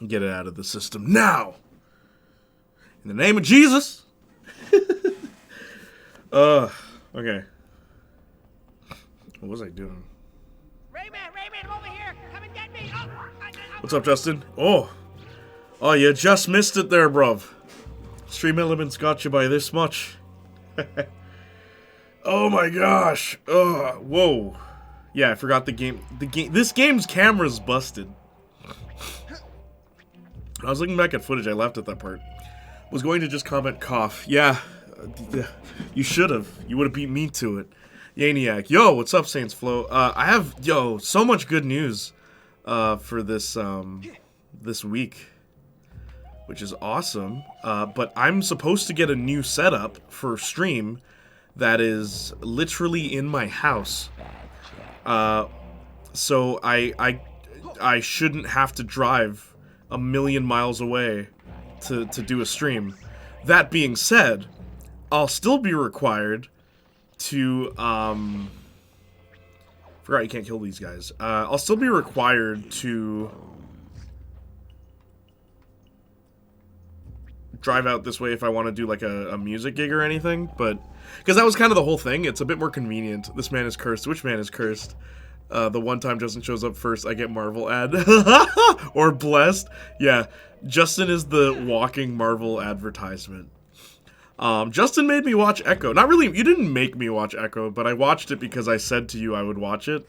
Get it out of the system now. In the name of Jesus. Okay. What was I doing? Rayman, over here! Come and get me! What's up, Justin? Oh, you just missed it there, bruv. Stream Elements got you by this much. Oh my gosh. Whoa. Yeah, I forgot the game. This game's camera's busted. I was looking back at footage. I laughed at that part. Was going to just comment cough. Yeah, you should have. You would have beat me to it. Playniac. Yo, what's up, Saints Flow? I have, so much good news for this this week, which is awesome. But I'm supposed to get a new setup for stream that is literally in my house. So I shouldn't have to drive a million miles away to do a stream. That being said, I'll still be required to, forgot you can't kill these guys. I'll still be required to drive out this way if I want to do, like, a music gig or anything, but, because that was kind of the whole thing. It's a bit more convenient. This man is cursed. Which man is cursed? The one time Justin shows up first, I get Marvel ad. Or blessed. Yeah, Justin is the walking Marvel advertisement. Justin made me watch Echo. Not really, you didn't make me watch Echo, but I watched it because I said to you I would watch it.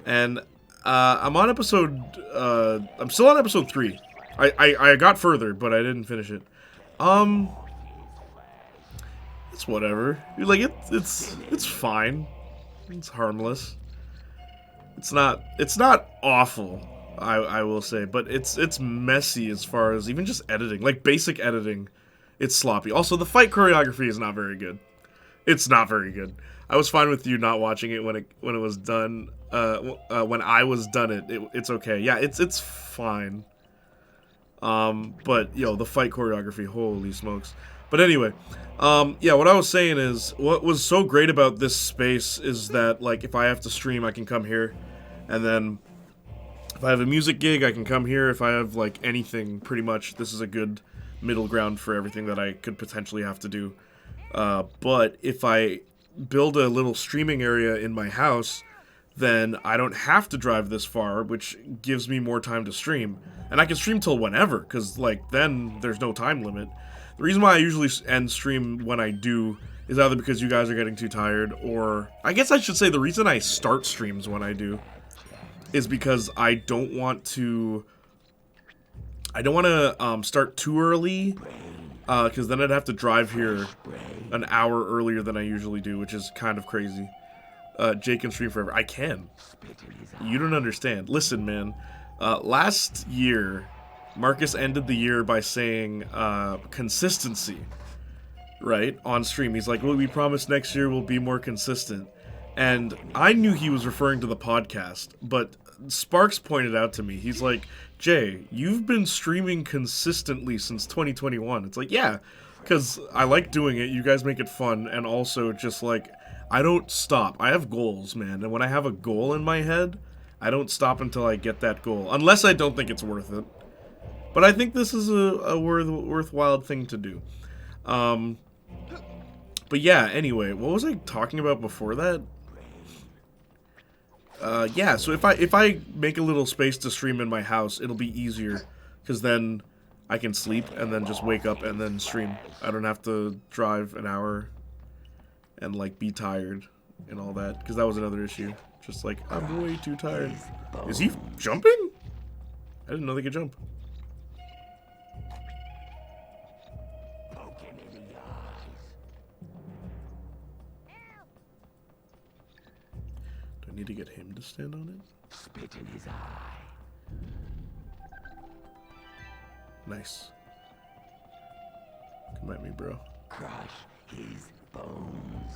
And, I'm on episode, I'm still on episode 3. I got further, but I didn't finish it. It's whatever. Like, it's fine. It's harmless. It's not awful, I will say, but it's messy as far as even just editing. Like, basic editing. It's sloppy. Also, the fight choreography is not very good. It's not very good. I was fine with you not watching it when it was done. When I was done it's okay. Yeah, it's fine. But the fight choreography, holy smokes. But anyway, yeah, what I was saying is, what was so great about this space is that, like, if I have to stream, I can come here, and then if I have a music gig, I can come here. If I have, like, anything, pretty much, this is a good middle ground for everything that I could potentially have to do. But if I build a little streaming area in my house, then I don't have to drive this far, which gives me more time to stream. And I can stream till whenever, because, like, then there's no time limit. The reason why I usually end stream when I do is either because you guys are getting too tired, or I guess I should say the reason I start streams when I do is because I don't want to start too early, because then I'd have to drive here an hour earlier than I usually do, which is kind of crazy. Jake can stream forever. I can. You don't understand. Listen, man. Last year, Marcus ended the year by saying consistency, right, on stream. He's like, well, we promise next year we'll be more consistent. And I knew he was referring to the podcast, but Sparks pointed out to me, he's like, Jay, you've been streaming consistently since 2021. It's like, yeah, because I like doing it. You guys make it fun. And also just like, I don't stop. I have goals, man. And when I have a goal in my head, I don't stop until I get that goal. Unless I don't think it's worth it. But I think this is a worthwhile thing to do. But yeah, anyway, what was I talking about before that? Yeah, so if I make a little space to stream in my house, it'll be easier. Because then I can sleep and then just wake up and then stream. I don't have to drive an hour and, like, be tired and all that. Because that was another issue. Just like, I'm way too tired. Is he jumping? I didn't know they could jump. Do I need to get him to stand on it? Spit in his eye. Nice. Come at me, bro. Crush his bones.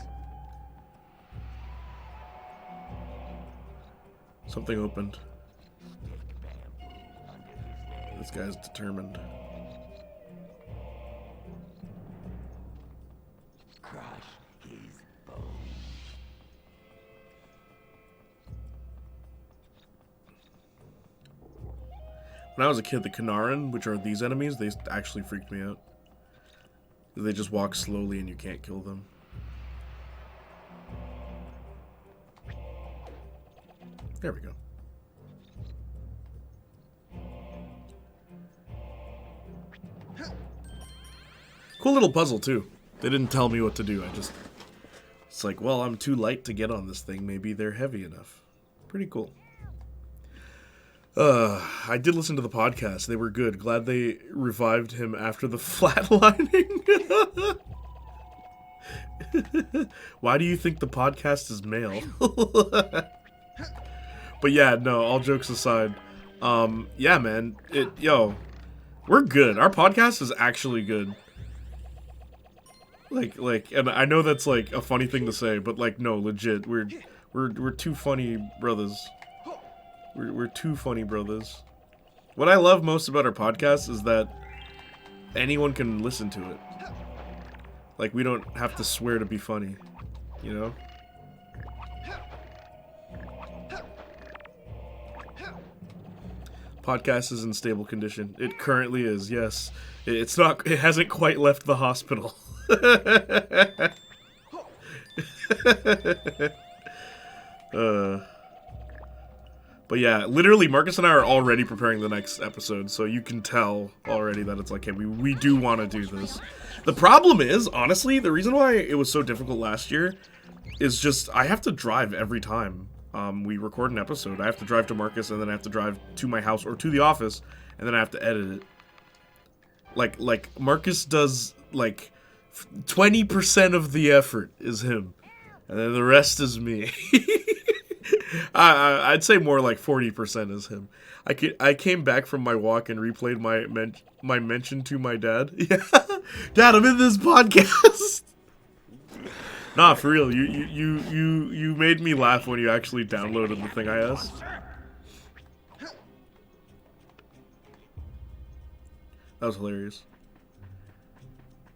Something opened. This guy's determined. Crush his bones. When I was a kid, the Kanaran, which are these enemies, they actually freaked me out. They just walk slowly and you can't kill them. There we go. Cool little puzzle, too. They didn't tell me what to do. It's like, well, I'm too light to get on this thing. Maybe they're heavy enough. Pretty cool. I did listen to the podcast. They were good. Glad they revived him after the flatlining. Why do you think the podcast is male? But yeah, no, all jokes aside. Yeah, man. We're good. Our podcast is actually good. Like, and I know that's like a funny thing to say, but like, no, legit, we're two funny brothers. We're two funny brothers. What I love most about our podcast is that anyone can listen to it. Like, we don't have to swear to be funny, you know? Podcast is in stable condition. It currently is, yes. It hasn't quite left the hospital. But yeah, literally, Marcus and I are already preparing the next episode, so you can tell already that it's like, hey, we do want to do this. The problem is, honestly, the reason why it was so difficult last year is just, I have to drive every time we record an episode. I have to drive to Marcus, and then I have to drive to my house or to the office, and then I have to edit it. Like Marcus does, like, 20% of the effort is him, and then the rest is me. I'd say more like 40% is him. I came back from my walk and replayed my mention to my dad. Yeah, Dad, I'm in this podcast. Nah, for real. You made me laugh when you actually downloaded the thing I asked. That was hilarious.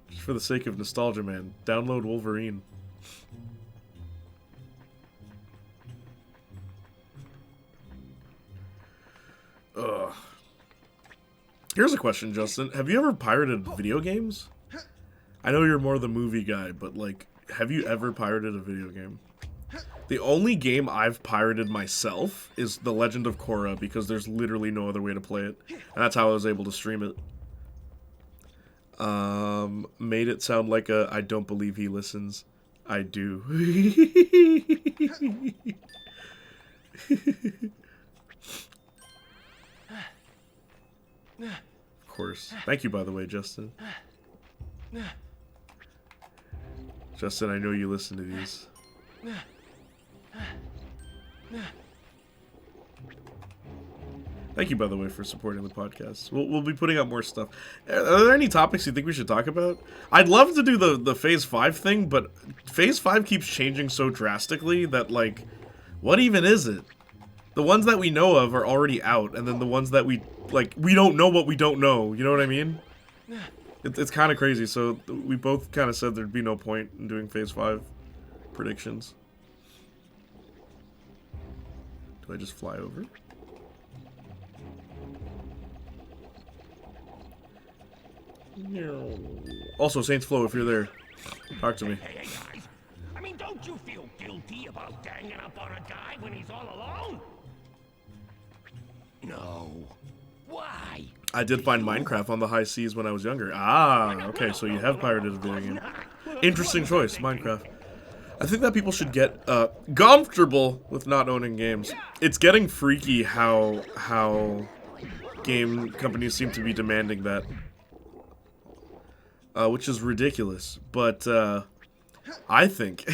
Just for the sake of nostalgia, man. Download Wolverine. Ugh. Here's a question, Justin. Have you ever pirated video games? I know you're more the movie guy, but, like, have you ever pirated a video game? The only game I've pirated myself is The Legend of Korra, because there's literally no other way to play it. And that's how I was able to stream it. Made it sound like I don't believe he listens. I do. Of course. Thank you, by the way, Justin. Justin, I know you listen to these. Thank you, by the way, for supporting the podcast. We'll be putting out more stuff. Are there any topics you think we should talk about? I'd love to do the Phase 5 thing, but Phase 5 keeps changing so drastically that, like, what even is it? The ones that we know of are already out, and then the ones that we don't know what we don't know. You know what I mean? It's kind of crazy, so we both kind of said there'd be no point in doing Phase 5 predictions. Do I just fly over? No. Also, Saints Flow, if you're there, talk to me. Hey, guys. I mean, don't you feel guilty about ganging up on a guy when he's all alone? No. Why? I did find Minecraft on the high seas when I was younger. Ah, okay, so you have pirated a video game. Interesting choice, Minecraft. I think that people should get comfortable with not owning games. It's getting freaky how game companies seem to be demanding that. Which is ridiculous, but I think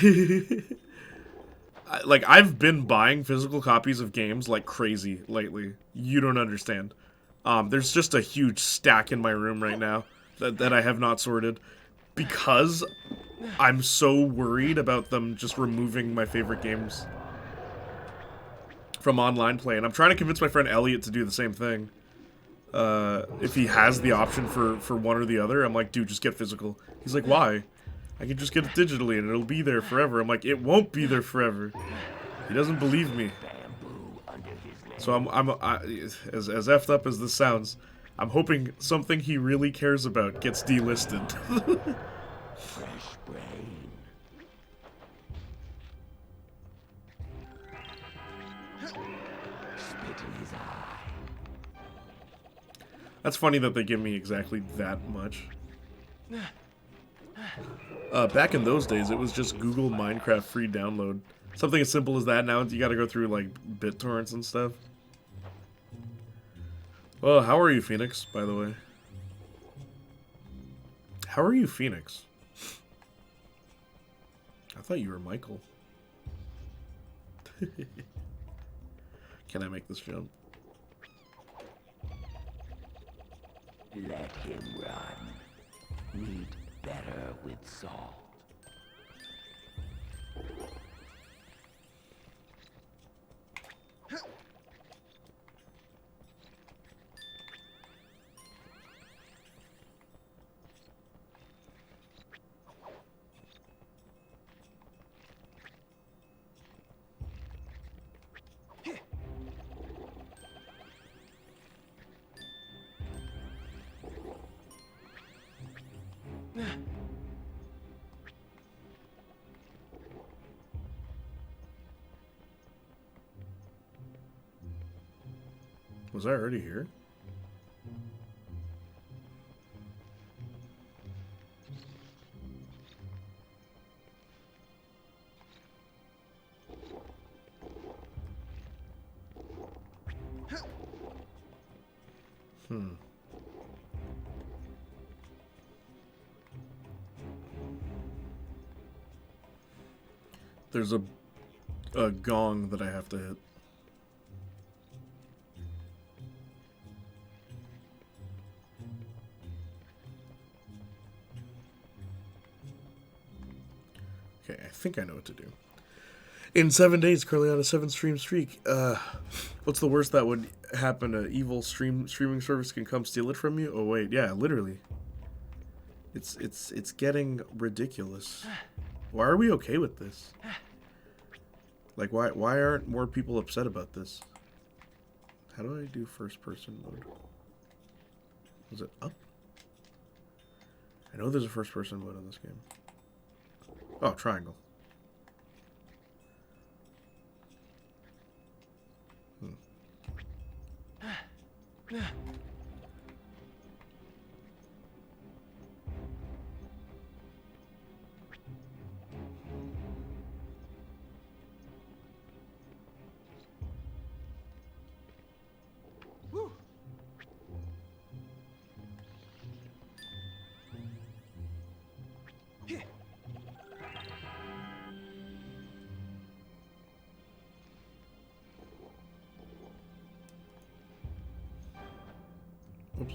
like, I've been buying physical copies of games like crazy lately. You don't understand. There's just a huge stack in my room right now that I have not sorted because I'm so worried about them just removing my favorite games from online play, and I'm trying to convince my friend Elliot to do the same thing. If he has the option for one or the other, I'm like, dude, just get physical. He's like, why? I can just get it digitally and it'll be there forever. I'm like, it won't be there forever. He doesn't believe me. So as effed up as this sounds, I'm hoping something he really cares about gets delisted. Fresh brain. Spit in his eye. That's funny that they give me exactly that much. Back in those days, it was just Google Minecraft free download. Something as simple as that. Now you gotta go through, like, BitTorrents and stuff. Well, how are you, Phoenix, by the way? How are you, Phoenix? I thought you were Michael. Can I make this jump? Let him run. Need better with salt. Was I already here? There's a gong that I have to hit. Okay, I think I know what to do. In 7 days, currently on a 7-stream streak. What's the worst that would happen? An evil streaming service can come steal it from you? Oh wait, yeah, literally. It's getting ridiculous. Why are we okay with this? Like, why aren't more people upset about this? How do I do first person mode? Was it up? I know there's a first person mode in this game. Oh, triangle. Oops.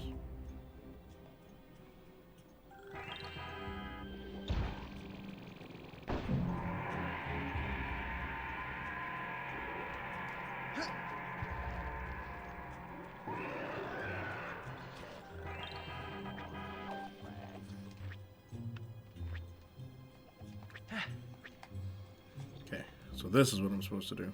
Okay, so this is what I'm supposed to do.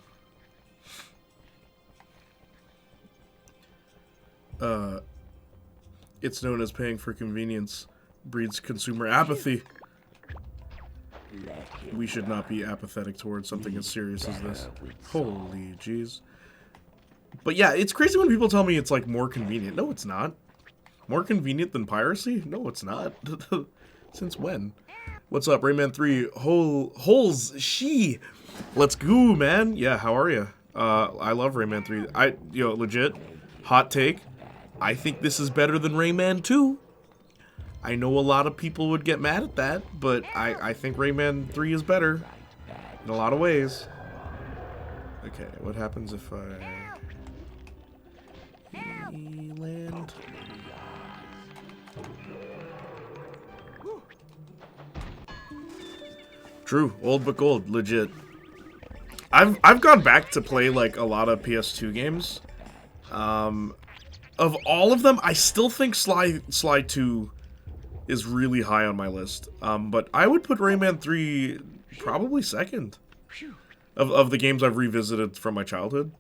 It's known as paying for convenience breeds consumer apathy. We should not be apathetic towards something as serious as this. Holy jeez. But yeah, it's crazy when people tell me it's like more convenient. No, it's not. More convenient than piracy? No, it's not. Since when? What's up, Rayman 3? Holes, she. Let's go, man. Yeah, how are you? I love Rayman 3. Yo, legit, hot take. I think this is better than Rayman 2. I know a lot of people would get mad at that, but I think Rayman 3 is better in a lot of ways. Okay, what happens if I land? True, old but gold, legit. I've gone back to play like a lot of PS2 games. Of all of them, I still think Sly 2 is really high on my list. But I would put Rayman 3 probably second of the games I've revisited from my childhood.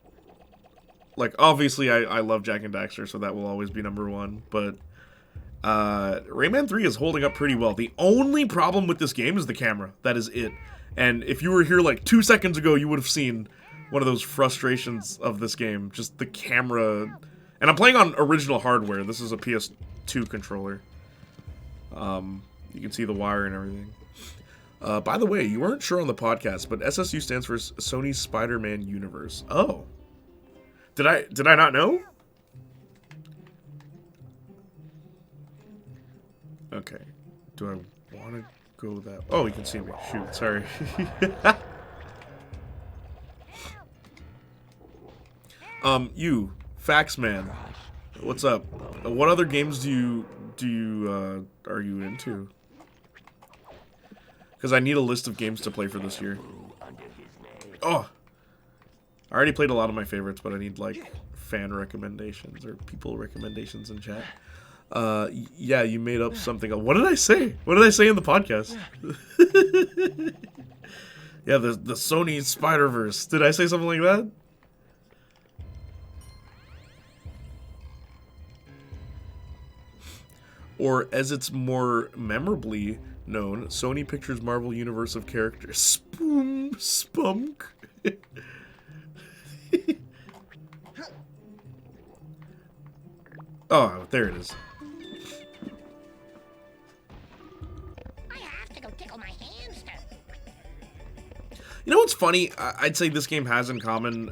like, obviously, I love Jak and Daxter, so that will always be number one. But Rayman 3 is holding up pretty well. The only problem with this game is the camera. That is it. And if you were here like 2 seconds ago, you would have seen one of those frustrations of this game. Just the camera. And I'm playing on original hardware. This is a PS2 controller. You can see the wire and everything. By the way, you weren't sure on the podcast, but SSU stands for Sony's Spider-Man Universe. Oh. Did I not know? Okay. Do I want to go that... Oh, you can see me. Shoot, sorry. You, Faxman. What's up? What other games are you into? Because I need a list of games to play for this year. Oh! I already played a lot of my favorites, but I need, like, fan recommendations or people recommendations in chat. Yeah, you made up something. What did I say? What did I say in the podcast? Yeah, the Sony Spider-Verse. Did I say something like that? Or, as it's more memorably known, Sony Pictures Marvel Universe of characters. Spunk. Oh, there it is. I have to go tickle my hamster. You know what's funny? I'd say this game has in common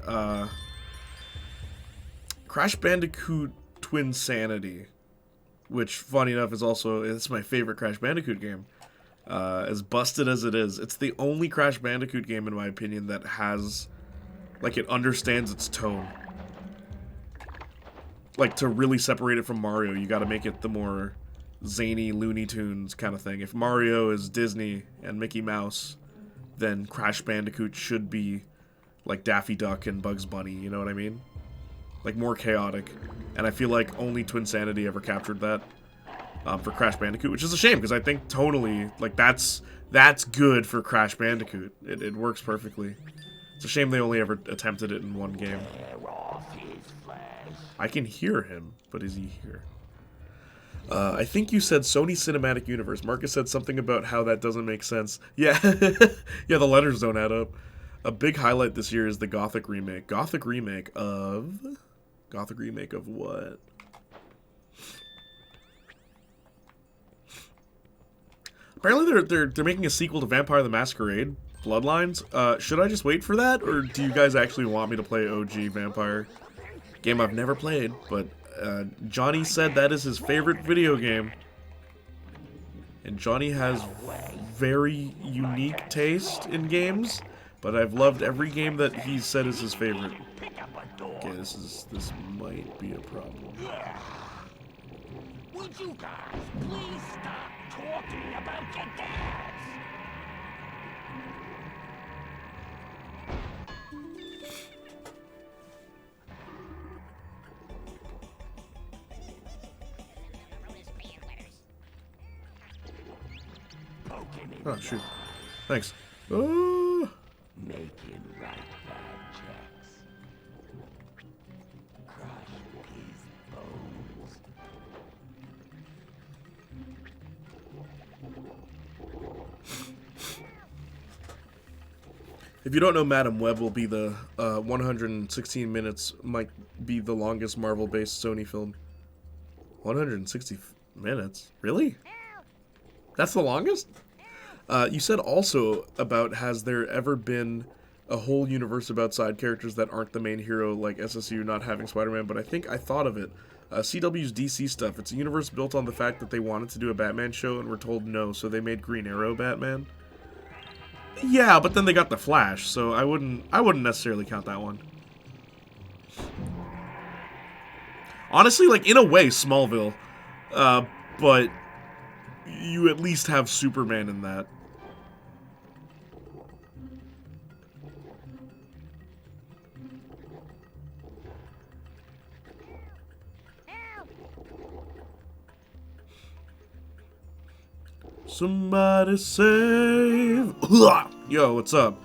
Crash Bandicoot Twinsanity, which, funny enough, it's my favorite Crash Bandicoot game. As busted as it is, it's the only Crash Bandicoot game, in my opinion, that has, like, it understands its tone. Like, to really separate it from Mario, you gotta make it the more zany Looney Tunes kind of thing. If Mario is Disney and Mickey Mouse, then Crash Bandicoot should be like Daffy Duck and Bugs Bunny, you know what I mean? Like, more chaotic. And I feel like only Twinsanity ever captured that for Crash Bandicoot, which is a shame, because I think tonally, like, that's good for Crash Bandicoot. It works perfectly. It's a shame they only ever attempted it in one game. I can hear him, but is he here? I think you said Sony Cinematic Universe. Marcus said something about how that doesn't make sense. Yeah, yeah, the letters don't add up. A big highlight this year is the Gothic remake. Gothic remake of what? Apparently they're making a sequel to Vampire the Masquerade, Bloodlines. Should I just wait for that, or do you guys actually want me to play OG Vampire? Game I've never played, but Johnny said that is his favorite video game. And Johnny has very unique taste in games, but I've loved every game that he's said is his favorite. Okay, this might be a problem. Would you guys please stop talking about your dads? Oh, shoot. Thanks. Oh. Make him write bad checks. Crush his bones. If you don't know, Madam Web will be the 116 minutes might be the longest Marvel-based Sony film. 160 minutes? Really? That's the longest? You said also about, has there ever been a whole universe about side characters that aren't the main hero, like SSU not having Spider-Man, but I think I thought of it. CW's DC stuff, it's a universe built on the fact that they wanted to do a Batman show and were told no, so they made Green Arrow Batman. Yeah, but then they got the Flash, so I wouldn't necessarily count that one. Honestly, like, in a way, Smallville, but you at least have Superman in that. Somebody save... Yo, what's up?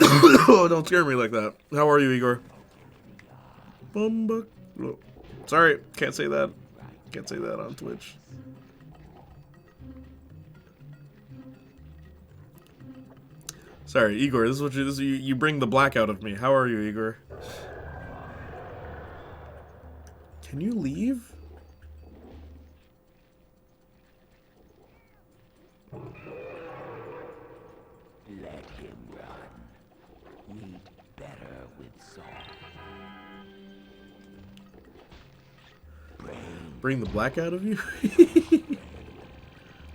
Oh, don't scare me like that. How are you, Igor? Bumba. Oh, sorry, can't say that. Can't say that on Twitch. Sorry, Igor. This is what you bring the black out of me. How are you, Igor? Can you leave? Let him run. We'd better with salt. Bring the black out of you?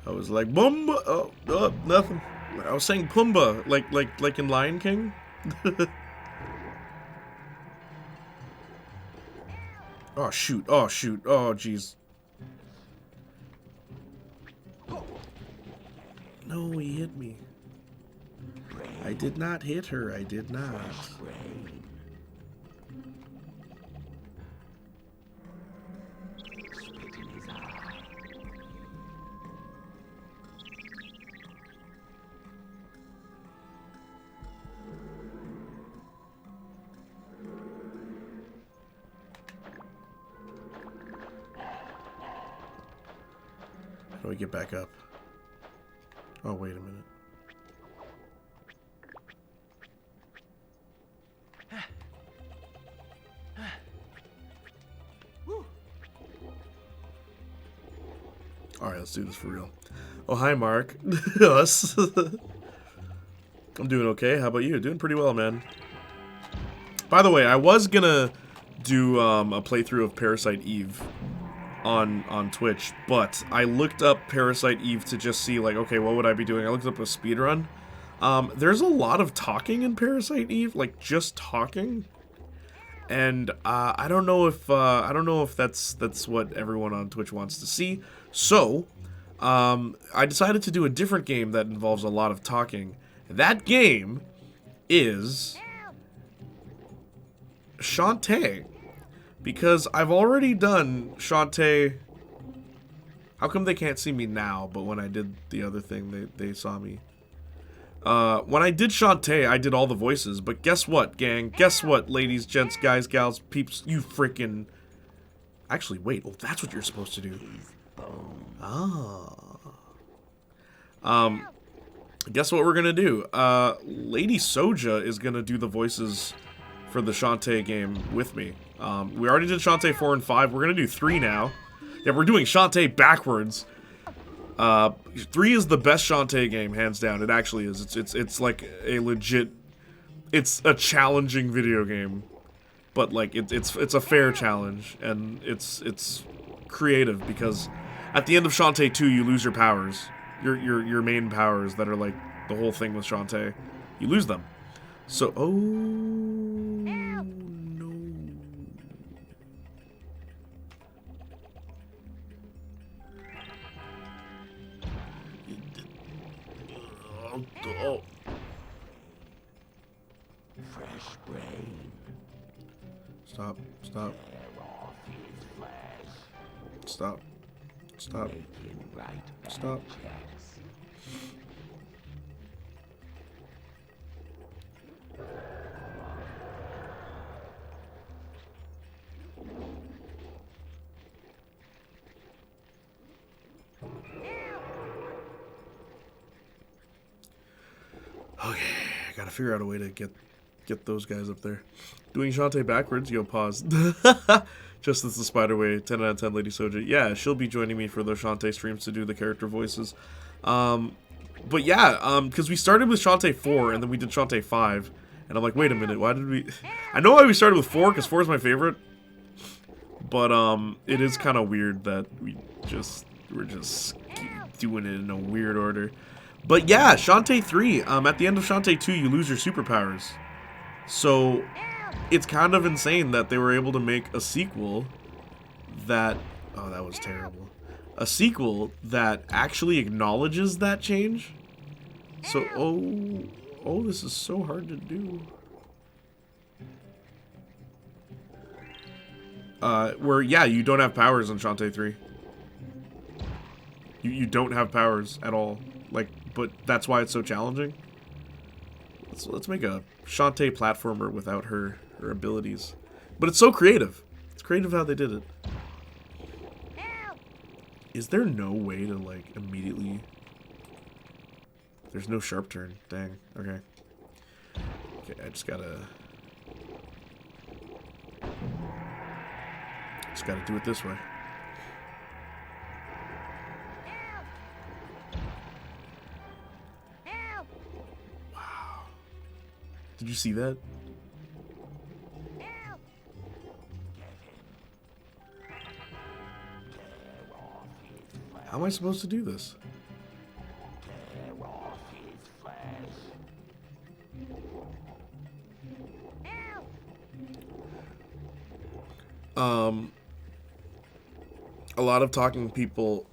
I was like, Bumba. Oh, nothing. I was saying Pumbaa, like in Lion King. Oh shoot! Oh shoot! Oh jeez! No, he hit me. I did not hit her. I did not. How do I get back up? Oh, wait a minute. Alright, let's do this for real. Oh, hi, Mark. Us. I'm doing okay. How about you? Doing pretty well, man. By the way, I was gonna do a playthrough of Parasite Eve on Twitch, but I looked up Parasite Eve to just see, like, okay, what would I be doing? I looked up a speedrun. There's a lot of talking in Parasite Eve, like just talking, and I don't know if that's what everyone on Twitch wants to see. So I decided to do a different game that involves a lot of talking. That game is Shantae. Because I've already done Shantae. How come they can't see me now, but when I did the other thing, they saw me? When I did Shantae, I did all the voices. But guess what, gang? Guess what, ladies, gents, guys, gals, peeps? You freaking... Actually, wait. Oh, that's what you're supposed to do. Ah. Guess what we're gonna do? Lady Soja is gonna do the voices for the Shantae game with me. We already did Shantae 4 and 5. We're gonna do 3 now. Yeah, we're doing Shantae backwards. 3 is the best Shantae game, hands down. It actually is. It's like a legit. It's a challenging video game, but like it's a fair challenge, and it's creative because at the end of Shantae 2, you lose your powers, your main powers that are like the whole thing with Shantae. You lose them. So Oh. Fresh brain. Stop. Stop. Stop. Stop. Stop. Okay, I gotta figure out a way to get those guys up there. Doing Shantae backwards, yo, pause. Just as the spider way, 10 out of 10, Lady Soja. Yeah, she'll be joining me for the Shantae streams to do the character voices. But yeah, because we started with Shantae 4, and then we did Shantae 5, and I'm like, wait a minute, why did we... I know why we started with 4, because 4 is my favorite, but it is kind of weird that we're just doing it in a weird order. But yeah, Shantae 3, at the end of Shantae 2, you lose your superpowers. So, it's kind of insane that they were able to make a sequel that... Oh, that was terrible. A sequel that actually acknowledges that change. So, oh, this is so hard to do. Where, yeah, you don't have powers in Shantae 3. You don't have powers at all. Like, but that's why it's so challenging. Let's make a Shantae platformer without her abilities. But it's so creative. It's creative how they did it. Help! Is there no way to, like, immediately... There's no sharp turn. Dang. Okay. Okay, I just gotta do it this way. Help! Help! Wow. Did you see that? Help! How am I supposed to do this? Help! A lot of talking people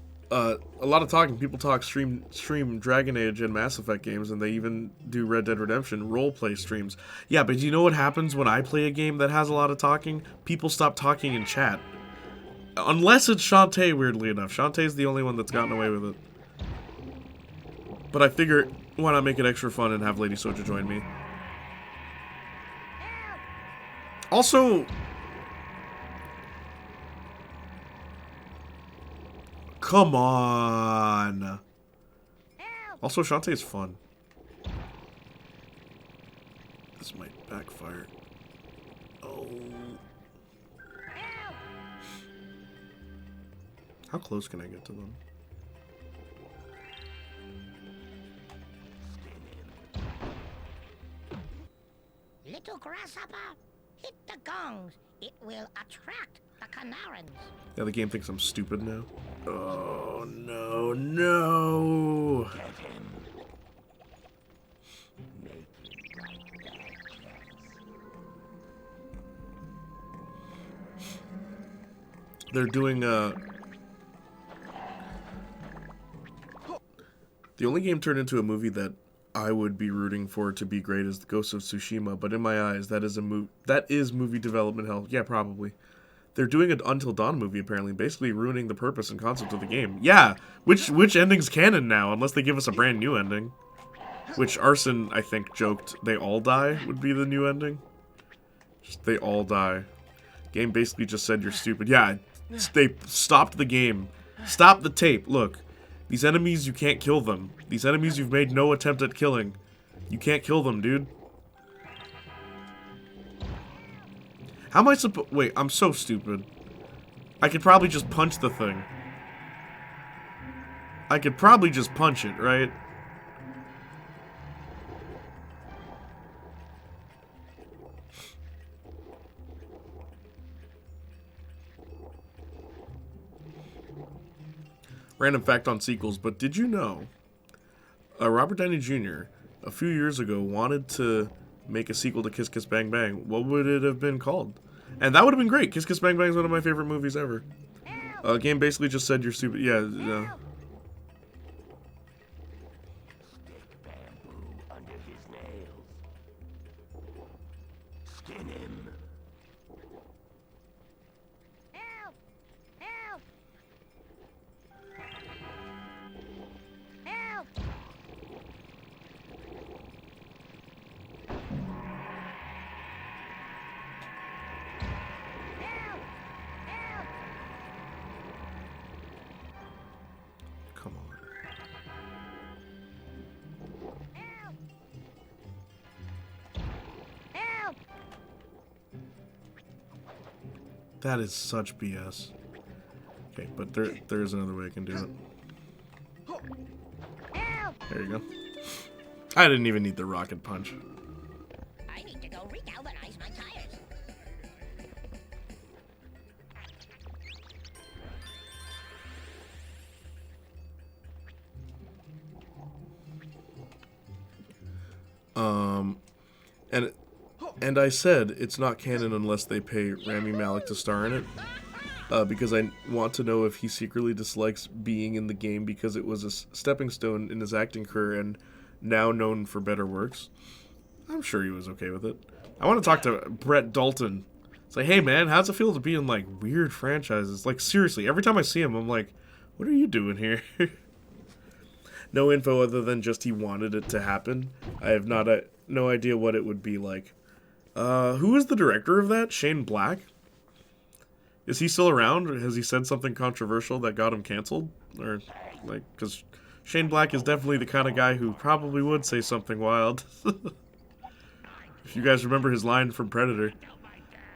talk stream Dragon Age and Mass Effect games, and they even do Red Dead Redemption roleplay streams. Yeah, but you know what happens when I play a game that has a lot of talking? People stop talking in chat. Unless it's Shantae, weirdly enough. Shantae's the only one that's gotten away with it. But I figure, why not make it extra fun and have Lady Soja join me? Also... Come on. Also, Shantae is fun. This might backfire. Oh. How close can I get to them? Little grasshopper, hit the gongs. It will attract the Canarans. Yeah, the game thinks I'm stupid now. Oh, no, no. They're doing, the only game turned into a movie that I would be rooting for to be great is the Ghost of Tsushima, but in my eyes, that is movie development hell. Yeah, probably. They're doing an Until Dawn movie, apparently, basically ruining the purpose and concept of the game. Yeah, which ending's canon now, unless they give us a brand new ending. Which Arson, I think, joked they all die would be the new ending. Just, they all die. Game basically just said you're stupid. Yeah, they stopped the game. Stop the tape. Look, these enemies, you can't kill them. These enemies you've made no attempt at killing. You can't kill them, dude. How am I supposed... Wait, I'm so stupid. I could probably just punch the thing. I could probably just punch it, right? Random fact on sequels, but did you know Robert Downey Jr. a few years ago wanted to make a sequel to Kiss Kiss Bang Bang? What would it have been called? And that would have been great. Kiss Kiss Bang Bang is one of my favorite movies ever. Game basically just said you're stupid. Yeah. Stick bamboo under his nails. Skin him. Help! Help! Help! Help! Help! Come on. Help! Help! That is such BS. Okay, but there is another way I can do it. Help! There you go. I didn't even need the rocket punch. I need to go regalvanize my tires. And I said it's not canon unless they pay Rami Malek to star in it. Because I want to know if he secretly dislikes being in the game because it was a stepping stone in his acting career and now known for better works. I'm sure he was okay with it. I want to talk to Brett Dalton. It's like, hey man, how's it feel to be in like weird franchises? Like seriously, every time I see him, I'm like, what are you doing here? No info other than just he wanted it to happen. I have no idea what it would be like. Who is the director of that? Shane Black? Is he still around? Or has he said something controversial that got him canceled? Or, like, because Shane Black is definitely the kind of guy who probably would say something wild. If you guys remember his line from Predator.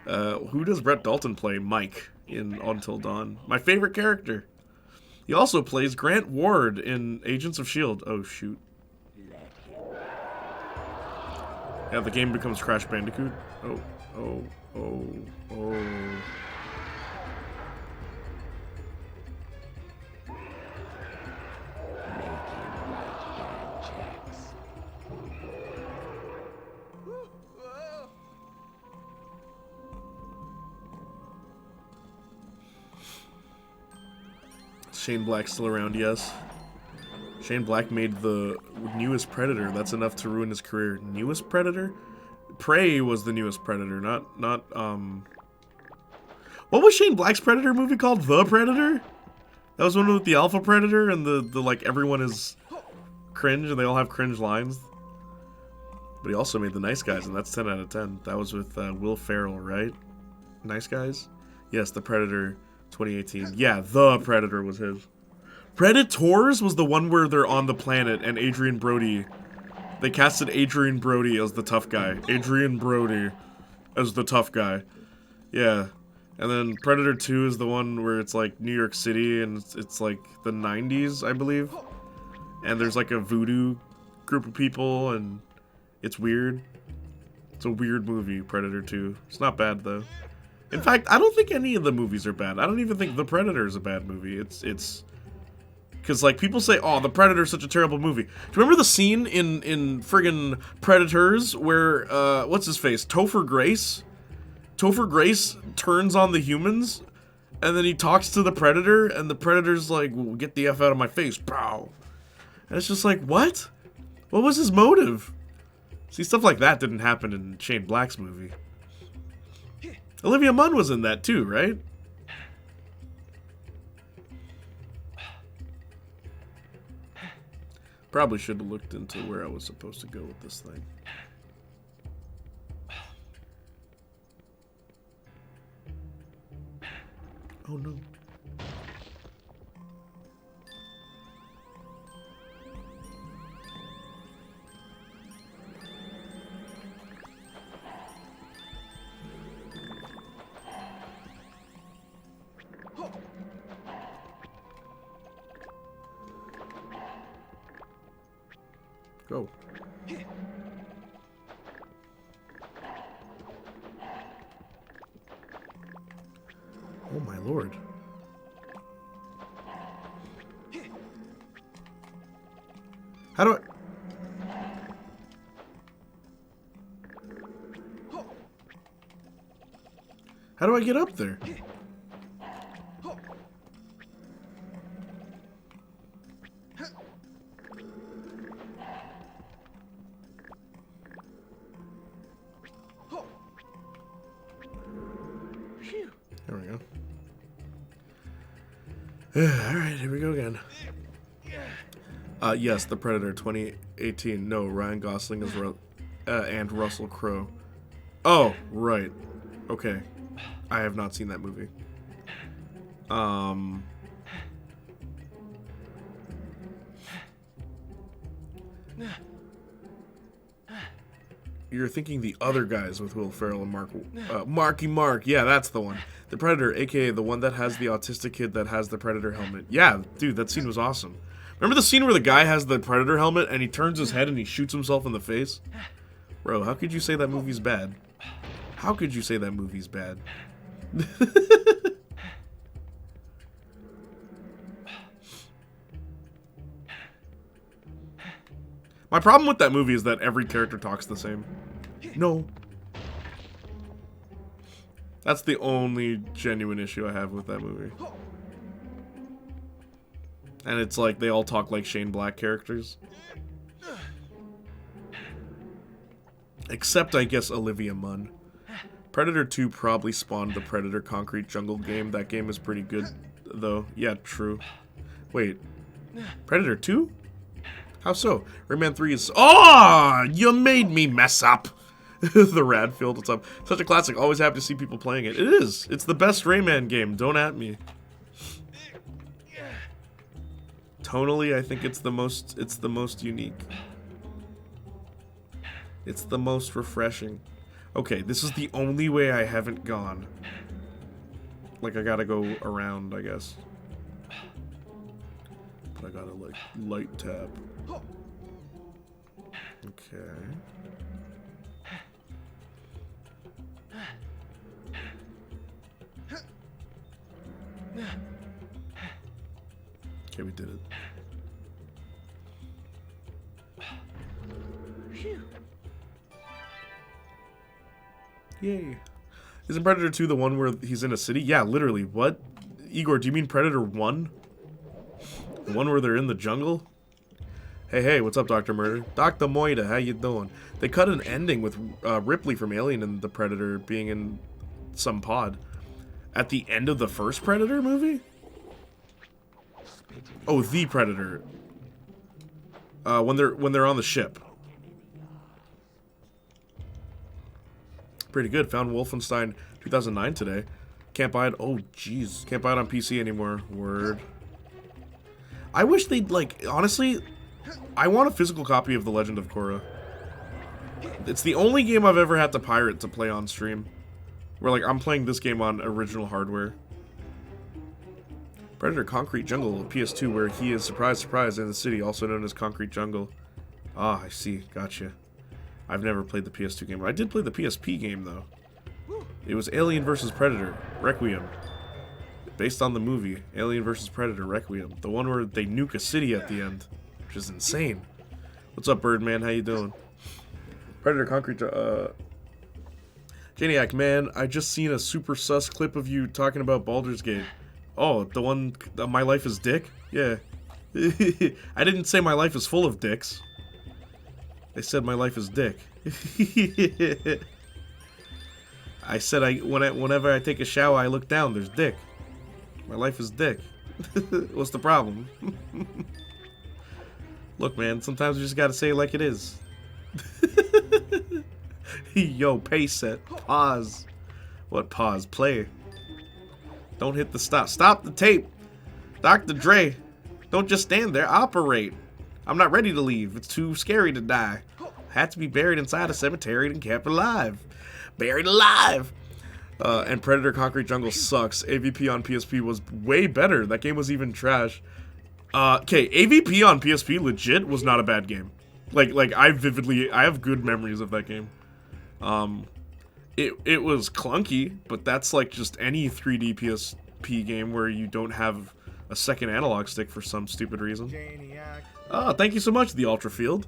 Who does Brett Dalton play? Mike in Until Dawn. My favorite character. He also plays Grant Ward in Agents of S.H.I.E.L.D. Oh, shoot. Yeah, the game becomes Crash Bandicoot. Oh. Shane Black's still around, yes. Shane Black made the newest Predator. That's enough to ruin his career. Newest Predator? Prey was the newest Predator, not. What was Shane Black's Predator movie called? The Predator? That was one with the Alpha Predator and the like everyone is cringe and they all have cringe lines. But he also made The Nice Guys, and that's 10 out of 10. That was with Will Ferrell, right? Nice Guys? Yes, The Predator 2018. Yeah, The Predator was his. Predators was the one where they're on the planet and Adrian Brody. They casted Adrian Brody as the tough guy. Adrian Brody as the tough guy. Yeah. And then Predator 2 is the one where it's like New York City and it's like the 90s, I believe. And there's like a voodoo group of people and it's weird. It's a weird movie, Predator 2. It's not bad though. In fact, I don't think any of the movies are bad. I don't even think The Predator is a bad movie. It's because, like, people say, oh, The Predator is such a terrible movie. Do you remember the scene in friggin' Predators where, what's his face? Topher Grace? Topher Grace turns on the humans, and then he talks to the Predator, and the Predator's like, well, get the F out of my face, pow. And it's just like, what? What was his motive? See, stuff like that didn't happen in Shane Black's movie. Olivia Munn was in that too, right? Probably should have looked into where I was supposed to go with this thing. Oh no. Go. Oh my lord. How do I... How do I get up there? There we go. Alright, here we go again. Yes, The Predator 2018. No, Ryan Gosling is and Russell Crowe. Oh, right. Okay. I have not seen that movie. You're thinking the other guys with Will Ferrell and Marky Mark. Yeah, that's the one. The Predator, aka the one that has the autistic kid that has the Predator helmet. Yeah, dude, that scene was awesome. Remember the scene where the guy has the Predator helmet and he turns his head and he shoots himself in the face? Bro, how could you say that movie's bad? How could you say that movie's bad? My problem with that movie is that every character talks the same. No. That's the only genuine issue I have with that movie. And it's like they all talk like Shane Black characters. Except, I guess, Olivia Munn. Predator 2 probably spawned the Predator Concrete Jungle game. That game is pretty good, though. Yeah, true. Wait. Predator 2? How so? Rayman 3 is... Oh! You made me mess up! The Radfield, what's up? Such a classic. Always happy to see people playing it. It is. It's the best Rayman game. Don't at me. Tonally, I think it's the most unique. It's the most refreshing. Okay, this is the only way I haven't gone. Like, I gotta go around, I guess. But I gotta, like, light tab. Okay. Okay, we did it. Yay. Isn't Predator 2 the one where he's in a city? Yeah, literally. What? Igor, do you mean Predator 1? The one where they're in the jungle? Hey, what's up, Dr. Murder? Dr. Moida, how you doing? They cut an ending with Ripley from Alien and the Predator being in some pod. At the end of the first Predator movie? Oh, the Predator. When they're on the ship. Pretty good. Found Wolfenstein 2009 today. Can't buy it. Oh, jeez. Can't buy it on PC anymore. Word. I wish they'd, like, honestly, I want a physical copy of The Legend of Korra. It's the only game I've ever had to pirate to play on stream. Where, like, I'm playing this game on original hardware. Predator Concrete Jungle, PS2, where he is, surprise, surprise, in the city, also known as Concrete Jungle. Ah, I see. Gotcha. I've never played the PS2 game. I did play the PSP game, though. It was Alien vs. Predator, Requiem. Based on the movie, Alien vs. Predator, Requiem. The one where they nuke a city at the end. Which is insane. What's up, Birdman? How you doing? Predator Concrete... Janiac, man, I just seen a super sus clip of you talking about Baldur's Gate. Oh, the one... My life is dick? Yeah. I didn't say my life is full of dicks. I said my life is dick. I said whenever I take a shower, I look down. There's dick. My life is dick. What's the problem? Look, man, sometimes we just gotta say it like it is. Yo, pace set. Pause. What pause? Play. Don't hit the stop. Stop the tape. Dr. Dre. Don't just stand there. Operate. I'm not ready to leave. It's too scary to die. Had to be buried inside a cemetery and kept alive. Buried alive! And Predator Concrete Jungle sucks. AVP on PSP was way better. That game was even trash. Okay, AVP on PSP legit was not a bad game. Like I have good memories of that game. It was clunky, but that's like just any 3D PSP game where you don't have a second analog stick for some stupid reason. Oh, thank you so much, the Ultra Field.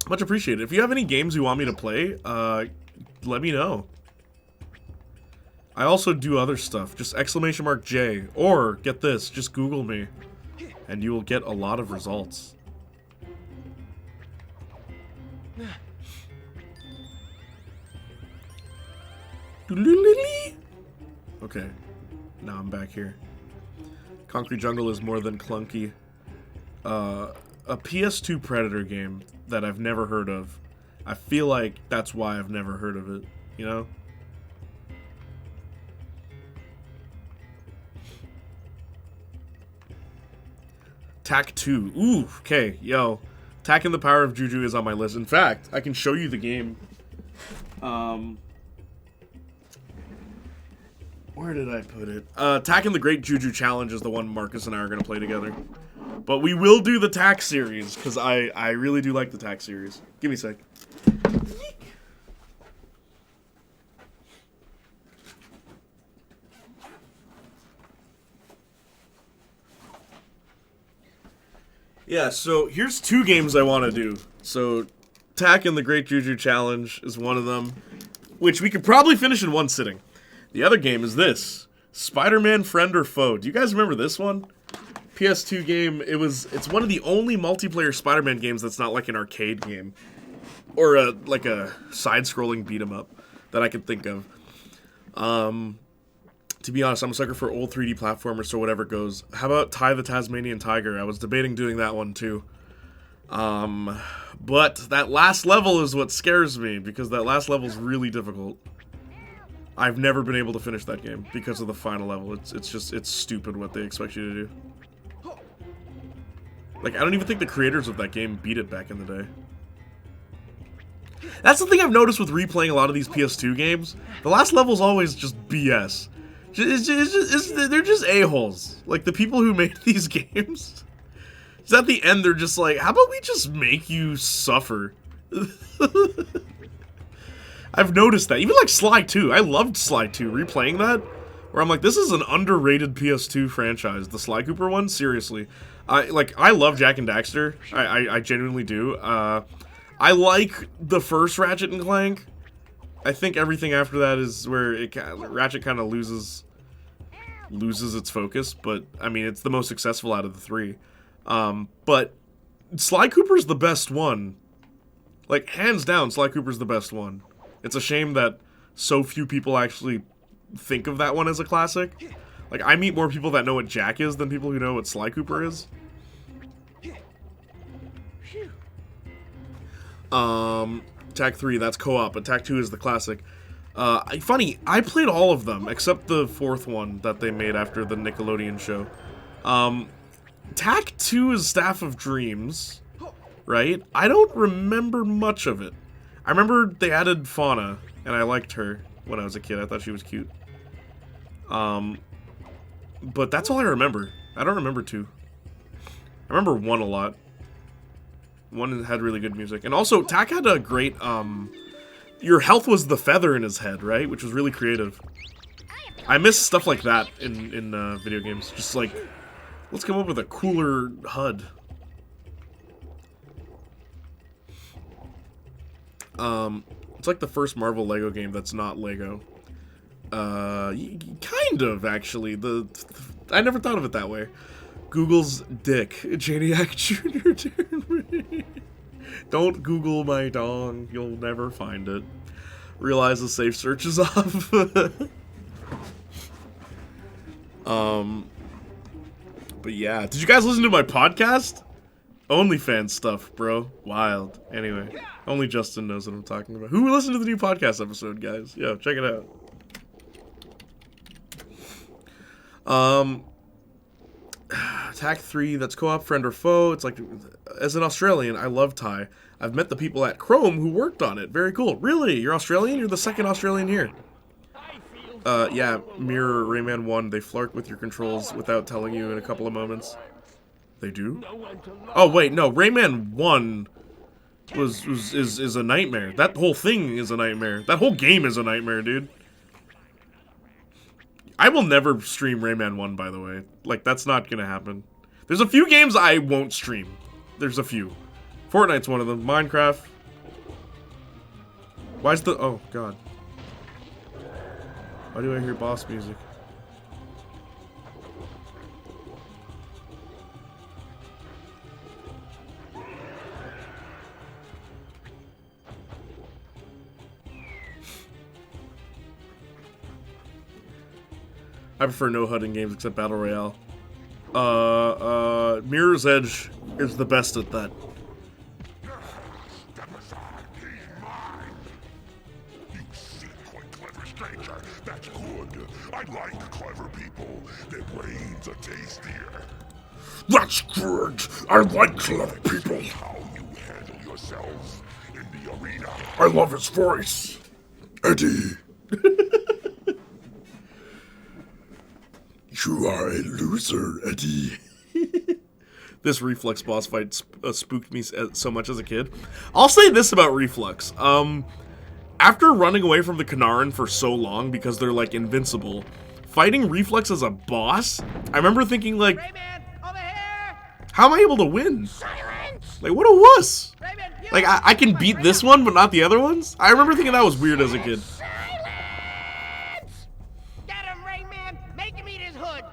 Much appreciated. If you have any games you want me to play, let me know. I also do other stuff. Just !J. Or, get this, just Google me. And you will get a lot of results. Okay. Now I'm back here. Concrete Jungle is more than clunky. A PS2 Predator game that I've never heard of. I feel like that's why I've never heard of it, you know? Tak 2. Ooh, okay, yo. Tak and the Power of Juju is on my list. In fact, I can show you the game. Where did I put it? Tak and the Great Juju Challenge is the one Marcus and I are going to play together. But we will do the Tak series, because I really do like the Tak series. Give me a sec. Yeah, so here's two games I want to do. So, Tak and the Great Juju Challenge is one of them, which we could probably finish in one sitting. The other game is this. Spider-Man Friend or Foe. Do you guys remember this one? PS2 game. It's one of the only multiplayer Spider-Man games that's not like an arcade game. Or like a side-scrolling beat-em-up that I could think of. To be honest, I'm a sucker for old 3D platformers, so whatever goes. How about Ty the Tasmanian Tiger? I was debating doing that one too. But that last level is what scares me, because that last level is really difficult. I've never been able to finish that game because of the final level. It's stupid what they expect you to do. Like, I don't even think the creators of that game beat it back in the day. That's the thing I've noticed with replaying a lot of these PS2 games. The last level's always just BS. They're just a-holes. Like, the people who made these games. Is at the end, they're just like, how about we just make you suffer? I've noticed that. Even like Sly 2. I loved Sly 2. Replaying that, where I'm like, this is an underrated PS2 franchise. The Sly Cooper one? Seriously. I love Jak and Daxter. I genuinely do. I like the first Ratchet and Clank. I think everything after that is where Ratchet kind of loses its focus. But, I mean, it's the most successful out of the three. But Sly Cooper's the best one. Like, hands down, Sly Cooper's the best one. It's a shame that so few people actually think of that one as a classic. Like, I meet more people that know what Jak is than people who know what Sly Cooper is. Attack 3, that's co-op. Attack 2 is the classic. Funny, I played all of them, except the fourth one that they made after the Nickelodeon show. Attack 2 is Staff of Dreams, right? I don't remember much of it. I remember they added Fauna, and I liked her when I was a kid. I thought she was cute. But that's all I remember. I don't remember 2. I remember 1 a lot. 1 had really good music. And also, Tak had a great, your health was the feather in his head, right? Which was really creative. I miss stuff like that in video games. Just like, let's come up with a cooler HUD. It's like the first Marvel Lego game that's not Lego. Kind of, actually. I never thought of it that way. Google's dick. Janiac Jr. Don't Google my dong. You'll never find it. Realize the safe search is off. But yeah. Did you guys listen to my podcast? OnlyFans stuff, bro. Wild. Anyway. Only Justin knows what I'm talking about. Who listened to the new podcast episode, guys? Yo, check it out. Attack 3, that's co-op, friend or foe. It's like, as an Australian, I love Thai. I've met the people at Chrome who worked on it. Very cool. Really? You're Australian? You're the second Australian here. Yeah, Mirror Rayman 1, they flirt with your controls without telling you in a couple of moments. They do? Oh, wait, no. Rayman 1 is a nightmare. That whole thing is a nightmare. That whole game is a nightmare, dude. I will never stream Rayman 1, by the way. Like, that's not gonna happen. There's a few games I won't stream. There's a few. Fortnite's one of them. Minecraft. Why's the... Oh, God. Why do I hear boss music? I prefer no HUD in games except Battle Royale. Mirror's Edge is the best at that. Step aside, he's mine. You sick or clever stranger, that's good. I like clever people. Their brains are tastier. That's good. I like clever people. How you handle yourselves in the arena. I love his voice. Eddie. You are a loser, Eddie. This Reflux boss fight spooked me so much as a kid. I'll say this about Reflux. After running away from the Kanaran for so long because they're, like, invincible, fighting Reflux as a boss, I remember thinking, like, Rayman, over here! how am I able to win? Silence! Like, what a wuss! Rayman, Like, I can beat this one, but not the other ones? I remember thinking that was weird as a kid. Silence! Get him, Rayman! Make him eat his hood!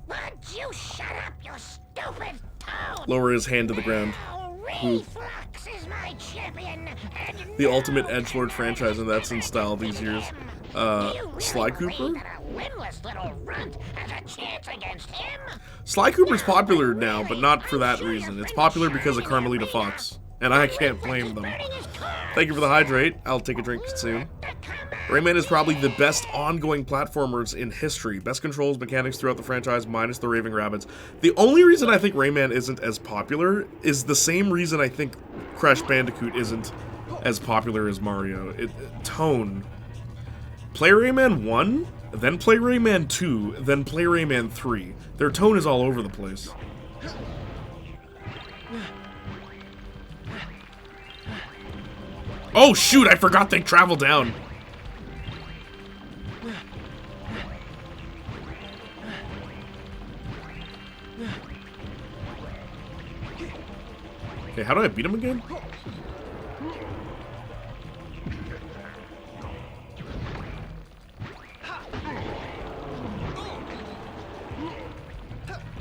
Won't you shut up, you stupid toad? Lower his hand to the ground. Now, Reflux is my champion, and The ultimate edgelord franchise, and that's in style these years. Sly Cooper? That a limbless little runt has a chance against him? Sly Cooper's popular now, but not for that reason. It's popular because of Carmelita Fox, and I can't blame them. Thank you for the hydrate. I'll take a drink soon. Rayman is probably the best ongoing platformers in history. Best controls, mechanics throughout the franchise, minus the Raving Rabbits. The only reason I think Rayman isn't as popular is the same reason I think Crash Bandicoot isn't as popular as Mario. Tone. Play Rayman 1, then play Rayman 2, then play Rayman 3. Their tone is all over the place. Oh shoot, I forgot they travel down. Okay, how do I beat him again?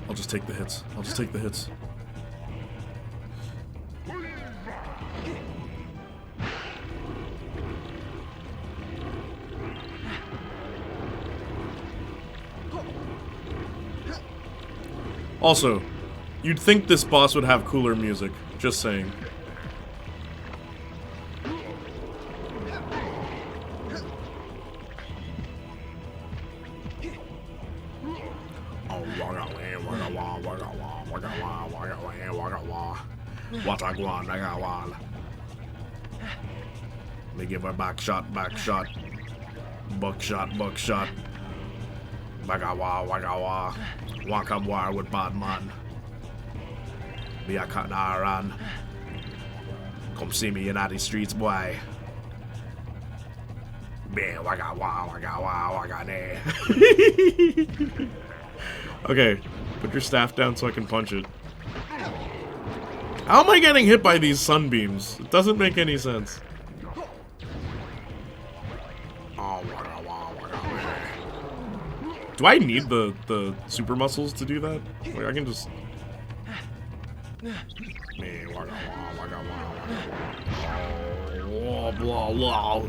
I'll just take the hits. I'll just take the hits. Also, you'd think this boss would have cooler music. Just saying. They give a backshot, backshot. Buckshot, buckshot. Wagawa, wagawa. Wakabwa with Badman. Biakanaran. Come see me in the streets, boy. Wagawa, wagawa, wagane. Okay, put your staff down so I can punch it. How am I getting hit by these sunbeams? It doesn't make any sense. Do I need the super muscles to do that? Like, I can just... Oh, blah, blah.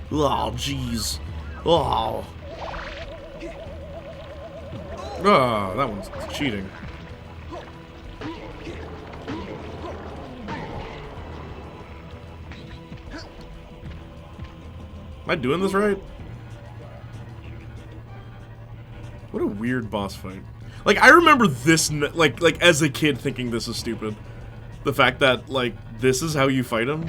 Oh, jeez. Oh. Oh, that one's cheating. Am I doing this right? What a weird boss fight. Like, I remember this, like as a kid thinking this is stupid. The fact that, like, this is how you fight him.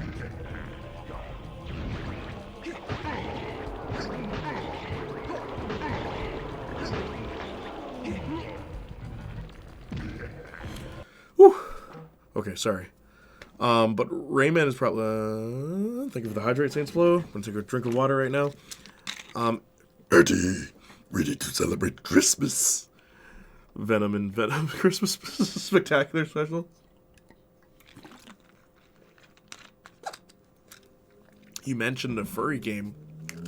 Whew. Okay, sorry. But Rayman is probably... thank you for the hydrate, Saints Flow. I'm gonna take a drink of water right now. Eddie, ready to celebrate Christmas. Venom and Venom Christmas Spectacular Special. You mentioned a furry game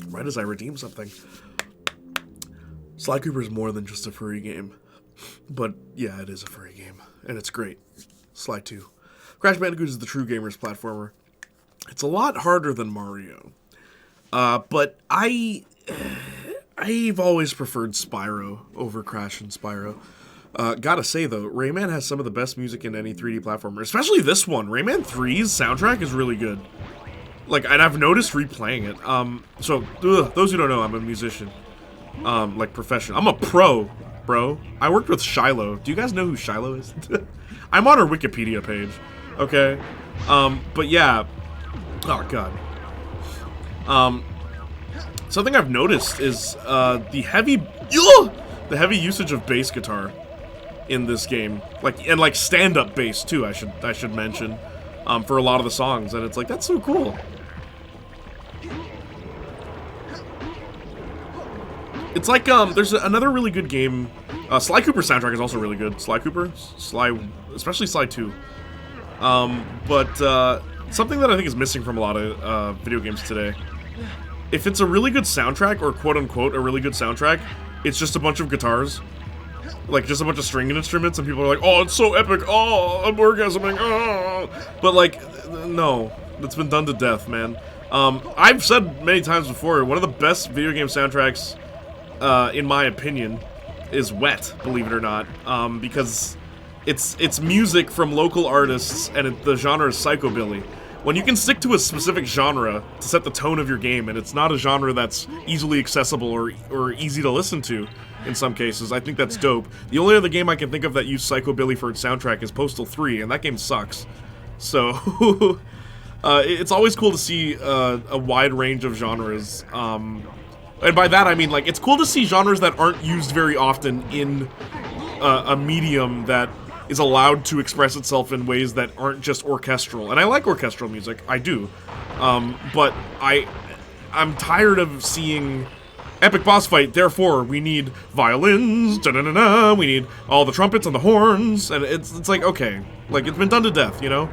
right as I redeem something. Sly Cooper is more than just a furry game. But yeah, it is a furry game. And it's great. Sly 2. Crash Bandicoot is the true gamer's platformer. It's a lot harder than Mario. But I've always preferred Spyro over Crash and Spyro. Gotta say though, Rayman has some of the best music in any 3D platformer, especially this one. Rayman 3's soundtrack is really good. Like, and I've noticed replaying it. Those who don't know, I'm a musician. Like professional. I'm a pro, bro. I worked with Shiloh. Do you guys know who Shiloh is? I'm on her Wikipedia page. Okay. But yeah. Oh god. Something I've noticed is the heavy usage of bass guitar in this game, like stand-up bass too. I should mention, for a lot of the songs, and it's like that's so cool. It's like there's another really good game. Sly Cooper's soundtrack is also really good. Sly Cooper, especially Sly 2. But something that I think is missing from a lot of video games today. If it's a really good soundtrack, or quote-unquote a really good soundtrack, it's just a bunch of guitars. Like, just a bunch of string instruments, and people are like, oh, it's so epic, oh, I'm orgasming, oh. But, like, no. It's been done to death, man. I've said many times before, one of the best video game soundtracks, in my opinion, is Wet, believe it or not, because it's music from local artists, and the genre is psychobilly. When you can stick to a specific genre to set the tone of your game, and it's not a genre that's easily accessible or easy to listen to, in some cases, I think that's dope. The only other game I can think of that used psychobilly for its soundtrack is Postal 3, and that game sucks. So, it's always cool to see a wide range of genres. And by that I mean, like, it's cool to see genres that aren't used very often in a medium that is allowed to express itself in ways that aren't just orchestral. And I like orchestral music, I do. But I'm tired of seeing epic boss fight, therefore we need violins, da-da-da-da, we need all the trumpets and the horns, and it's like, okay, like, it's been done to death, you know?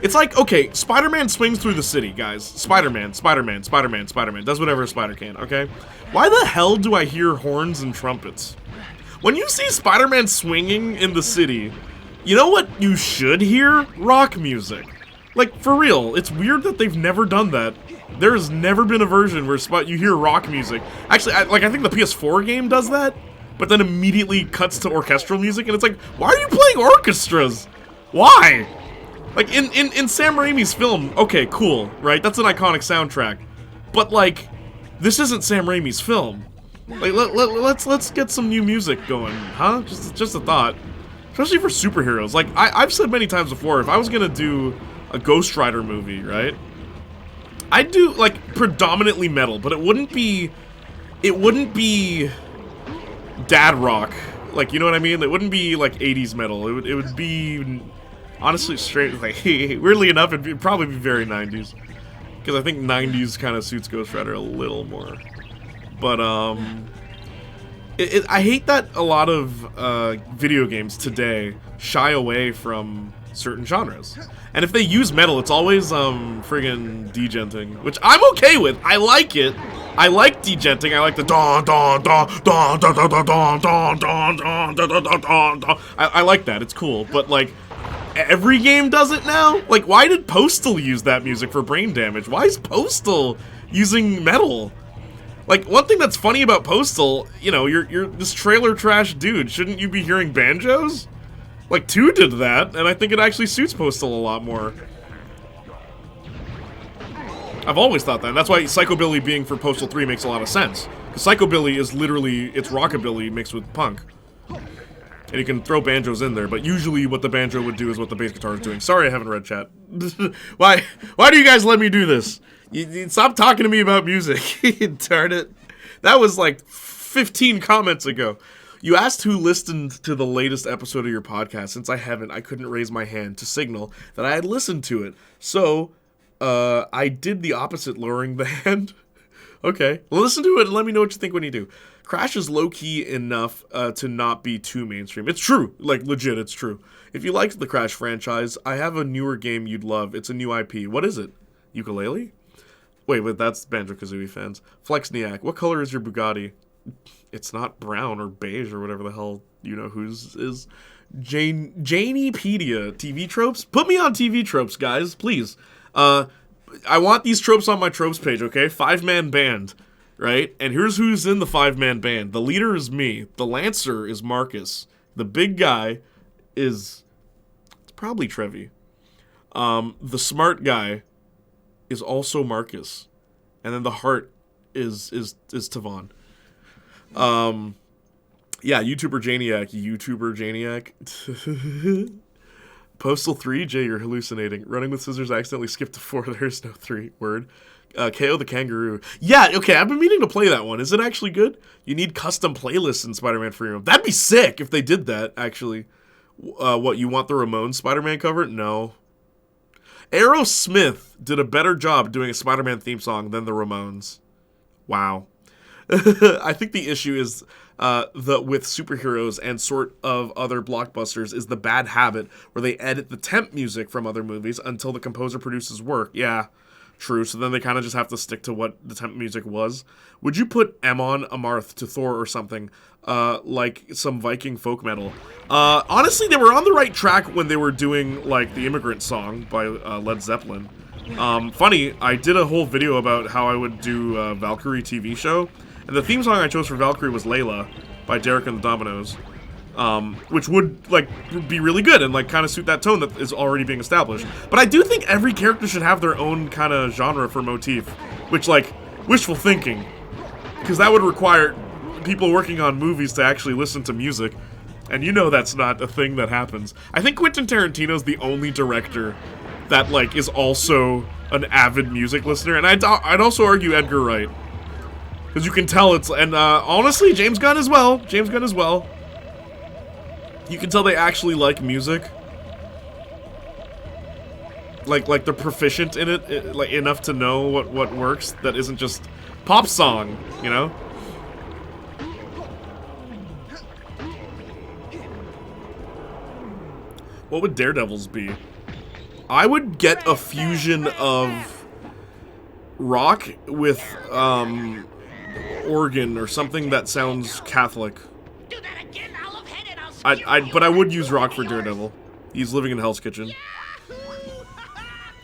It's like, okay, Spider-Man swings through the city, guys. Spider-Man does whatever a spider can, okay? Why the hell do I hear horns and trumpets? When you see Spider-Man swinging in the city, you know what you should hear? Rock music. Like, for real, it's weird that they've never done that. There's never been a version where you hear rock music. Actually, I think the PS4 game does that, but then immediately cuts to orchestral music, and it's like, why are you playing orchestras? Why? Like, in Sam Raimi's film, okay, cool, right? That's an iconic soundtrack. But, like, this isn't Sam Raimi's film. Like, let's get some new music going, huh? Just a thought. Especially for superheroes. Like, I've said many times before, if I was gonna do a Ghost Rider movie, right? I'd do, like, predominantly metal, but it wouldn't be dad rock. Like, you know what I mean? It wouldn't be, like, 80s metal. It would be, honestly, straight, like, weirdly enough, it'd probably be very 90s. Because I think 90s kind of suits Ghost Rider a little more. But, I hate that a lot of video games today shy away from certain genres. And if they use metal, it's always friggin' degenting, which I'm okay with. I like it. I like degenting. I like the don don don don don don don don don don don don don. I like that. It's cool. But like, every game does it now. Like, why did Postal use that music for Brain Damage? Why is Postal using metal? Like, one thing that's funny about Postal, you know, you're this trailer trash dude. Shouldn't you be hearing banjos? Like, 2 did that, and I think it actually suits Postal a lot more. I've always thought that, and that's why Psychobilly being for Postal 3 makes a lot of sense. Because Psychobilly is literally, it's rockabilly mixed with punk. And you can throw banjos in there, but usually what the banjo would do is what the bass guitar is doing. Sorry I haven't read chat. Why do you guys let me do this? You stop talking to me about music. Darn it. That was like 15 comments ago. You asked who listened to the latest episode of your podcast. Since I haven't, I couldn't raise my hand to signal that I had listened to it. So, I did the opposite, lowering the hand. Okay. Well, listen to it and let me know what you think when you do. Crash is low-key enough to not be too mainstream. It's true. Like, legit, it's true. If you liked the Crash franchise, I have a newer game you'd love. It's a new IP. What is it? Ukulele? Wait, that's Banjo-Kazooie fans. Flexniac, what color is your Bugatti? It's not brown or beige or whatever the hell you know whose is. Janiepedia, TV tropes? Put me on TV tropes, guys, please. I want these tropes on my tropes page, okay? 5-man band, right? And here's who's in the 5-man band. The leader is me. The lancer is Marcus. The big guy is... it's probably Trevi. The smart guy is also Marcus. And then the heart is Tavon. Yeah, YouTuber Janiac. Postal 3, Jay, you're hallucinating. Running with scissors, I accidentally skipped to 4, there's no 3 word. KO the kangaroo. Yeah, okay, I've been meaning to play that one. Is it actually good? You need custom playlists in Spider-Man Free Roam. That'd be sick if they did that, actually. What, you want the Ramones Spider-Man cover? No. Aerosmith did a better job doing a Spider-Man theme song than the Ramones. Wow. I think the issue is with superheroes and sort of other blockbusters is the bad habit where they edit the temp music from other movies until the composer produces work. Yeah, true. So then they kind of just have to stick to what the temp music was. Would you put Ammon Amarth to Thor or something like some Viking folk metal? Honestly, they were on the right track when they were doing like the Immigrant Song by Led Zeppelin. Funny, I did a whole video about how I would do a Valkyrie TV show, and the theme song I chose for Valkyrie was Layla by Derek and the Dominoes, which would, like, be really good and, like, kind of suit that tone that is already being established. But I do think every character should have their own kind of genre for motif, which, like, wishful thinking, because that would require people working on movies to actually listen to music, and you know that's not a thing that happens. I think Quentin Tarantino's the only director that, like, is also an avid music listener, and I'd also argue Edgar Wright, because you can tell it's, and honestly, James Gunn as well. You can tell they actually like music, like they're proficient in it, like enough to know what works. That isn't just pop song, you know. What would Daredevil's be? I would get a fusion of rock with organ or something that sounds Catholic. Do that again, I'll have headed, I'll But I would use rock for Daredevil. He's living in Hell's Kitchen.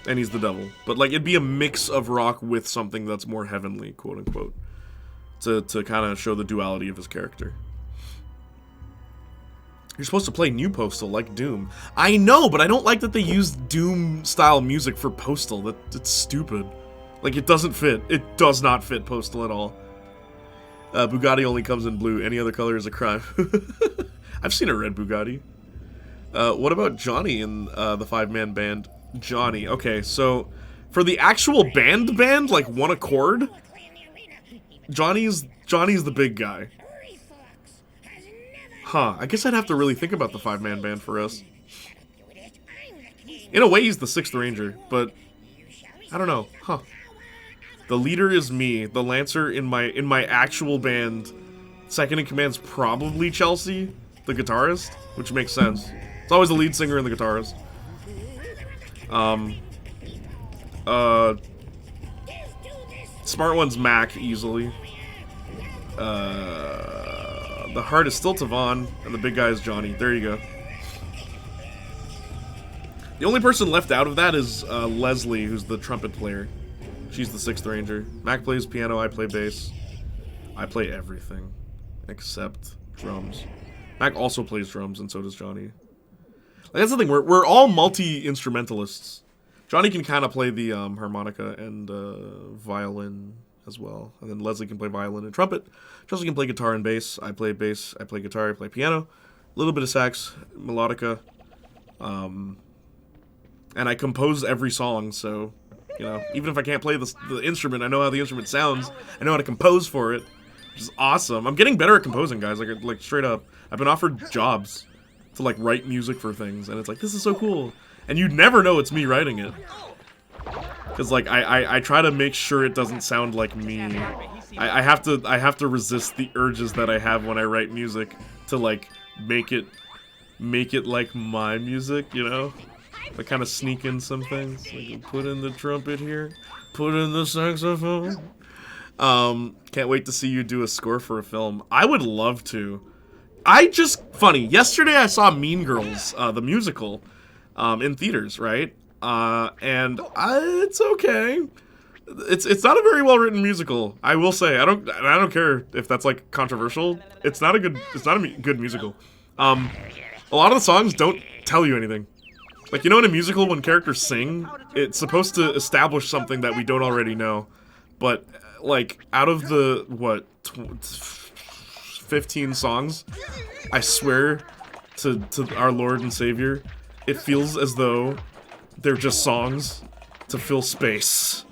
And he's the devil. But, like, it'd be a mix of rock with something that's more heavenly, quote-unquote. To kind of show the duality of his character. You're supposed to play new Postal, like Doom. I know, but I don't like that they use Doom-style music for Postal. It's stupid. Like, it doesn't fit. It does not fit Postal at all. Bugatti only comes in blue. Any other color is a crime. I've seen a red Bugatti. What about Johnny in the five-man band? Johnny. Okay, so for the actual band, like one accord, Johnny's the big guy. Huh, I guess I'd have to really think about the five-man band for us. In a way, he's the Sixth Ranger, but I don't know. Huh. The leader is me. The Lancer in my actual band, second in command's probably Chelsea, the guitarist, which makes sense. It's always the lead singer and the guitarist. Smart one's Mac, easily. The heart is still Tavon, and the big guy is Johnny. There you go. The only person left out of that is Leslie, who's the trumpet player. She's the Sixth Ranger. Mac plays piano, I play bass. I play everything, except drums. Mac also plays drums, and so does Johnny. Like, that's the thing, we're all multi-instrumentalists. Johnny can kind of play the harmonica and violin as well. And then Leslie can play violin and trumpet. Chelsea can play guitar and bass. I play guitar, I play piano. A little bit of sax, melodica. And I compose every song, so, you know, even if I can't play the instrument, I know how the instrument sounds. I know how to compose for it, which is awesome. I'm getting better at composing, guys, like straight up. I've been offered jobs to, like, write music for things, and it's like, this is so cool. And you'd never know it's me writing it. Because, like, I try to make sure it doesn't sound like me. I have to resist the urges that I have when I write music to, like, make it like my music, you know? Like, kind of sneak in some things. Like, put in the trumpet here. Put in the saxophone. Can't wait to see you do a score for a film. I would love to. Funny, yesterday I saw Mean Girls, the musical, in theaters, right? And it's okay. It's not a very well written musical. I will say. I don't care if that's, like, controversial. It's not a good musical. A lot of the songs don't tell you anything. Like, you know, in a musical, when characters sing, it's supposed to establish something that we don't already know. But, like, out of the, 15 songs, I swear to our Lord and Savior, it feels as though they're just songs to fill space.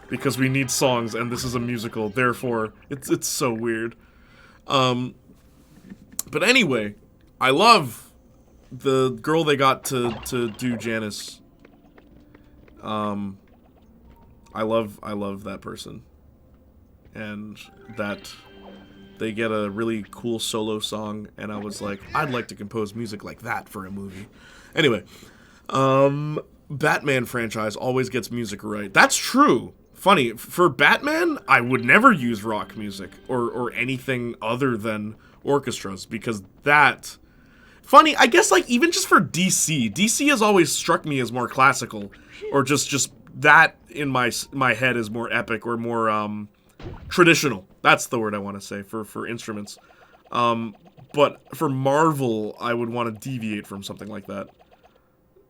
Because we need songs, and this is a musical, therefore, it's so weird. But anyway, I love the girl they got to do Janice. I love that person. And that they get a really cool solo song, and I was like, I'd like to compose music like that for a movie. Anyway, Batman franchise always gets music right. That's true. Funny, for Batman, I would never use rock music or anything other than orchestras, because that... Funny, I guess, like, even just for DC has always struck me as more classical, or just that in my head is more epic or more traditional. That's the word I want to say for instruments. But for Marvel, I would want to deviate from something like that.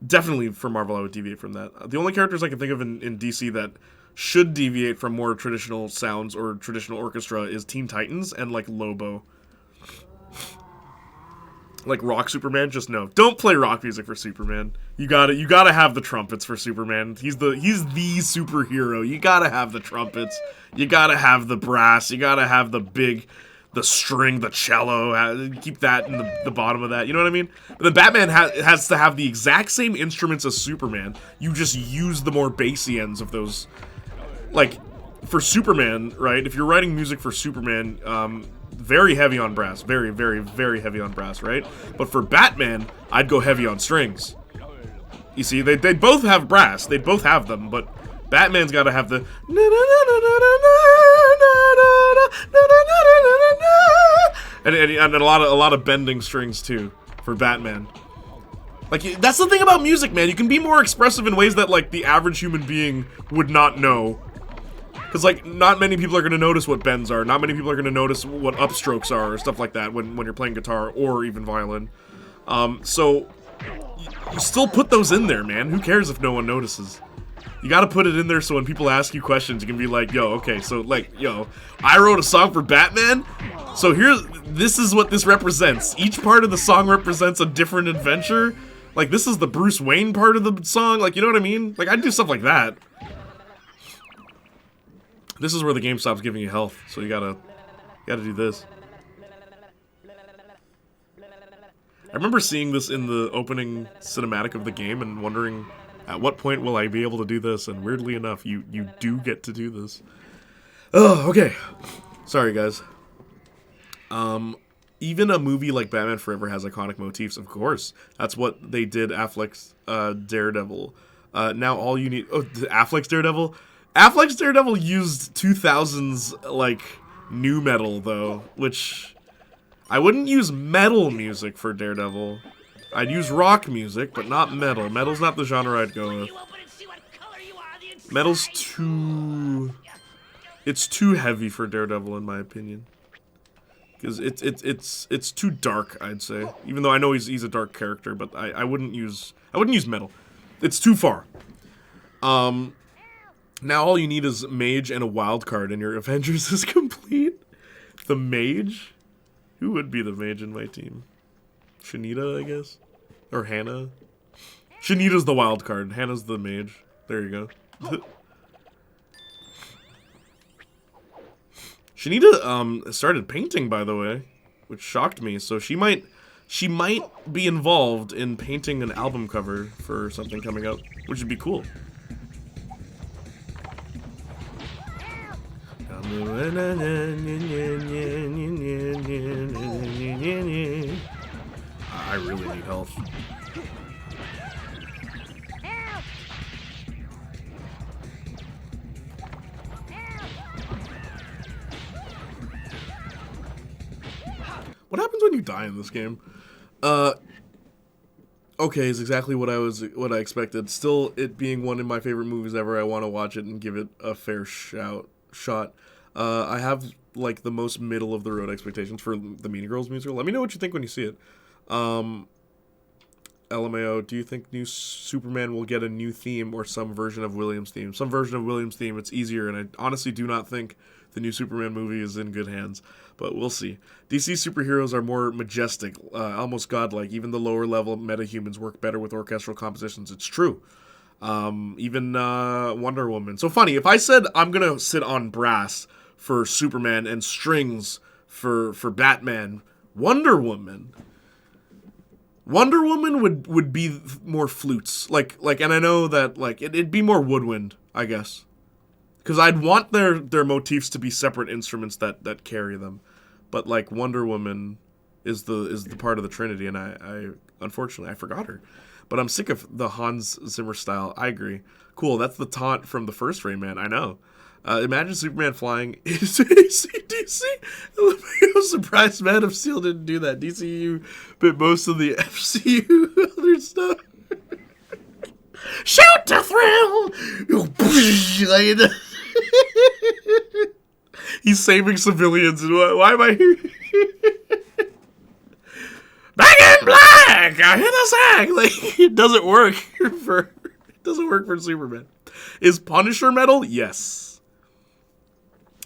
Definitely for Marvel, I would deviate from that. The only characters I can think of in DC that should deviate from more traditional sounds or traditional orchestra is Teen Titans and, like, Lobo. Like, rock Superman, just no. Don't play rock music for Superman. You gotta have the trumpets for Superman. He's the superhero. You gotta have the trumpets. You gotta have the brass. You gotta have the string, the cello, keep that in the bottom of that, you know what I mean? But then Batman has to have the exact same instruments as Superman, you just use the more bassy ends of those. Like, for Superman, right, if you're writing music for Superman, very heavy on brass, very, very, very heavy on brass, right? But for Batman, I'd go heavy on strings. You see, they both have brass, they both have them, but Batman's gotta have the and a lot of bending strings too for Batman. Like, that's the thing about music, man. You can be more expressive in ways that, like, the average human being would not know. Because, like, not many people are going to notice what bends are. Not many people are going to notice what upstrokes are or stuff like that when you're playing guitar or even violin. So you still put those in there, man. Who cares if no one notices? You gotta put it in there so when people ask you questions, you can be like, yo, okay, so, like, yo, I wrote a song for Batman, so this is what this represents. Each part of the song represents a different adventure. Like, this is the Bruce Wayne part of the song, like, you know what I mean? Like, I'd do stuff like that. This is where the game stops giving you health, so you gotta do this. I remember seeing this in the opening cinematic of the game and wondering, at what point will I be able to do this? And weirdly enough, you do get to do this. Oh, okay. Sorry, guys. Even a movie like Batman Forever has iconic motifs, of course. That's what they did Affleck's Daredevil. Now all you need... Oh, Affleck's Daredevil? Affleck's Daredevil used 2000s, like, nu metal, though, which... I wouldn't use metal music for Daredevil. I'd use rock music, but not metal. Metal's not the genre I'd go with. Metal's too... It's too heavy for Daredevil, in my opinion. Because it's too dark, I'd say. Even though I know he's a dark character, but I wouldn't use metal. It's too far. Now all you need is Mage and a wild card, and your Avengers is complete. The Mage? Who would be the Mage in my team? Shanita, I guess? Or Hannah? Shanita's the wild card. Hannah's the Mage. There you go. Shanita started painting, by the way, which shocked me. So she might be involved in painting an album cover for something coming up, which would be cool. I really need health. What happens when you die in this game? Okay, is exactly what I expected. Still, it being one of my favorite movies ever, I want to watch it and give it a fair shot. I have, like, the most middle of the road expectations for the Mean Girls musical. Let me know what you think when you see it. LMAO, do you think new Superman will get a new theme or some version of Williams' theme? Some version of Williams' theme, it's easier, and I honestly do not think the new Superman movie is in good hands, but we'll see. DC superheroes are more majestic, almost godlike. Even the lower-level metahumans work better with orchestral compositions. It's true. Even Wonder Woman. So funny, if I said I'm gonna sit on brass for Superman and strings for Batman, Wonder Woman would be more flutes. Like, and I know that, like, it'd be more woodwind, I guess. Because I'd want their motifs to be separate instruments that carry them. But, like, Wonder Woman is the part of the Trinity, and I unfortunately, I forgot her. But I'm sick of the Hans Zimmer style. I agree. Cool, that's the taunt from the first Rayman, I know. Imagine Superman flying into AC/DC. I'm surprised Man of Steel didn't do that. DCU bit most of the FCU other stuff. Shoot to thrill! He's saving civilians. Why am I here? Back in black! I hit the sack! Like, it doesn't work for Superman. Is Punisher metal? Yes.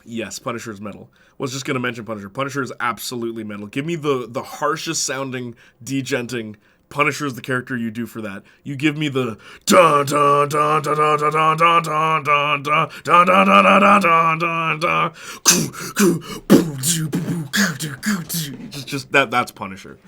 Yes, Punisher's metal. Was just gonna mention Punisher. Punisher is absolutely metal. Give me the harshest sounding, degenting. Punisher is the character you do for that. You give me the dun dun dun dun dun dun dun dun dun dun dun dun dun dun dun dun dun. Just that's Punisher.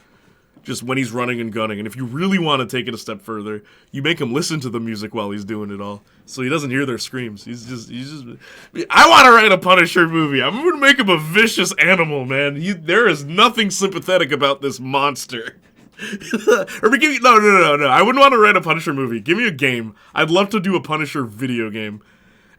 Just when he's running and gunning. And if you really want to take it a step further, you make him listen to the music while he's doing it all. So he doesn't hear their screams. He's just I want to write a Punisher movie. I'm going to make him a vicious animal, man. There is nothing sympathetic about this monster. Or give me, no. I wouldn't want to write a Punisher movie. Give me a game. I'd love to do a Punisher video game.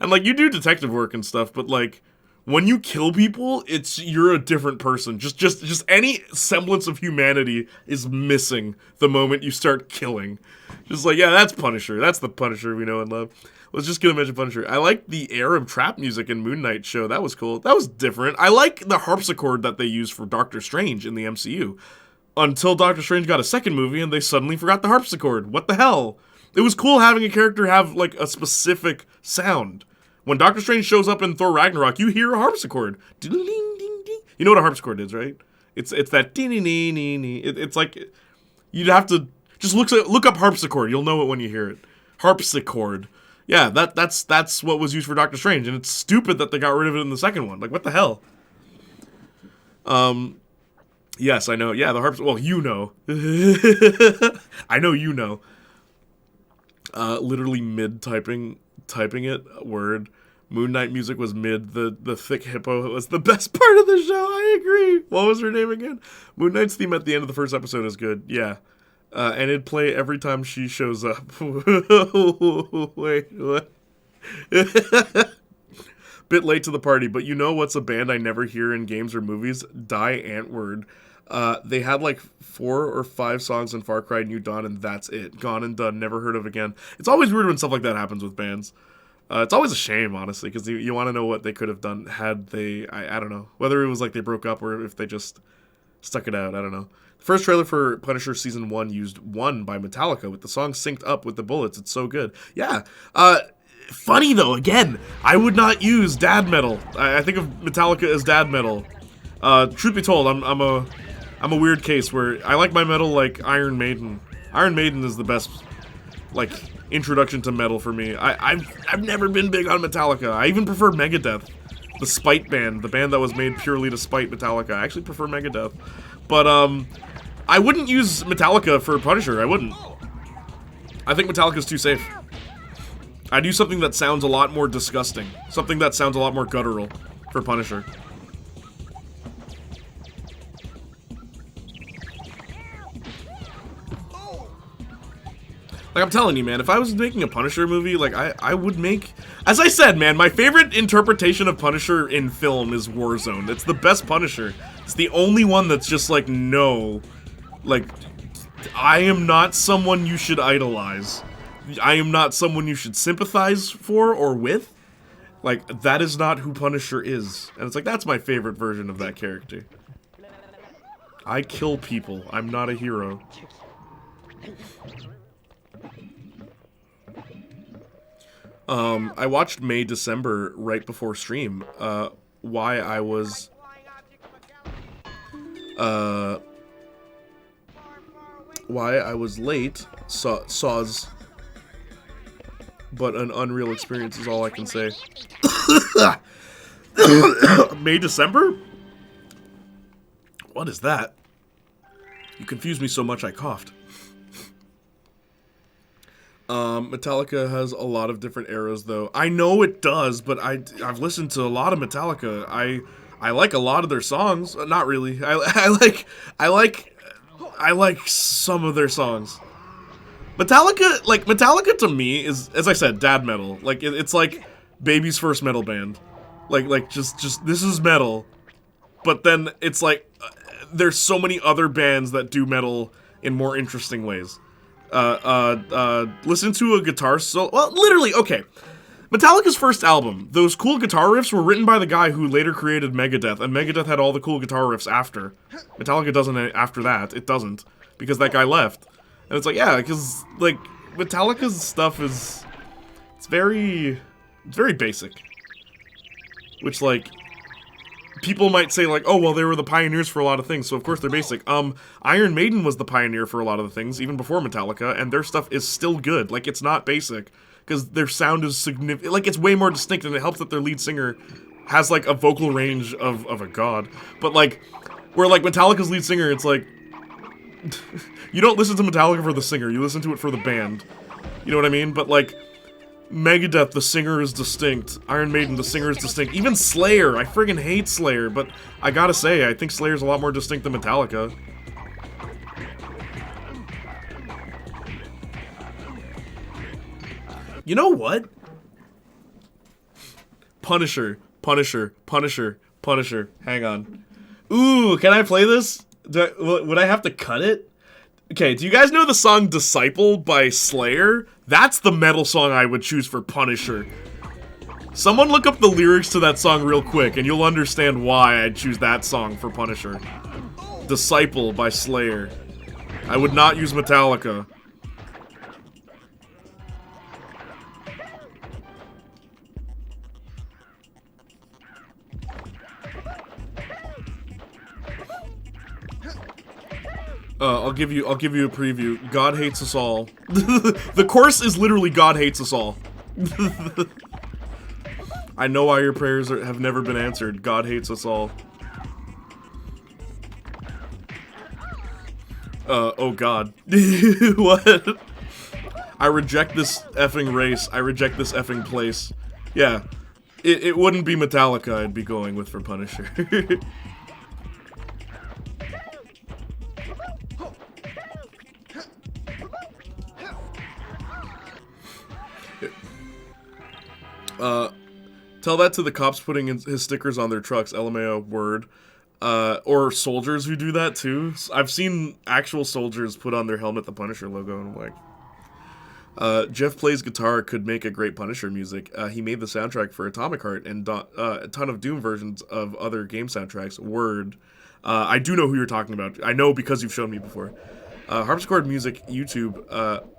And like, you do detective work and stuff, but like, when you kill people, you're a different person. Just any semblance of humanity is missing the moment you start killing. Just like, yeah, that's Punisher. That's the Punisher we know and love. I was just gonna mention Punisher. I like the Arab trap music in Moon Knight show. That was cool. That was different. I like the harpsichord that they used for Doctor Strange in the MCU. Until Doctor Strange got a second movie and they suddenly forgot the harpsichord. What the hell? It was cool having a character have like a specific sound. When Doctor Strange shows up in Thor Ragnarok, you hear a harpsichord. You know what a harpsichord is, right? It's that ding-ding-ding-ding. It's like, you'd have to just look up harpsichord. You'll know it when you hear it. Harpsichord. Yeah, that's what was used for Doctor Strange, and it's stupid that they got rid of it in the second one. Like, what the hell? Yes, I know. Yeah, the harps. Well, you know. I know you know. Literally mid-typing it, word. Moon Knight music was mid. The thick hippo was the best part of the show. I agree. What was her name again? Moon Knight's theme at the end of the first episode is good. Yeah. And it'd play every time she shows up. Wait, what? Bit late to the party, but you know what's a band I never hear in games or movies? Die Antwoord. They had like 4 or 5 songs in Far Cry New Dawn, and that's it. Gone and done. Never heard of again. It's always weird when stuff like that happens with bands. It's always a shame, honestly, because you want to know what they could have done had they... I don't know. Whether it was like they broke up or if they just stuck it out. I don't know. The first trailer for Punisher Season 1 used One by Metallica with the song synced up with the bullets. It's so good. Yeah. Funny, though, again, I would not use dad metal. I think of Metallica as dad metal. Truth be told, I'm a weird case where I like my metal like Iron Maiden. Iron Maiden is the best, like, introduction to metal for me. I've never been big on Metallica. I even prefer Megadeth, the spite band, the band that was made purely to spite Metallica. I actually prefer Megadeth, but I wouldn't use Metallica for Punisher. I wouldn't. I think Metallica's too safe. I do something that sounds a lot more disgusting, something that sounds a lot more guttural for Punisher. Like, I'm telling you, man, if I was making a Punisher movie, like, I would make... As I said, man, my favorite interpretation of Punisher in film is Warzone. It's the best Punisher. It's the only one that's just like, no. Like, I am not someone you should idolize. I am not someone you should sympathize for or with. Like, that is not who Punisher is. And it's like, that's my favorite version of that character. I kill people. I'm not a hero. I watched May December right before stream. Why I was late, saws, but an unreal experience is all I can say. May December? What is that? You confused me so much I coughed. Metallica has a lot of different eras, though. I know it does, but I've listened to a lot of Metallica. I like a lot of their songs. Not really. I like some of their songs. Metallica to me is, as I said, dad metal. Like it's like baby's first metal band. Like just this is metal, but then it's like there's so many other bands that do metal in more interesting ways. Listen to a guitar solo. Well, literally, okay. Metallica's first album, those cool guitar riffs were written by the guy who later created Megadeth, and Megadeth had all the cool guitar riffs after. Metallica doesn't after that. It doesn't. Because that guy left. And it's like, yeah, because, like, Metallica's stuff is... It's very basic. Which, like, people might say, like, oh, well, they were the pioneers for a lot of things, so of course they're basic. Iron Maiden was the pioneer for a lot of the things, even before Metallica, and their stuff is still good. Like, it's not basic. Because their sound is significant, like, it's way more distinct, and it helps that their lead singer has, like, a vocal range of a god. But, like, where, like, Metallica's lead singer, it's like, you don't listen to Metallica for the singer, you listen to it for the band. You know what I mean? But, like, Megadeth, the singer is distinct. Iron Maiden, the singer is distinct. Even Slayer, I friggin' hate Slayer, but I gotta say, I think Slayer's a lot more distinct than Metallica. You know what? Punisher. Hang on. Ooh, can I play this? Would I have to cut it? Okay, do you guys know the song Disciple by Slayer? That's the metal song I would choose for Punisher. Someone look up the lyrics to that song real quick, and you'll understand why I'd choose that song for Punisher. Disciple by Slayer. I would not use Metallica. I'll give you a preview. God hates us all. The chorus is literally God hates us all. I know why your prayers have never been answered. God hates us all. Oh god. What? I reject this effing race. I reject this effing place. Yeah. It wouldn't be Metallica I'd be going with for Punisher. Tell that to the cops putting his stickers on their trucks, LMAO, word. Or soldiers who do that too. I've seen actual soldiers put on their helmet the Punisher logo, and I'm like... Jeff Plays Guitar could make a great Punisher music. He made the soundtrack for Atomic Heart and a ton of Doom versions of other game soundtracks. Word. I do know who you're talking about. I know because you've shown me before. Harpsichord Music, YouTube,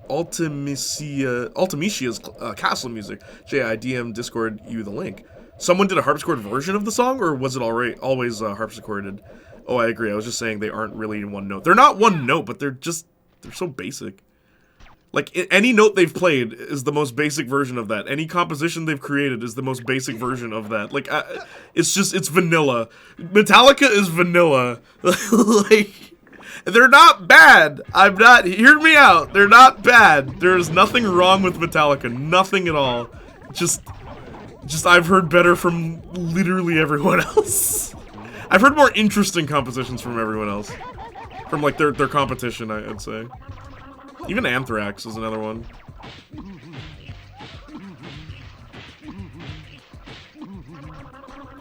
Ultimicia's Castle Music, JIDM, Discord, you the link. Someone did a harpsichord version of the song, or was it always harpsichorded? Oh, I agree. I was just saying they aren't really in one note. They're not one note, but they're so basic. Like, any note they've played is the most basic version of that. Any composition they've created is the most basic version of that. Like, it's vanilla. Metallica is vanilla. Like... They're not bad. Hear me out. They're not bad. There is nothing wrong with Metallica. Nothing at all. Just I've heard better from literally everyone else. I've heard more interesting compositions from everyone else. From, like, their competition, I'd say. Even Anthrax is another one.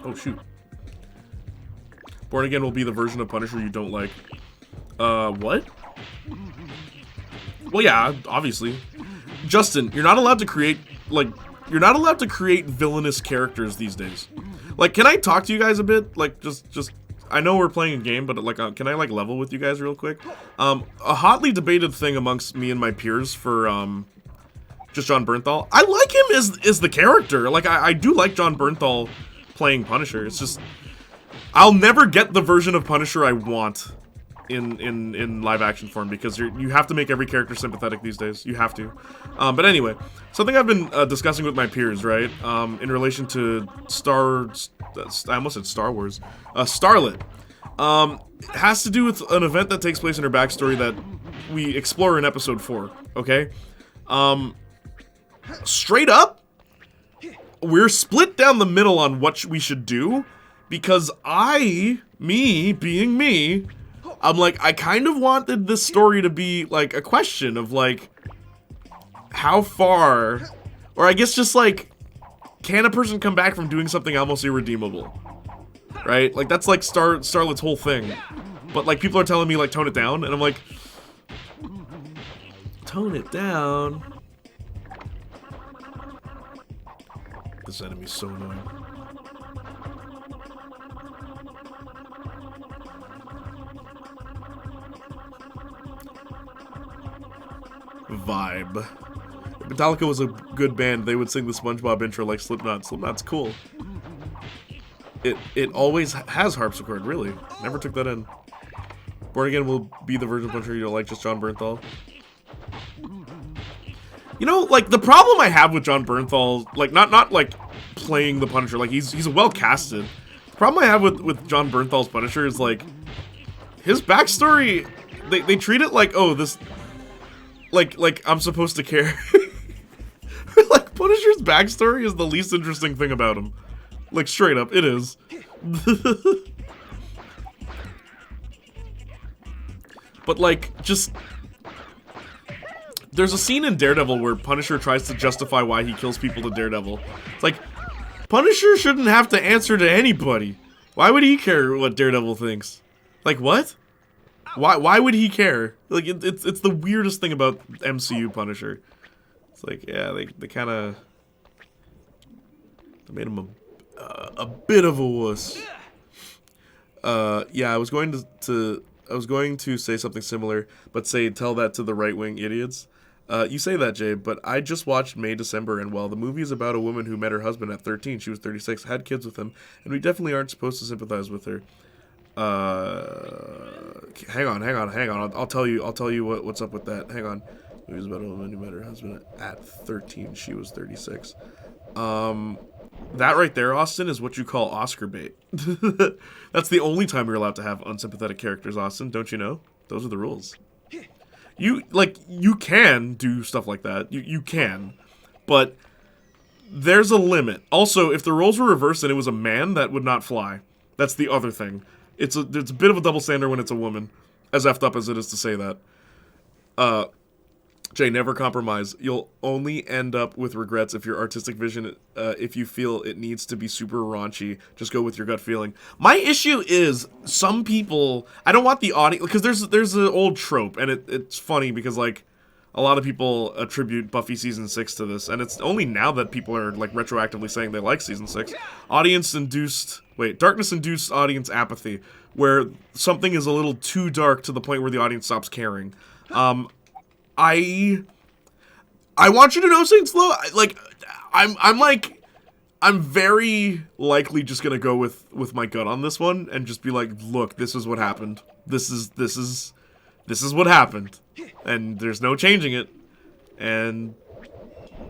Oh, shoot. Born Again will be the version of Punisher you don't like. What? Well, yeah, obviously. Justin, you're not allowed to create, like, villainous characters these days. Like, can I talk to you guys a bit? Like, just, I know we're playing a game, but, like, can I, like, level with you guys real quick? A hotly debated thing amongst me and my peers for, just John Bernthal. I like him as the character. Like, I do like John Bernthal playing Punisher. It's just, I'll never get the version of Punisher I want in live action form, because you have to make every character sympathetic these days. You have to. But anyway, something I've been discussing with my peers, right? In relation to I almost said Star Wars. Starlet. It has to do with an event that takes place in her backstory that we explore in episode 4. Okay. Straight up, we're split down the middle on what we should do, because me being me, I'm like, I kind of wanted this story to be, like, a question of, like, how far, or I guess just, like, can a person come back from doing something almost irredeemable? Right? Like, that's, like, Starlet's whole thing. But, like, people are telling me, like, tone it down, and I'm like, tone it down. This enemy's so annoying. Vibe. If Metallica was a good band, they would sing the SpongeBob intro like Slipknot. Slipknot's cool. It always has harpsichord, really. Never took that in. Born Again will be the version of Punisher you don't like, just John Bernthal. You know, like, the problem I have with John Bernthal, like, not like, playing the Punisher, like, he's well casted. The problem I have with John Bernthal's Punisher is, like, his backstory, they treat it like, oh, this, like, I'm supposed to care. Like, Punisher's backstory is the least interesting thing about him. Like, straight up, it is. But, like, just... There's a scene in Daredevil where Punisher tries to justify why he kills people to Daredevil. It's like, Punisher shouldn't have to answer to anybody. Why would he care what Daredevil thinks? Like, what? Why would he care? Like, it's the weirdest thing about MCU Punisher. It's like, yeah, they kind of... They made him a bit of a wuss. Yeah, I was going to say something similar, but tell that to the right-wing idiots. You say that, Jay, but I just watched May December, and while the movie is about a woman who met her husband at 13, she was 36, had kids with him, and we definitely aren't supposed to sympathize with her. Hang on. I'll tell you what's up with that. Hang on. The movie is about a woman who met her husband at 13, she was 36. That right there, Austin, is what you call Oscar bait. That's the only time you're allowed to have unsympathetic characters, Austin. Don't you know? Those are the rules. You can do stuff like that. You can. But there's a limit. Also, if the roles were reversed and it was a man, that would not fly. That's the other thing. It's a bit of a double standard when it's a woman. As effed up as it is to say that. Jay, never compromise. You'll only end up with regrets if your artistic vision, if you feel it needs to be super raunchy, just go with your gut feeling. My issue is, some people, I don't want the audience, because there's an old trope, and it's funny because, like, a lot of people attribute Buffy Season 6 to this, and it's only now that people are, like, retroactively saying they like Season 6. Darkness-induced audience apathy, where something is a little too dark to the point where the audience stops caring. I want you to know, Saints Low, like, I'm very likely just gonna go with my gut on this one and just be like, look, this is what happened. This is what happened, and there's no changing it. And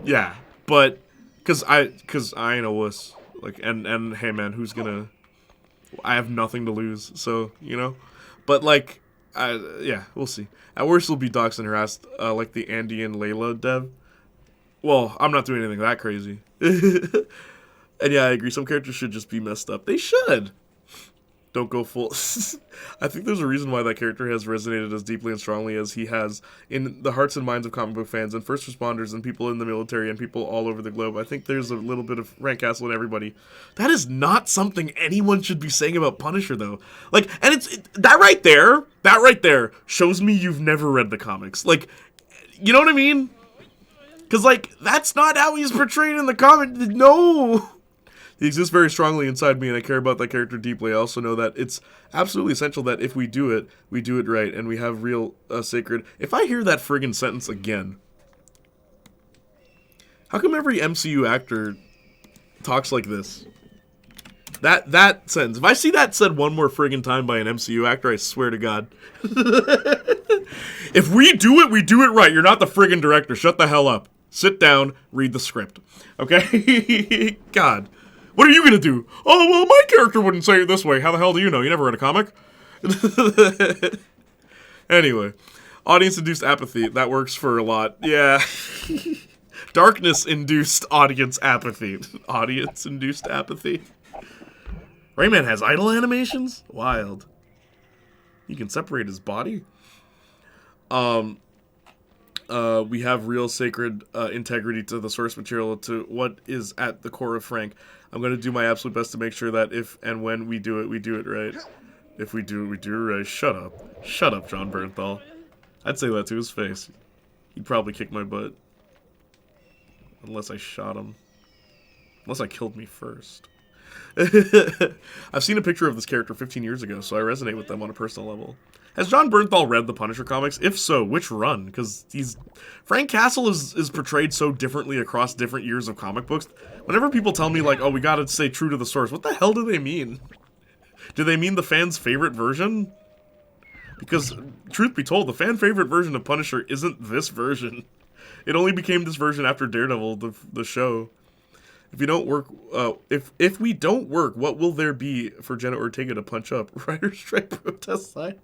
yeah, but cause I ain't a wuss. Like, and hey man, I have nothing to lose, so you know. But like, yeah, we'll see. At worst, it'll be doxed and harassed, like the Andy and Layla dev. Well, I'm not doing anything that crazy. And yeah, I agree. Some characters should just be messed up. They should. Don't go full. I think there's a reason why that character has resonated as deeply and strongly as he has in the hearts and minds of comic book fans and first responders and people in the military and people all over the globe. I think there's a little bit of Frank Castle in everybody. That is not something anyone should be saying about Punisher, though. Like, and that right there shows me you've never read the comics. Like, you know what I mean? Because, like, that's not how he's portrayed in the comic. No. He exists very strongly inside me, and I care about that character deeply. I also know that it's absolutely essential that if we do it right, and we have real sacred... If I hear that friggin' sentence again, how come every MCU actor talks like this? That sentence. If I see that said one more friggin' time by an MCU actor, I swear to God. If we do it right. You're not the friggin' director. Shut the hell up. Sit down, read the script. Okay? God. What are you gonna do? Oh, well, my character wouldn't say it this way. How the hell do you know? You never read a comic? Anyway. Audience-induced apathy. That works for a lot. Yeah. Darkness-induced audience apathy. Audience-induced apathy. Rayman has idle animations? Wild. He can separate his body? We have real sacred integrity to the source material, to what is at the core of Frank. I'm going to do my absolute best to make sure that if and when we do it right. If we do it right. Shut up. Shut up, John Bernthal. I'd say that to his face. He'd probably kick my butt. Unless I shot him. Unless I killed me first. I've seen a picture of this character 15 years ago, so I resonate with them on a personal level. Has John Bernthal read the Punisher comics? If so, which run? Because Frank Castle is portrayed so differently across different years of comic books. Whenever people tell me, like, oh, we gotta stay true to the source, what the hell do they mean? Do they mean the fan's favorite version? Because, truth be told, the fan favorite version of Punisher isn't this version. It only became this version after Daredevil, the show. If you don't work, if we don't work, what will there be for Jenna Ortega to punch up? Writer strike protest sign.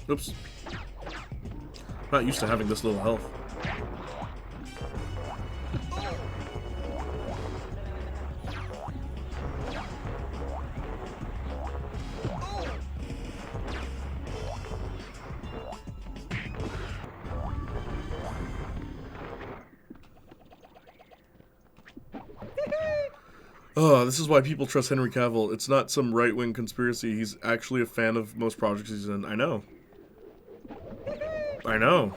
Oops. Not used to having this little health. Oh, this is why people trust Henry Cavill. It's not some right-wing conspiracy. He's actually a fan of most projects he's in. I know. I know.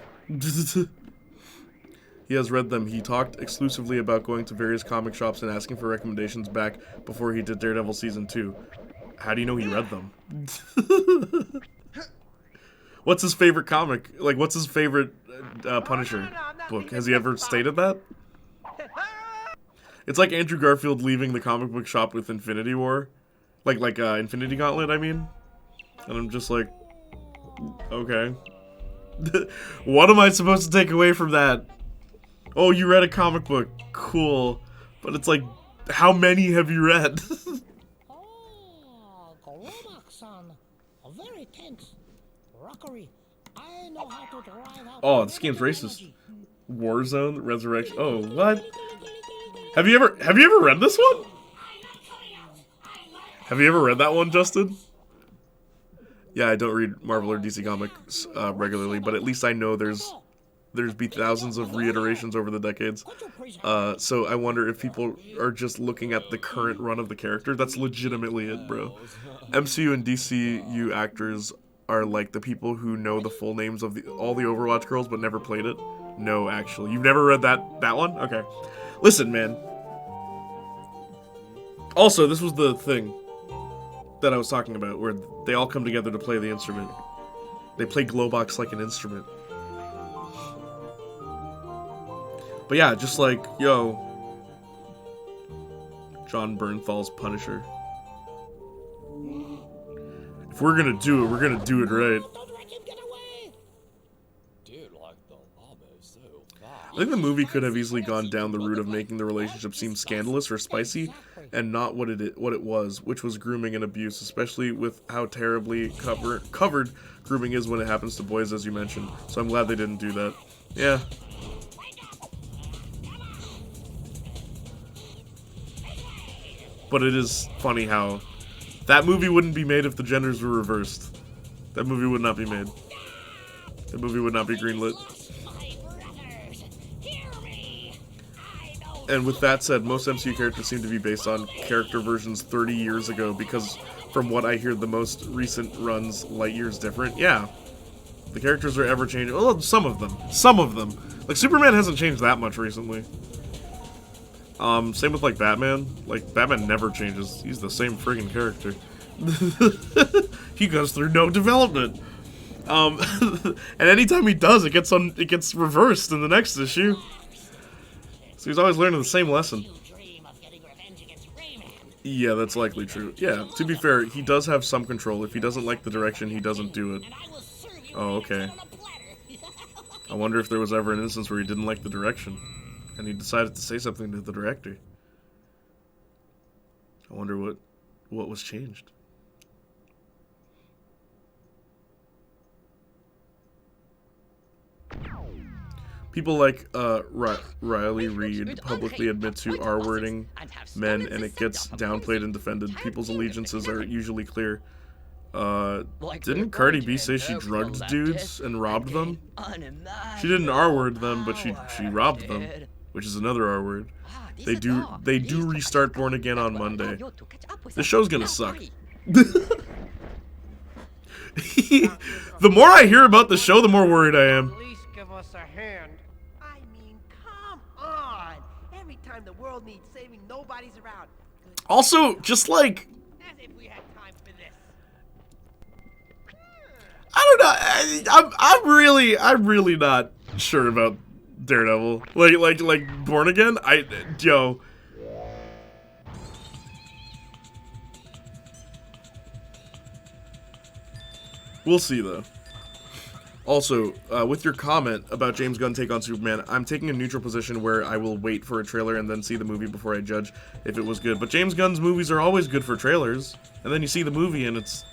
He has read them. He talked exclusively about going to various comic shops and asking for recommendations back before he did Daredevil Season 2. How do you know he read them? What's his favorite comic? Like, what's his favorite Punisher book? Has he ever stated that? It's like Andrew Garfield leaving the comic book shop with Infinity War. Like Infinity Gauntlet, I mean. And I'm just like, okay. What am I supposed to take away from that? Oh, you read a comic book. Cool. But it's like, how many have you read? Oh, Goromak-san. A very tense. Rockery. I know how to drive out. Oh, this game's racist. Warzone, Resurrection. Oh, what? Have you ever read this one? Have you ever read that one, Justin? Yeah, I don't read Marvel or DC comics regularly, but at least I know there's been thousands of reiterations over the decades. So I wonder if people are just looking at the current run of the character. That's legitimately it, bro. MCU and DCU actors are like the people who know the full names of all the Overwatch girls but never played it. No, actually. You've never read that one? Okay. Listen, man. Also, this was the thing that I was talking about, where they all come together to play the instrument. They play Glowbox like an instrument. But yeah, just like, yo, John Bernthal's Punisher. If we're gonna do it, we're gonna do it right. I think the movie could have easily gone down the route of making the relationship seem scandalous or spicy, and not what it was, which was grooming and abuse, especially with how terribly covered grooming is when it happens to boys, as you mentioned. So I'm glad they didn't do that. Yeah. But it is funny how that movie wouldn't be made if the genders were reversed. That movie would not be made. That movie would not be greenlit. And with that said, most MCU characters seem to be based on character versions 30 years ago, because from what I hear, the most recent runs light years different. Yeah. The characters are ever changing. Well, some of them. Some of them. Like, Superman hasn't changed that much recently. Same with, like, Batman. Like, Batman never changes. He's the same friggin' character. He goes through no development. And anytime he does, it gets reversed in the next issue. So he's always learning the same lesson. Yeah, that's likely true. Yeah, to be fair, he does have some control. If he doesn't like the direction, he doesn't do it. Oh, okay. I wonder if there was ever an instance where he didn't like the direction, and he decided to say something to the director. I wonder what was changed. People like Riley Reid publicly admit to R-wording men, and it gets downplayed and defended. People's allegiances are usually clear. Didn't Cardi B say she drugged dudes and robbed them? She didn't R-word them, but she robbed them. which is another R word. Ah, this They is do all. they Please do to restart catch Born up. Again That on will Monday. allow you to catch up with The us. show's gonna Now suck. hurry. The more I hear about the show, the more worried I am. At least give us a hand. I mean, come on. Every time the world needs saving, nobody's around. Good. Also, just like, As if we had time for this. I don't know. I'm really not sure about Daredevil. Like Born Again. Yo. We'll see though. Also, with your comment about James Gunn take on Superman, I'm taking a neutral position where I will wait for a trailer and then see the movie before I judge if it was good. But James Gunn's movies are always good for trailers, and then you see the movie and it's.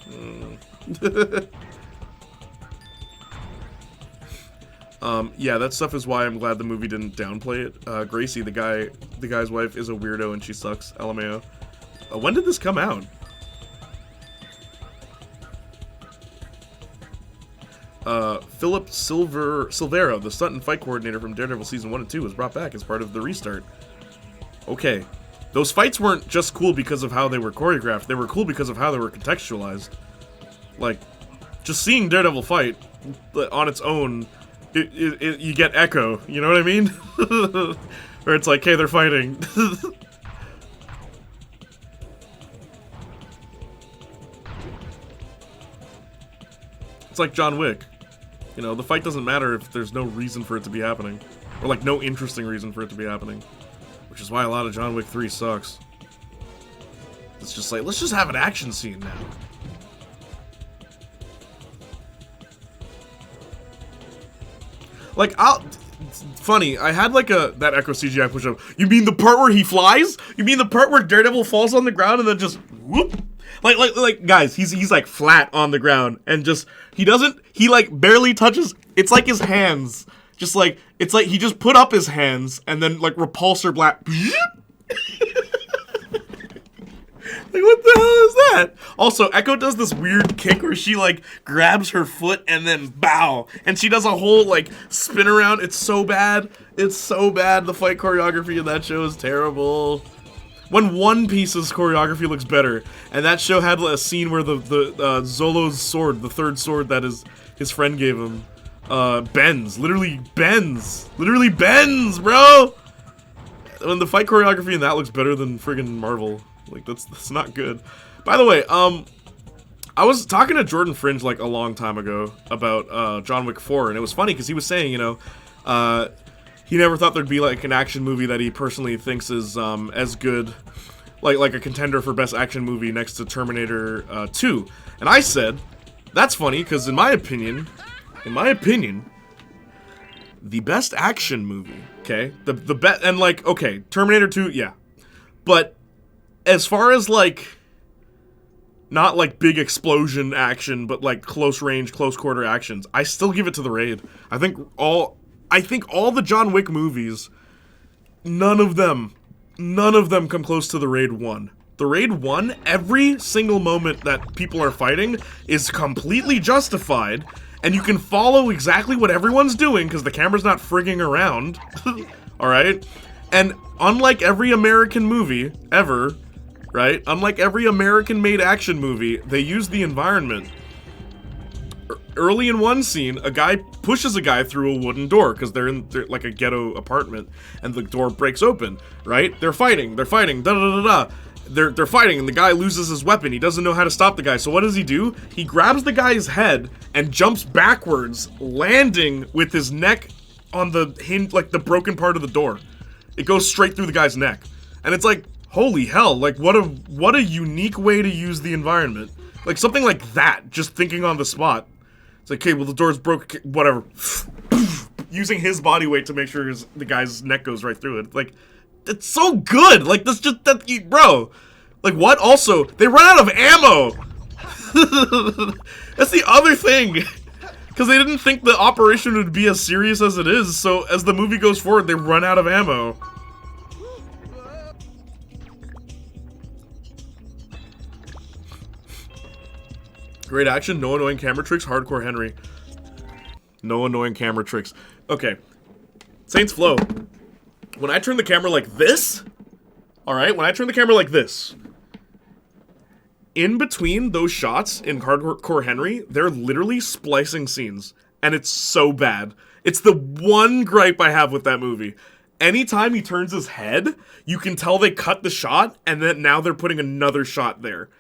Yeah, that stuff is why I'm glad the movie didn't downplay it. Gracie, the guy's wife, is a weirdo and she sucks. LMAO. When did this come out? Philip Silvera, the stunt and fight coordinator from Daredevil Season 1 and 2, was brought back as part of the restart. Okay. Those fights weren't just cool because of how they were choreographed, they were cool because of how they were contextualized. Like, just seeing Daredevil fight on its own, you get Echo, you know what I mean? Where it's like, hey, they're fighting. It's like John Wick. You know, the fight doesn't matter if there's no reason for it to be happening. Or, like, no interesting reason for it to be happening. Which is why a lot of John Wick 3 sucks. It's just like, let's just have an action scene now. Like, it's funny, I had like that Echo CGI push-up. You mean the part where he flies? You mean the part where Daredevil falls on the ground and then just whoop? Like, guys, he's like flat on the ground and just, he like barely touches, it's like his hands. Just like, it's like he just put up his hands and then like repulsor black. Like, what the hell is that? Also, Echo does this weird kick where she, like, grabs her foot and then bow. And she does a whole, like, spin around. It's so bad. It's so bad. The fight choreography in that show is terrible. When One Piece's choreography looks better. And that show had a scene where the Zolo's sword, the third sword that his friend gave him, bends. Literally bends. Literally bends, bro! When the fight choreography in that looks better than friggin' Marvel. Like, that's not good. By the way, I was talking to Jordan Fringe, like, a long time ago about, John Wick 4, and it was funny, because he was saying, you know, he never thought there'd be, like, an action movie that he personally thinks is, as good, like a contender for best action movie next to Terminator, 2. And I said, that's funny, because in my opinion, the best action movie, okay, the best, and, like, okay, Terminator 2, yeah, but as far as, like, not, like, big explosion action, but, like, close range, close quarter actions, I still give it to The Raid. I think all the John Wick movies, none of them come close to The Raid 1. The Raid 1, every single moment that people are fighting is completely justified, and you can follow exactly what everyone's doing, because the camera's not frigging around, alright? And unlike every American movie, ever, right? Unlike every American-made action movie, they use the environment. Early in one scene, a guy pushes a guy through a wooden door, because they're like a ghetto apartment, and the door breaks open, right? They're fighting, da-da-da-da-da. They're fighting, and the guy loses his weapon. He doesn't know how to stop the guy, so what does he do? He grabs the guy's head and jumps backwards, landing with his neck on the hinge, like the broken part of the door. It goes straight through the guy's neck. And it's like, holy hell, like what a unique way to use the environment. Like something like that, just thinking on the spot. It's like, okay, well the door's broke, whatever. Using his body weight to make sure the guy's neck goes right through it. Like, it's so good! Like, bro. Like, what? Also, they run out of ammo! That's the other thing. Because they didn't think the operation would be as serious as it is, so as the movie goes forward, they run out of ammo. Great action, no annoying camera tricks, hardcore Henry. No annoying camera tricks. Okay. Saints Flow. When I turn the camera like this, alright, when I turn the camera like this, in between those shots in Hardcore Henry, they're literally splicing scenes. And it's so bad. It's the one gripe I have with that movie. Anytime he turns his head, you can tell they cut the shot, and then now they're putting another shot there.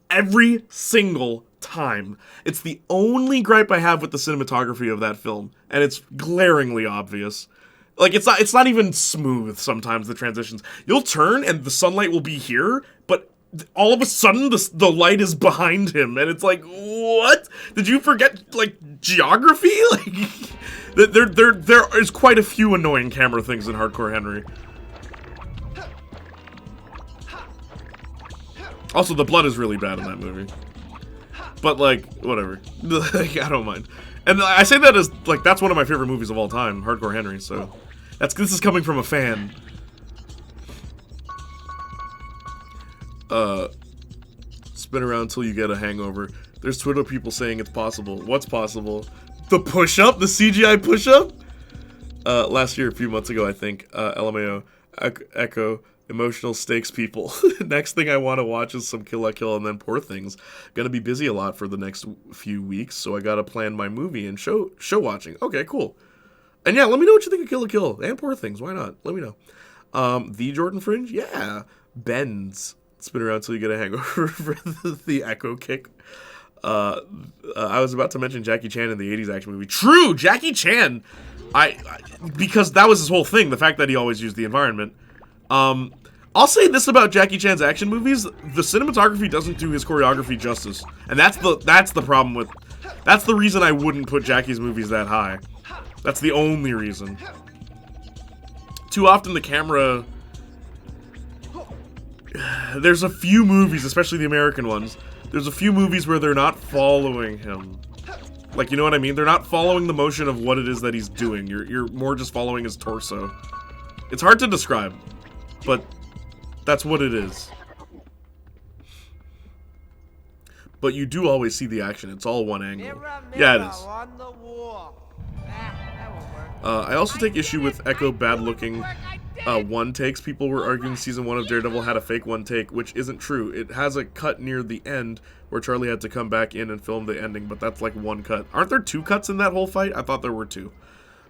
Every single time. It's the only gripe I have with the cinematography of that film, and it's glaringly obvious. Like, it's not even smooth sometimes, the transitions. You'll turn, and the sunlight will be here, but all of a sudden, the light is behind him, and it's like, what? Did you forget, like, geography? Like, there is quite a few annoying camera things in Hardcore Henry. Also, the blood is really bad in that movie. But, like, whatever. Like, I don't mind. And I say that as, like, that's one of my favorite movies of all time, Hardcore Henry, so... This is coming from a fan. Spin around until you get a hangover. There's Twitter people saying it's possible. What's possible? The push-up? The CGI push-up? Last year, a few months ago, I think. LMAO. Echo. Emotional stakes people. Next thing I want to watch is some Kill la Kill and then Poor Things. Gonna be busy a lot for the next few weeks, so I gotta plan my movie and show watching. Okay, cool. And yeah, let me know what you think of Kill la Kill and Poor Things. Why not? Let me know. The Jordan Fringe? Yeah. Ben's. Spin around until you get a hangover for the echo kick. I was about to mention Jackie Chan in the 80s action movie. True! Jackie Chan! Because that was his whole thing, the fact that he always used the environment. I'll say this about Jackie Chan's action movies: the cinematography doesn't do his choreography justice, and that's the problem with. That's the reason I wouldn't put Jackie's movies that high. That's the only reason. Too often the camera. There's a few movies, especially the American ones. There's a few movies where they're not following him. Like, you know what I mean? They're not following the motion of what it is that he's doing. You're more just following his torso. It's hard to describe, but that's what it is. But you do always see the action. It's all one angle. Yeah, it is. I also take issue with Echo bad-looking one takes. People were arguing season 1 of Daredevil had a fake one take, which isn't true. It has a cut near the end where Charlie had to come back in and film the ending, but that's like one cut. Aren't there 2 cuts in that whole fight? I thought there were 2.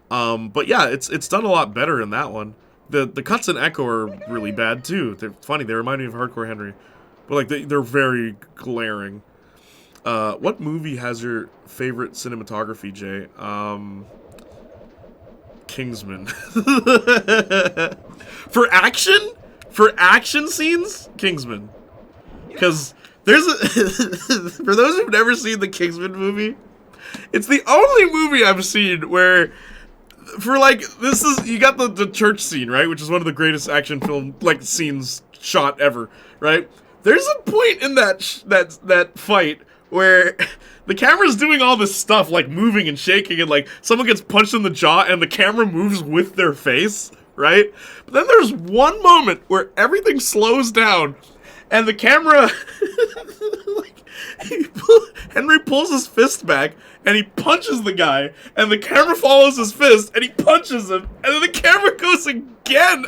But yeah, it's done a lot better in that one. The cuts in Echo are really bad too. They're funny. They remind me of Hardcore Henry, but like they're very glaring. What movie has your favorite cinematography, Jay? Kingsman. For action scenes, Kingsman. Because there's for those who've never seen the Kingsman movie, it's the only movie I've seen where, for like, you got the church scene, right, which is one of the greatest action film like scenes shot ever, right? There's a point in that fight where the camera's doing all this stuff, like moving and shaking, and like someone gets punched in the jaw and the camera moves with their face, right? But then there's one moment where everything slows down and the camera, like, Henry pulls his fist back and he punches the guy, and the camera follows his fist and he punches him, and then the camera goes again.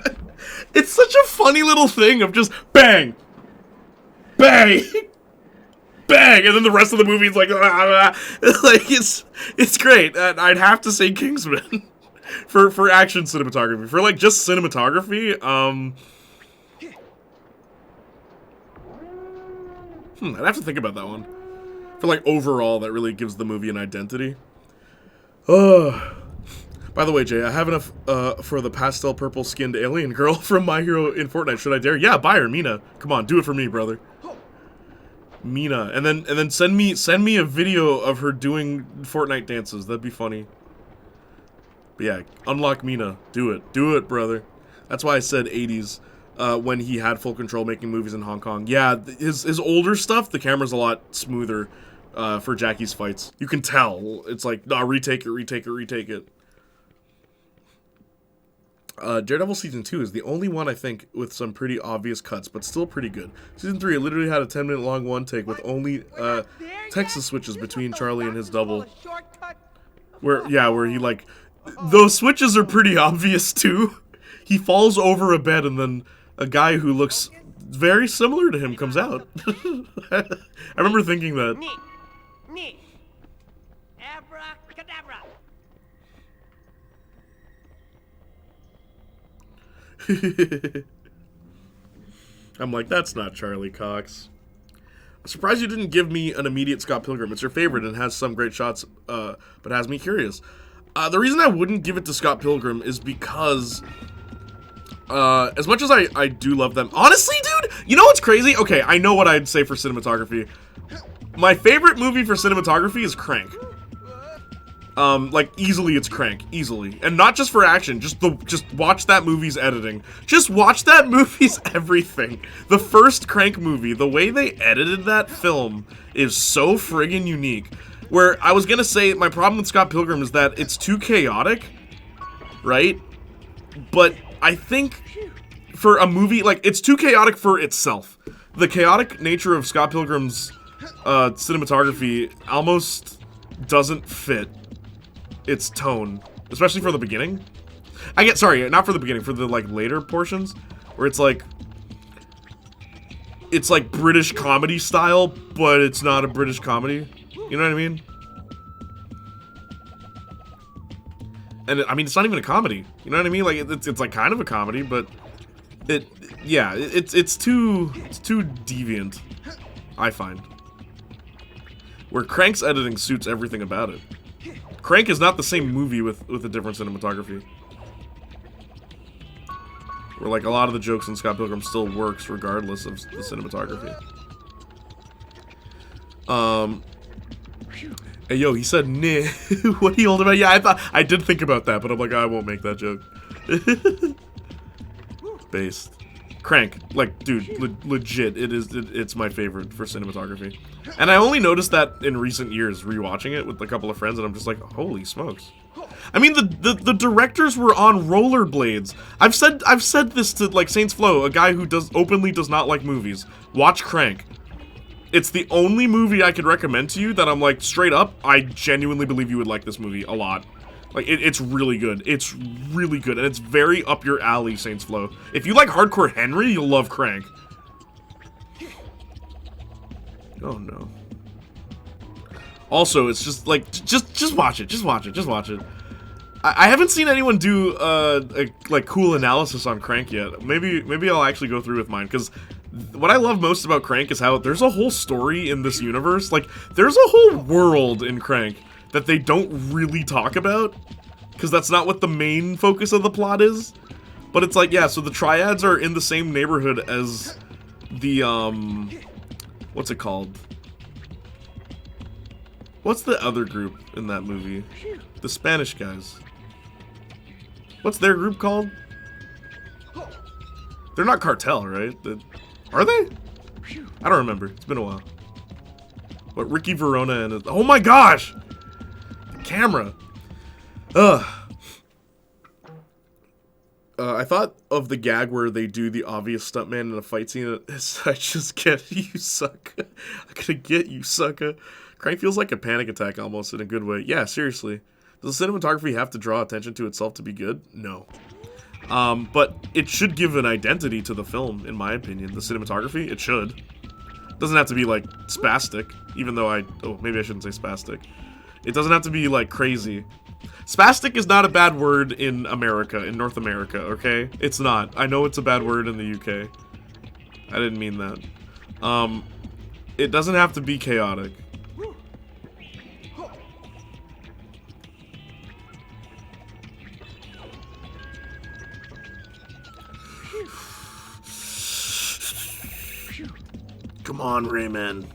It's such a funny little thing of just bang, bang, bang, and then the rest of the movie is like, like it's great. I'd have to say Kingsman for action cinematography. For like just cinematography, I'd have to think about that one. For like overall, that really gives the movie an identity. By the way, Jay, I have enough for the pastel purple skinned alien girl from My Hero in Fortnite. Should I dare? Yeah, buy her, Mina. Come on, do it for me, brother. Mina, and then send me a video of her doing Fortnite dances. That'd be funny. But yeah, unlock Mina. Do it, brother. That's why I said 80s. When he had full control making movies in Hong Kong. Yeah, his older stuff, the camera's a lot smoother for Jackie's fights. You can tell. It's like, nah, retake it. Daredevil Season 2 is the only one, I think, with some pretty obvious cuts, but still pretty good. Season 3, it literally had a 10-minute long one take with only Texas switches between Charlie and his double. Where he, like, those switches are pretty obvious, too. he falls over a bed, and then a guy who looks very similar to him comes out. I remember thinking that. Nick. Abracadabra. I'm like, that's not Charlie Cox. I'm surprised you didn't give me an immediate Scott Pilgrim. It's your favorite and has some great shots, but has me curious. The reason I wouldn't give it to Scott Pilgrim is because, as much as I do love them, honestly, dude, you know what's crazy? Okay, I know what I'd say for cinematography. My favorite movie for cinematography is Crank. Like, easily it's Crank. Easily. And not just for action, just watch that movie's editing. Just watch that movie's everything. The first Crank movie, the way they edited that film is so friggin' unique. Where I was gonna say, my problem with Scott Pilgrim is that it's too chaotic, right? But I think for a movie, like, it's too chaotic for itself. The chaotic nature of Scott Pilgrim's cinematography almost doesn't fit its tone, especially for the beginning. Sorry, not for the beginning, for the, like, later portions, where it's like British comedy style, but it's not a British comedy. You know what I mean? And I mean, it's not even a comedy. You know what I mean? Like, it's like kind of a comedy, but it's too deviant, I find. Where Crank's editing suits everything about it. Crank is not the same movie with a different cinematography. Where, like, a lot of the jokes in Scott Pilgrim still works regardless of the cinematography. Hey, yo, he said, nah. What he hold about? Yeah, I did think about that, but I'm like, I won't make that joke. Based. Crank, like, dude, legit, it's my favorite for cinematography. And I only noticed that in recent years, rewatching it with a couple of friends, and I'm just like, holy smokes. I mean, the directors were on rollerblades. I've said this to, like, Saints Flow, a guy who openly does not like movies. Watch Crank. It's the only movie I could recommend to you that I'm like, straight up, I genuinely believe you would like this movie a lot. Like, it's really good. It's really good, and it's very up your alley, Saints Flow. If you like Hardcore Henry, you'll love Crank. Oh, no. Also, it's just, like, just watch it. Just watch it. Just watch it. I haven't seen anyone do, like, cool analysis on Crank yet. Maybe I'll actually go through with mine, because what I love most about Crank is how there's a whole story in this universe. Like, there's a whole world in Crank that they don't really talk about, because that's not what the main focus of the plot is. But it's like, yeah, so the Triads are in the same neighborhood as the, what's it called? What's the other group in that movie? The Spanish guys. What's their group called? They're not Cartel, right? Are they? I don't remember. It's been a while. But Ricky Verona and... Oh my gosh! The camera. Ugh. I thought of the gag where they do the obvious stuntman in a fight scene. I just get you, sucker. I'm gonna get you, sucker. Crank feels like a panic attack almost in a good way. Yeah, seriously. Does the cinematography have to draw attention to itself to be good? No. But it should give an identity to the film, in my opinion. The cinematography, it should. It doesn't have to be, like, spastic, even though oh, maybe I shouldn't say spastic. It doesn't have to be, like, crazy. Spastic is not a bad word in America, in North America, okay? It's not. I know it's a bad word in the UK. I didn't mean that. It doesn't have to be chaotic. Come on, Rayman.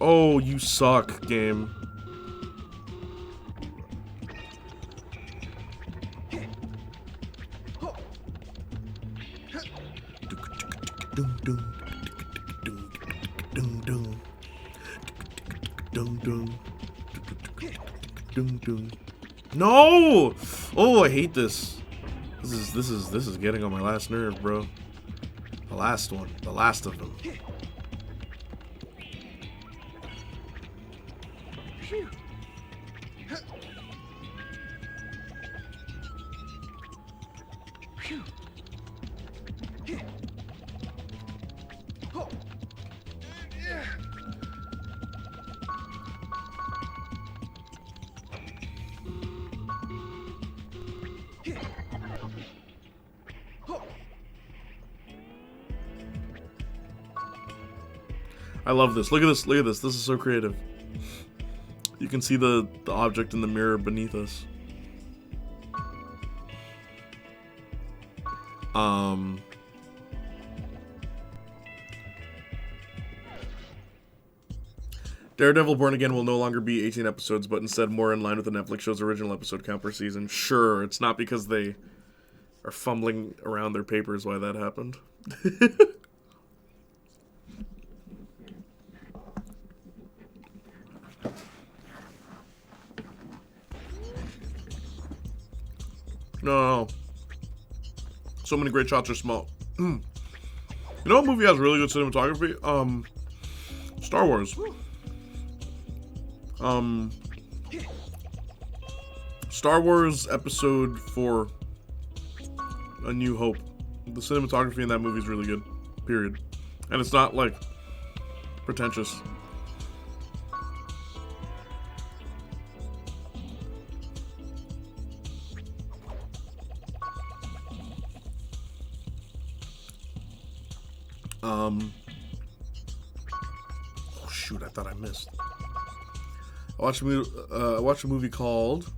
Oh, you suck, game. No! Oh, I hate this. This is getting on my last nerve, bro. The last one. The last of them. I love this. Look at this. Look at this. This is so creative. You can see the object in the mirror beneath us. Daredevil Born Again will no longer be 18 episodes, but instead more in line with the Netflix show's original episode count per season. Sure, it's not because they are fumbling around their papers why that happened. No. So many great shots are small. You know what movie has really good cinematography? Star Wars. Star Wars Episode 4, A New Hope. The cinematography in that movie is really good. Period. And it's not, like, pretentious. Oh shoot, I thought I missed. I watched a movie called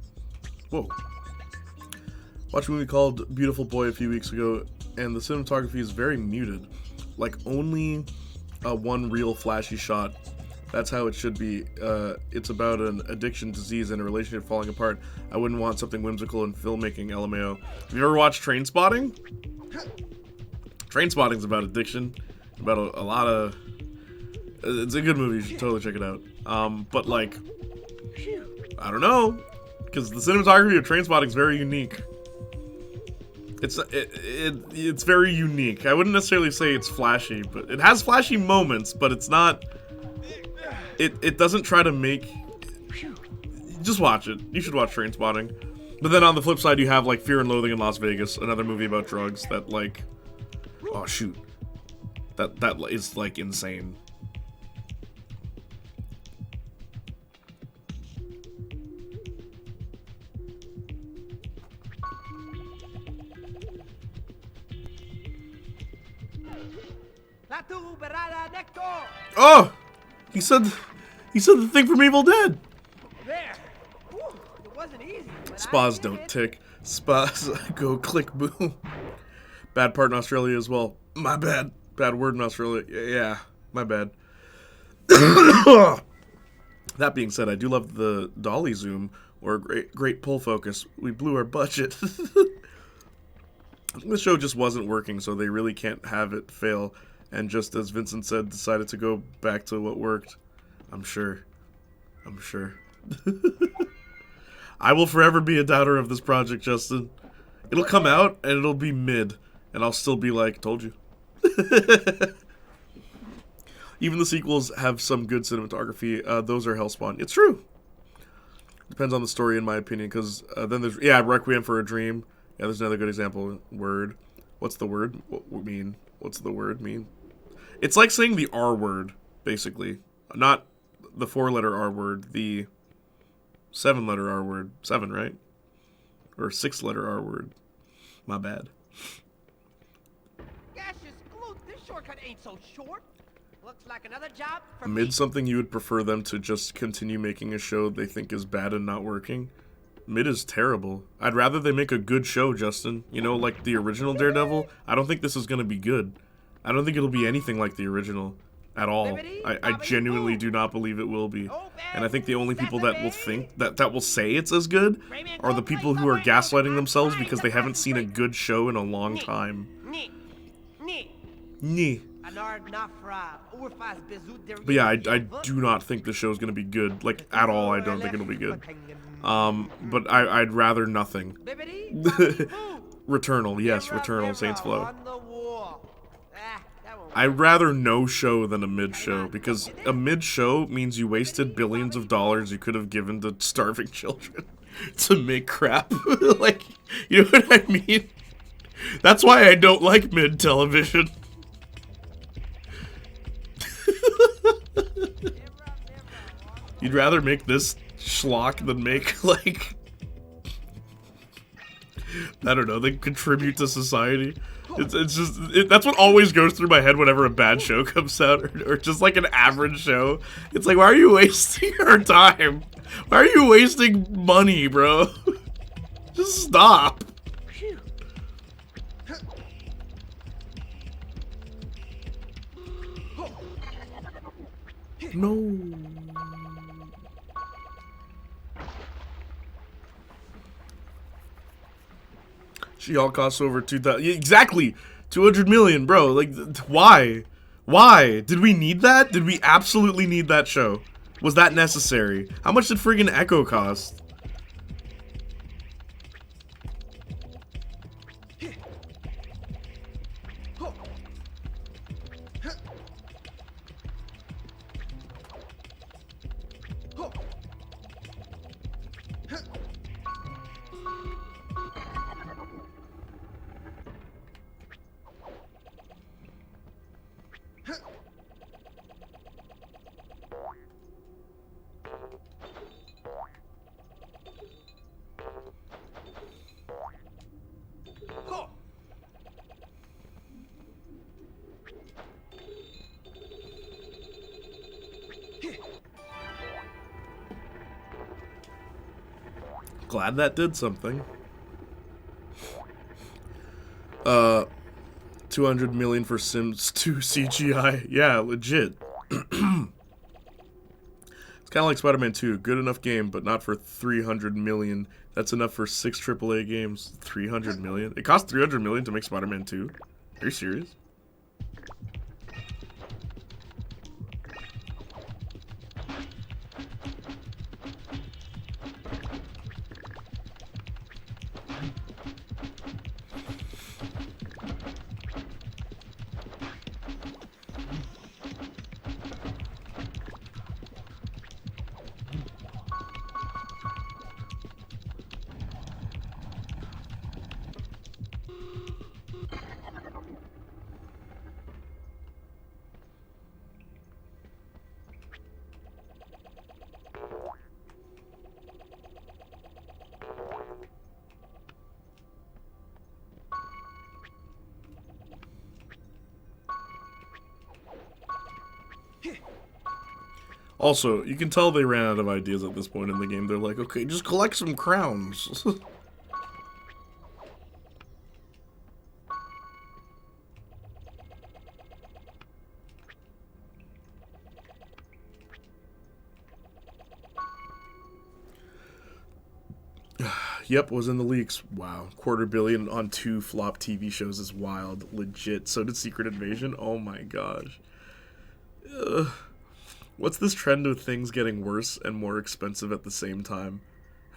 Beautiful Boy a few weeks ago, and the cinematography is very muted. Like, only one real flashy shot. That's how it should be. It's about an addiction disease and a relationship falling apart. I wouldn't want something whimsical in filmmaking, LMAO. Have you ever watched Trainspotting? Trainspotting's about addiction. About a lot of... It's a good movie. You should totally check it out. But, like... I don't know. Because the cinematography of Trainspotting is very unique. It's very unique. I wouldn't necessarily say it's flashy, but it has flashy moments, but it's not... It doesn't try to make... Just watch it. You should watch Trainspotting. But then on the flip side, you have, like, Fear and Loathing in Las Vegas, another movie about drugs that, like... Oh, shoot. That is, like, insane. Oh! He said the thing from Evil Dead. There. Whew, it wasn't easy. Spas don't tick. Spas go click boom. Bad part in Australia as well. My bad. Bad word in Australia. Yeah, my bad. That being said, I do love the dolly zoom or great pull focus. We blew our budget. The show just wasn't working, so they really can't have it fail. And just as Vincent said, decided to go back to what worked. I'm sure. I will forever be a doubter of this project, Justin. It'll come out, and it'll be mid. And I'll still be like, told you. Even the sequels have some good cinematography. Those are Hellspawn. It's true. Depends on the story, in my opinion. Because then there's... Yeah, Requiem for a Dream. Yeah, there's another good example. Word. What's the word? What's the word mean? It's like saying the R word, basically. Not the 4-letter R word, the 7-letter R word. 7, right? Or 6-letter R word. My bad. Gaseous glue. This shortcut ain't so short. Looks like another job for Amid me. something you would prefer them to just continue making a show they think is bad and not working. Mid is terrible. I'd rather they make a good show, Justin. You know, like the original Daredevil. I don't think this is going to be good. I don't think it'll be anything like the original at all. I genuinely do not believe it will be. And I think the only people that will think that will say it's as good are the people who are gaslighting themselves because they haven't seen a good show in a long time. Nyeh. But yeah, I do not think the show's gonna be good. Like, at all, I don't think it'll be good. But I'd rather nothing. Returnal, yes, Returnal, Saints Flow. I'd rather no show than a mid-show, because a mid-show means you wasted billions of dollars you could have given to starving children to make crap. Like, you know what I mean? That's why I don't like mid television. You'd rather make this schlock than make, like, I don't know, they contribute to society. It's just, that's what always goes through my head whenever a bad show comes out, or just like an average show. It's like, why are you wasting our time? Why are you wasting money, bro? Just stop. No. She all costs over 2,000. Exactly, 200 million, bro. Like, why? Why did we need that? Did we absolutely need that show? Was that necessary? How much did friggin' Echo cost? Glad that did something. 200 million for Sims 2 CGI. Yeah, legit. It's kind of like Spider-Man 2. Good enough game, but not for 300 million. That's enough for 6 AAA games. 300 million? It cost 300 million to make Spider-Man 2? Are you serious? Also, you can tell they ran out of ideas at this point in the game. They're like, okay, just collect some crowns. Yep, was in the leaks. Wow. $250 million on 2 flop TV shows is wild. Legit. So did Secret Invasion. Oh my gosh. Ugh. What's this trend of things getting worse and more expensive at the same time?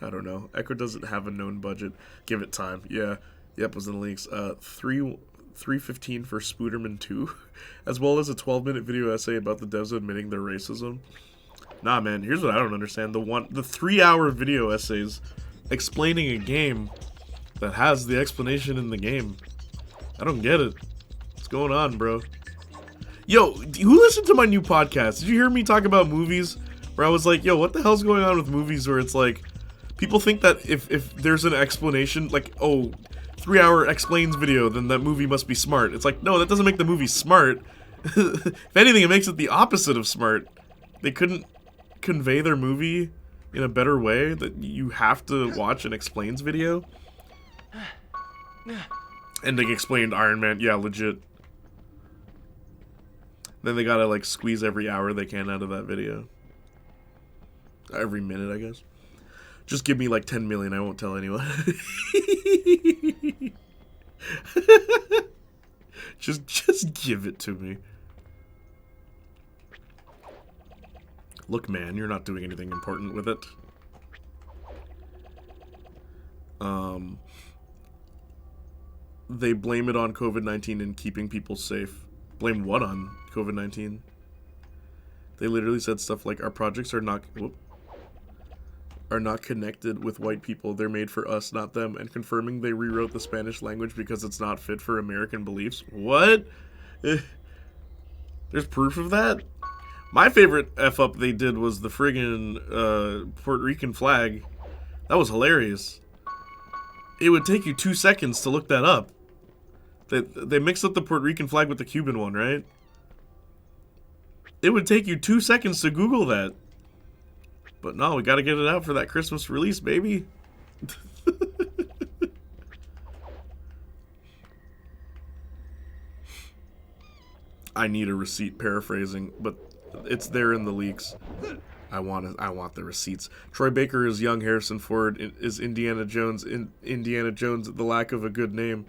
I don't know. Echo doesn't have a known budget. Give it time. Yeah. Yep, was in the leaks. 315 for Spooderman 2, as well as a 12-minute video essay about the devs admitting their racism. Nah, man. Here's what I don't understand. The 3-hour video essays explaining a game that has the explanation in the game. I don't get it. What's going on, bro? Yo, who listened to my new podcast? Did you hear me talk about movies? Where I was like, yo, what the hell's going on with movies where it's like, people think that if there's an explanation, like, oh, 3-hour explains video, then that movie must be smart. It's like, no, that doesn't make the movie smart. If anything, it makes it the opposite of smart. They couldn't convey their movie in a better way, that you have to watch an explains video. And they explained Iron Man, yeah, legit. Then they gotta, like, squeeze every hour they can out of that video. Every minute, I guess. Just give me, like, 10 million, I won't tell anyone. Just give it to me. Look, man, you're not doing anything important with it. They blame it on COVID-19 and keeping people safe. Blame what on COVID-19? They literally said stuff like, our projects are not... Whoop. are not connected with white people. They're made for us, not them. And confirming they rewrote the Spanish language because it's not fit for American beliefs. What? There's proof of that? My favorite F-up they did was the friggin' Puerto Rican flag. That was hilarious. It would take you 2 seconds to look that up. They mixed up the Puerto Rican flag with the Cuban one, right? It would take you 2 seconds to Google that. But no, we gotta get it out for that Christmas release, baby. I need a receipt, paraphrasing, but it's there in the leaks. I want the receipts. Troy Baker is young Harrison Ford is Indiana Jones. Indiana Jones, the lack of a good name.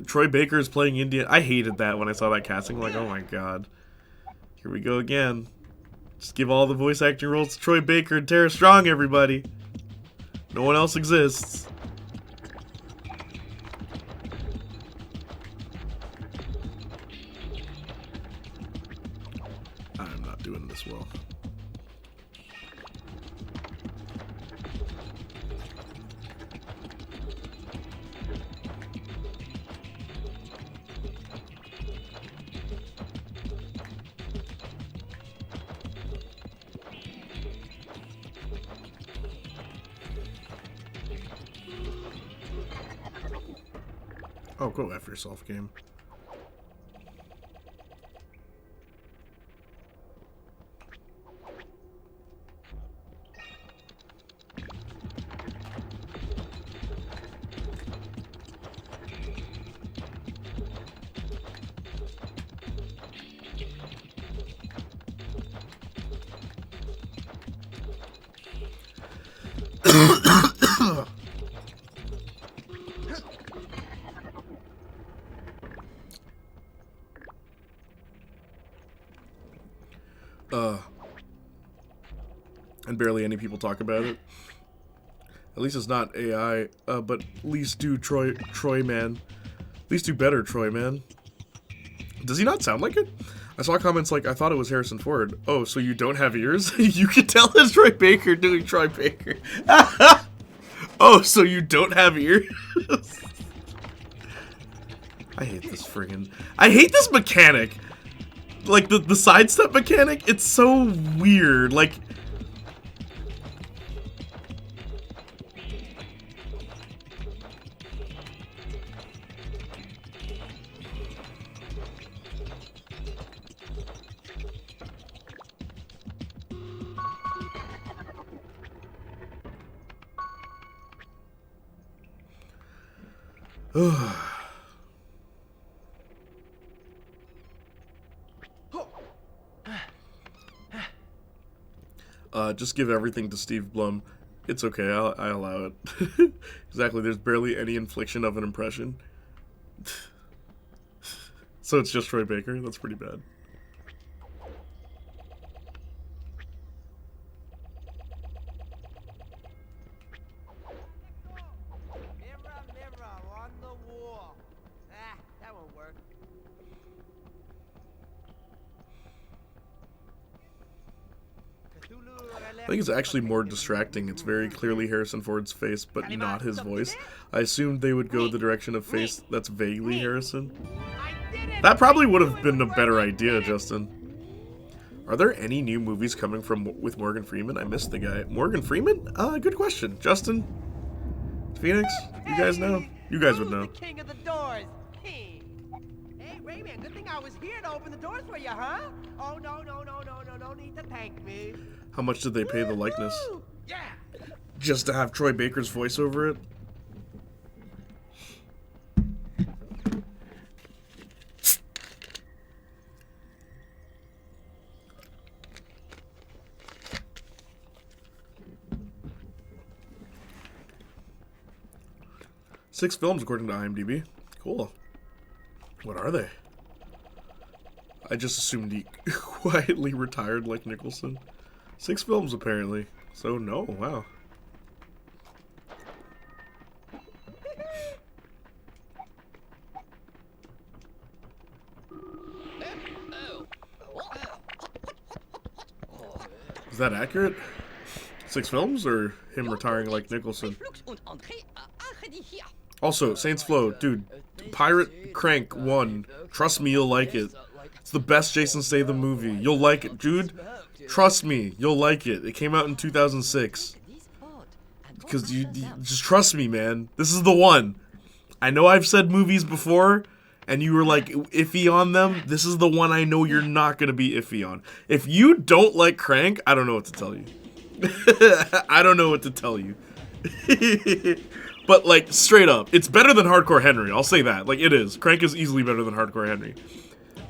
Troy Baker is playing Indiana. I hated that when I saw that casting. I'm like, oh my god. Here we go again. Just give all the voice acting roles to Troy Baker and Tara Strong, everybody. No one else exists. I'm not doing this well. Oh, go F yourself, game. And barely any people talk about it. At least it's not AI, but at least do Troy man. At least do better, Troy man. Does he not sound like it? I saw comments like, I thought it was Harrison Ford. Oh, so you don't have ears? You can tell it's Troy Baker doing Troy Baker. Oh, so you don't have ears? I hate this friggin'... I hate this mechanic. Like, the sidestep mechanic, it's so weird. Like... Just give everything to Steve Blum. It's okay, I allow it. Exactly, there's barely any infliction of an impression. So it's just Troy Baker? That's pretty bad. Mirror, mirror on the wall. Ah, that won't work. I think it's actually more distracting. It's very clearly Harrison Ford's face, but not his voice. I assumed they would go the direction of face that's vaguely Harrison. That probably would have been a better idea, Justin. Are there any new movies coming with Morgan Freeman? I missed the guy. Morgan Freeman? Good question. Justin? Phoenix? You guys know? You guys would know. The king of the doors. Hey, Rayman, good thing I was here to open the doors for you, huh? Oh, no need to thank me. How much did they pay the likeness? Yeah. Just to have Troy Baker's voice over it? Six films according to IMDb. Cool. What are they? I just assumed he quietly retired like Nicholson. 6 films, apparently. So, no, wow. Is that accurate? 6 films or him retiring like Nicholson? Also, Saints Flow, dude, Pirate Crank 1. Trust me, you'll like it. It's the best Jason Statham movie. You'll like it, dude. Trust me, you'll like it. It came out in 2006. Because you just trust me, man. This is the one. I know I've said movies before, and you were like iffy on them. This is the one I know you're not gonna be iffy on. If you don't like Crank, I don't know what to tell you. I don't know what to tell you. But like straight up, it's better than Hardcore Henry. I'll say that. Like it is. Crank is easily better than Hardcore Henry.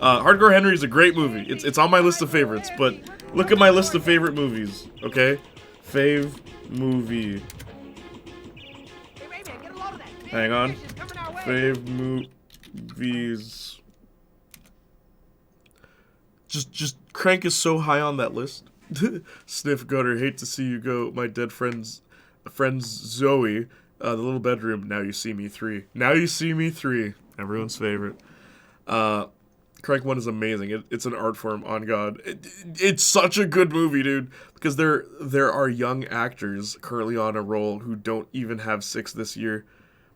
Hardcore Henry is a great movie. It's on my list of favorites. But look at my list of favorite movies. Okay, fave movie. Hang on. Fave movies. Just Crank is so high on that list. Sniff Gutter, hate to see you go. My dead friends Zoe. The Little Bedroom. Now You See Me 3. Now You See Me 3. Everyone's favorite. Crank 1 is amazing. It's an art form, on God. It's such a good movie, dude. Because there are young actors currently on a roll who don't even have 6 this year.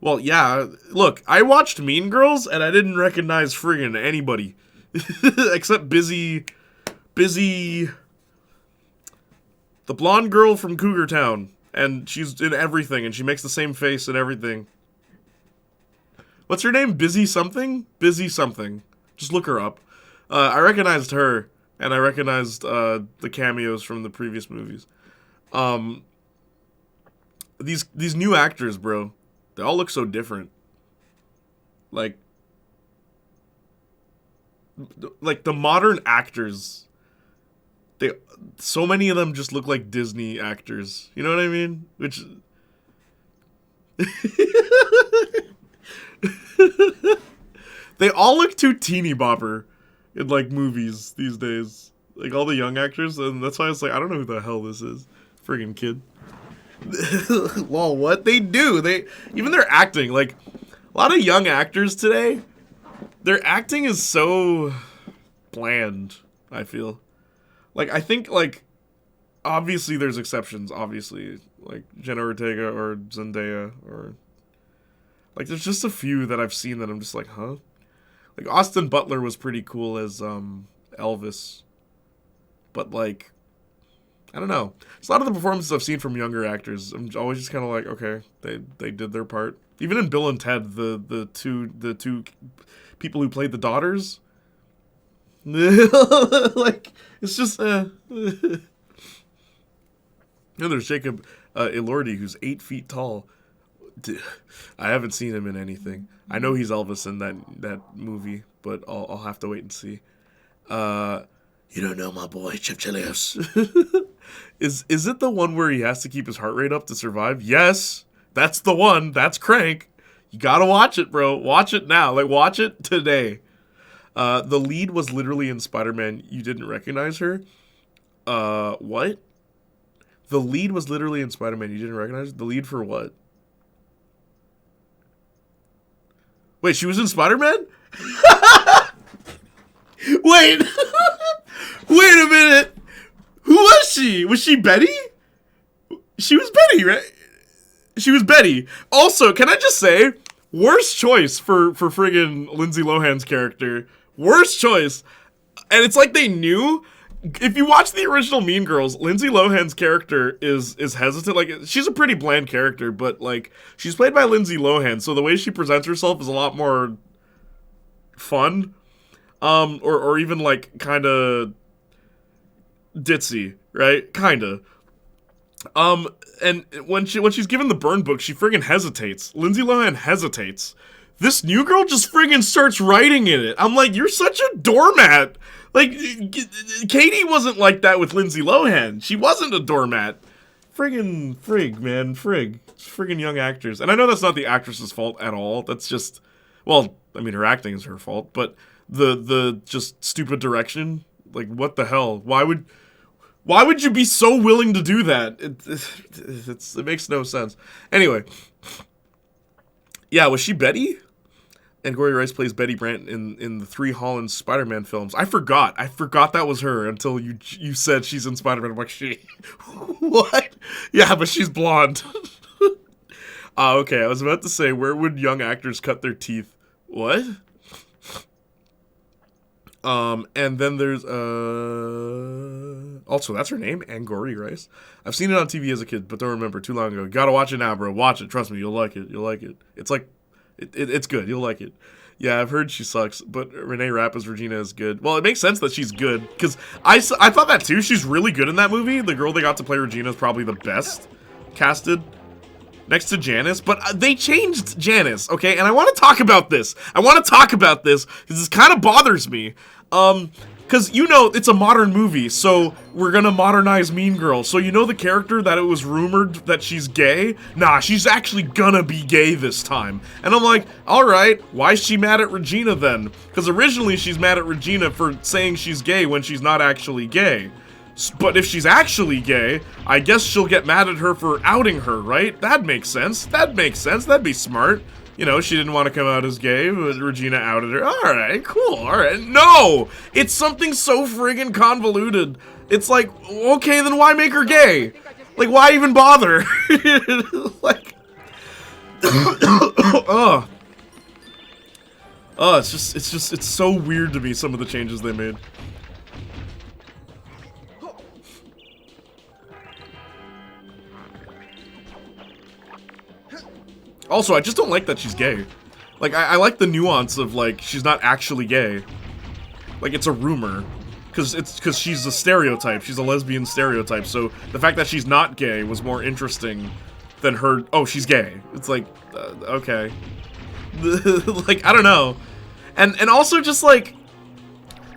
Well, yeah, look, I watched Mean Girls, and I didn't recognize friggin' anybody. Except Busy... The blonde girl from Cougar Town. And she's in everything, and she makes the same face and everything. What's her name? Busy something? Busy something. Just look her up. I recognized her, and I recognized the cameos from the previous movies. These new actors, bro, they all look so different. Like the modern actors, so many of them just look like Disney actors. You know what I mean? Which they all look too teeny bopper in like movies these days. Like all the young actors, and that's why I was like, I don't know who the hell this is. Friggin' kid. Lol, what? They do. Even their acting, like a lot of young actors today, their acting is so bland, I feel. Like, I think, like, obviously there's exceptions, obviously. Like, Jenna Ortega or Zendaya or... Like, there's just a few that I've seen that I'm just like, huh? Like, Austin Butler was pretty cool as, Elvis. But, like, I don't know. There's a lot of the performances I've seen from younger actors, I'm always just kind of like, okay, they did their part. Even in Bill and Ted, the two people who played the daughters... like, it's just, there's Jacob Elordi, who's 8 feet tall. I haven't seen him in anything. I know he's Elvis in that movie, but I'll have to wait and see. You don't know my boy, Chip Chilios. Is it the one where he has to keep his heart rate up to survive? Yes, that's the one. That's Crank. You gotta watch it, bro. Watch it now. Like, watch it today. The lead was literally in Spider-Man. You didn't recognize her? What? The lead was literally in Spider-Man. You didn't recognize her? The lead for what? Wait, she was in Spider-Man? Wait! Wait a minute! Who was she? Was she Betty? She was Betty, right? She was Betty. Also, can I just say, worst choice for friggin' Lindsay Lohan's character. Worst choice. And it's like they knew. If you watch the original Mean Girls, Lindsay Lohan's character is hesitant. Like, she's a pretty bland character, but, like, she's played by Lindsay Lohan, so the way she presents herself is a lot more fun. Or even, like, kind of ditzy, right? Kind of. And when she's given the burn book, she friggin' hesitates. Lindsay Lohan hesitates. This new girl just friggin' starts writing in it. I'm like, you're such a doormat. Like, Katie wasn't like that with Lindsay Lohan. She wasn't a doormat. Frig, man. It's friggin' young actors. And I know that's not the actress's fault at all. That's just, well, I mean, her acting is her fault. But the just stupid direction. Like, what the hell? Why would you be so willing to do that? It makes no sense. Anyway. Yeah, was she Betty? Angourie Rice plays Betty Brant in the 3 Holland Spider-Man films. I forgot that was her until you said she's in Spider-Man. I'm like, she, what? Yeah, but she's blonde. Okay, I was about to say, where would young actors cut their teeth? What? And then there's, also, that's her name, Angourie Rice. I've seen it on TV as a kid, but don't remember, too long ago. You gotta watch it now, bro. Watch it. Trust me, you'll like it. You'll like it. It's like, it's good. You'll like it. Yeah, I've heard she sucks, but Renee Rapp as Regina is good. Well, it makes sense that she's good, because I thought that too. She's really good in that movie. The girl they got to play Regina is probably the best casted, next to Janice, but they changed Janice, okay? And I want to talk about this. Because this kind of bothers me. Because, you know, it's a modern movie, so we're gonna modernize Mean Girls. So you know the character that it was rumored that she's gay? Nah, she's actually gonna be gay this time. And I'm like, alright, why is she mad at Regina then? Because originally she's mad at Regina for saying she's gay when she's not actually gay. But if she's actually gay, I guess she'll get mad at her for outing her, right? That makes sense. That'd be smart. You know, she didn't want to come out as gay, but Regina outed her. Alright, cool, alright. No! It's something so friggin' convoluted. It's like, okay, then why make her gay? Like, why even bother? Like, it's so weird to me, some of the changes they made. Also, I just don't like that she's gay. Like, I like the nuance of, like, she's not actually gay. Like, it's a rumor. Because she's a stereotype. She's a lesbian stereotype. So, the fact that she's not gay was more interesting than her, oh, she's gay. It's like, okay. Like, I don't know. And also just, like,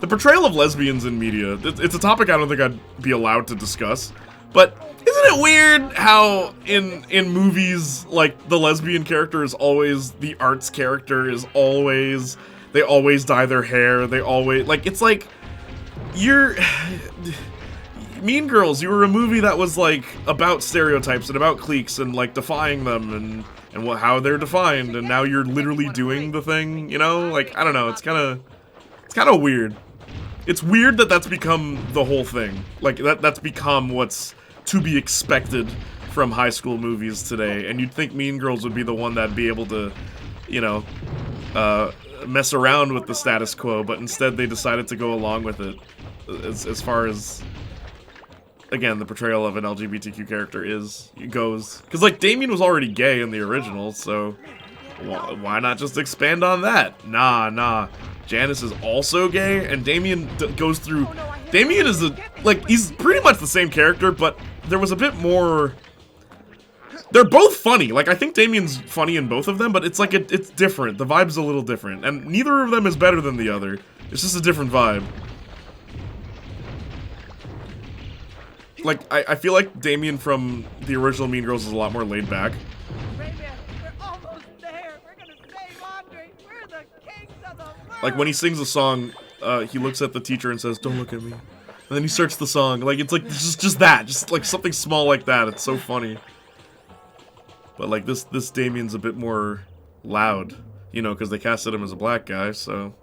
the portrayal of lesbians in media. It's a topic I don't think I'd be allowed to discuss. But isn't it weird how in movies, like, the lesbian character is always, the arts character is always, they always dye their hair, they always, like, it's like, Mean Girls, you were a movie that was, like, about stereotypes and about cliques and, like, defying them and how they're defined, and now you're literally doing the thing, you know? Like, I don't know, it's kind of weird. It's weird that that's become the whole thing. Like, that's become what's to be expected from high school movies today, and you'd think Mean Girls would be the one that'd be able to, you know, mess around with the status quo, but instead they decided to go along with it, as far as, again, the portrayal of an LGBTQ character goes. Because, like, Damien was already gay in the original, so why not just expand on that? Nah. Janice is also gay, and Damien goes through... Damien is he's pretty much the same character, but there was a bit more... They're both funny. Like, I think Damien's funny in both of them, but it's like, it's different. The vibe's a little different, and neither of them is better than the other. It's just a different vibe. Like, I feel like Damien from the original Mean Girls is a lot more laid back. Rayman, we're almost there. We're gonna save Andre. We're the kings of the world. Like, when he sings a song, he looks at the teacher and says, "Don't look at me." And then he starts the song. Like, it's like, just that. Just, like, something small like that. It's so funny. But, like, this Damien's a bit more loud. You know, because they casted him as a black guy, so...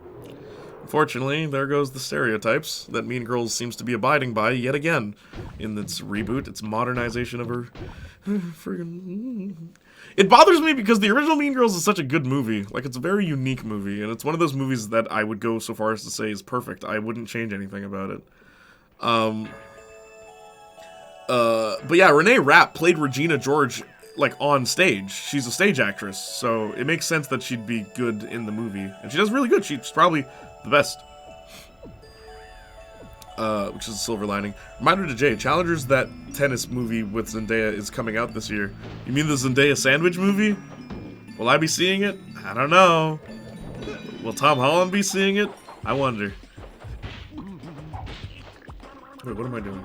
Unfortunately, there goes the stereotypes that Mean Girls seems to be abiding by yet again. In its reboot, its modernization of her... friggin'... It bothers me because the original Mean Girls is such a good movie. Like, it's a very unique movie, and it's one of those movies that I would go so far as to say is perfect. I wouldn't change anything about it. But yeah, Renee Rapp played Regina George, like, on stage. She's a stage actress, so it makes sense that she'd be good in the movie. And she does really good. She's probably the best. Which is a silver lining. Reminder to Jay, Challengers, that tennis movie with Zendaya is coming out this year. You mean the Zendaya sandwich movie? Will I be seeing it? I don't know. Will Tom Holland be seeing it? I wonder. Wait, what am I doing?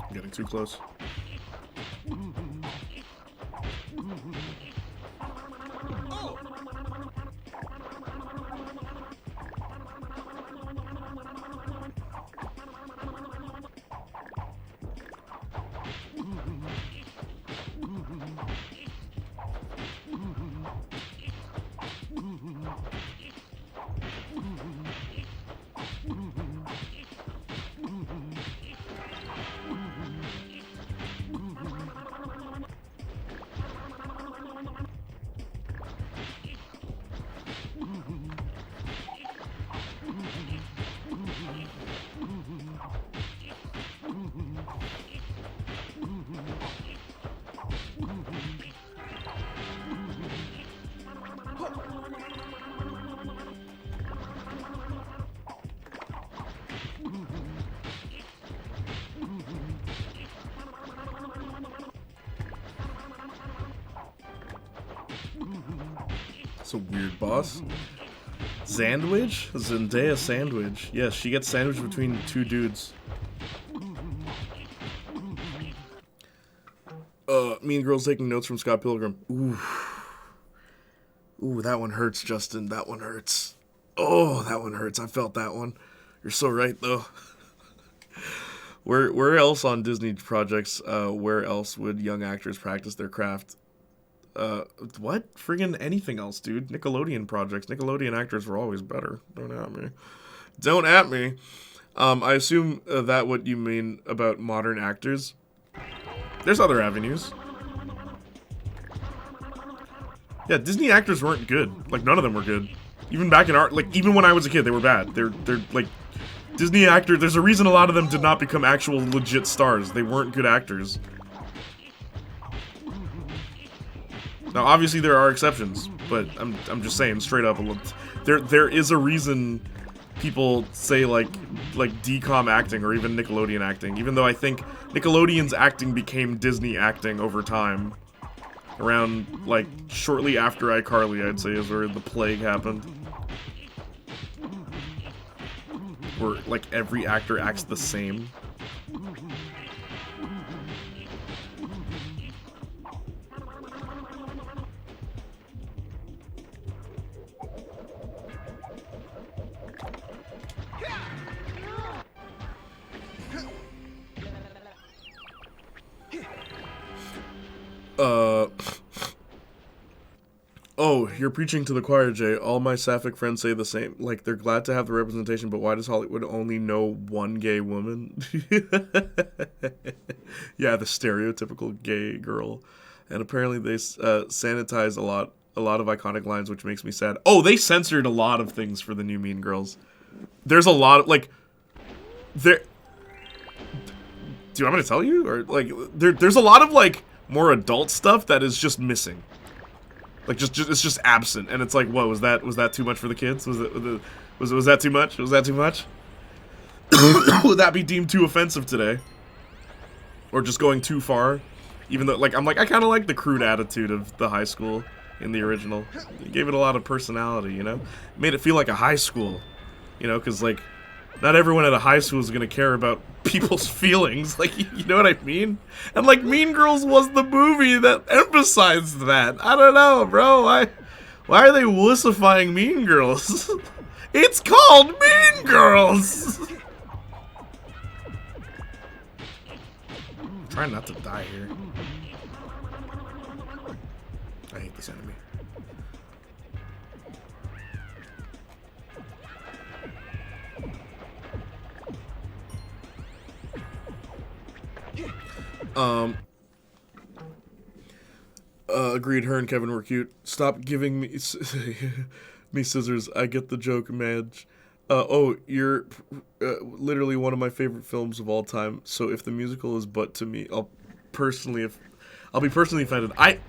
I'm getting too close. It's a weird boss. Sandwich? Zendaya sandwich. Yes, she gets sandwiched between two dudes. Mean Girls taking notes from Scott Pilgrim. Ooh. Ooh, that one hurts, Justin. That one hurts. Oh, that one hurts. I felt that one. You're so right, though. Where else on Disney projects, where else would young actors practice their craft? What? Friggin' anything else, dude. Nickelodeon projects. Nickelodeon actors were always better. Don't at me. Don't at me. I assume that what you mean about modern actors. There's other avenues. Yeah, Disney actors weren't good. Like, none of them were good. Even back in art, like, even when I was a kid, they were bad. They're like, Disney actors, there's a reason a lot of them did not become actual legit stars. They weren't good actors. Now, obviously, there are exceptions, but I'm just saying, straight up, there is a reason people say, like DCOM acting or even Nickelodeon acting, even though I think Nickelodeon's acting became Disney acting over time. Around, like, shortly after iCarly, I'd say, is where the plague happened. Where, like, every actor acts the same. Oh, you're preaching to the choir, Jay. All my sapphic friends say the same. Like, they're glad to have the representation, but why does Hollywood only know one gay woman? Yeah, the stereotypical gay girl. And apparently they sanitize a lot of iconic lines, which makes me sad. Oh, they censored a lot of things for the new Mean Girls. There's a lot of, like, there... Do you want me to tell you? Or, like, there's a lot of, like, more adult stuff that is just missing. Like, it's just absent, and it's like, whoa, was that too much for the kids? Was that too much? Was that too much? Would that be deemed too offensive today? Or just going too far? Even though, like, I kind of like the crude attitude of the high school in the original. It gave it a lot of personality, you know? It made it feel like a high school, you know? Because, like, not everyone at a high school is going to care about people's feelings, like, you know what I mean? And, like, Mean Girls was the movie that emphasized that. I don't know, bro. Why are they wussifying Mean Girls? It's called Mean Girls! I'm trying not to die here. I hate this enemy. Agreed, her and Kevin were cute. Stop giving me me scissors. I get the joke, Madge. Oh, you're literally one of my favorite films of all time. So if the musical is but to me, I'll be personally offended. I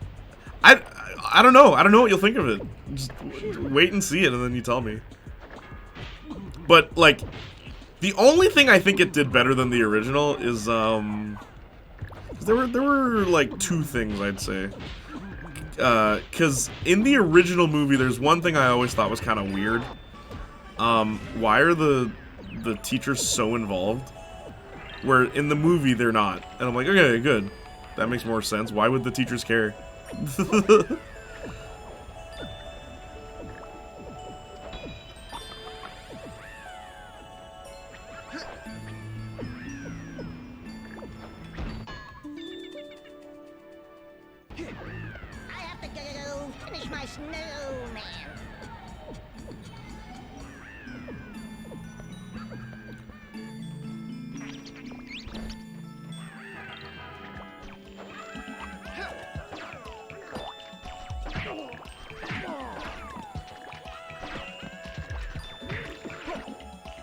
don't know. I don't know what you'll think of it. Just wait and see it, and then you tell me. But, like, the only thing I think it did better than the original is there were like two things I'd say. Because in the original movie, there's one thing I always thought was kind of weird. Why are the teachers so involved? Where in the movie they're not. And I'm like, okay, good. That makes more sense. Why would the teachers care?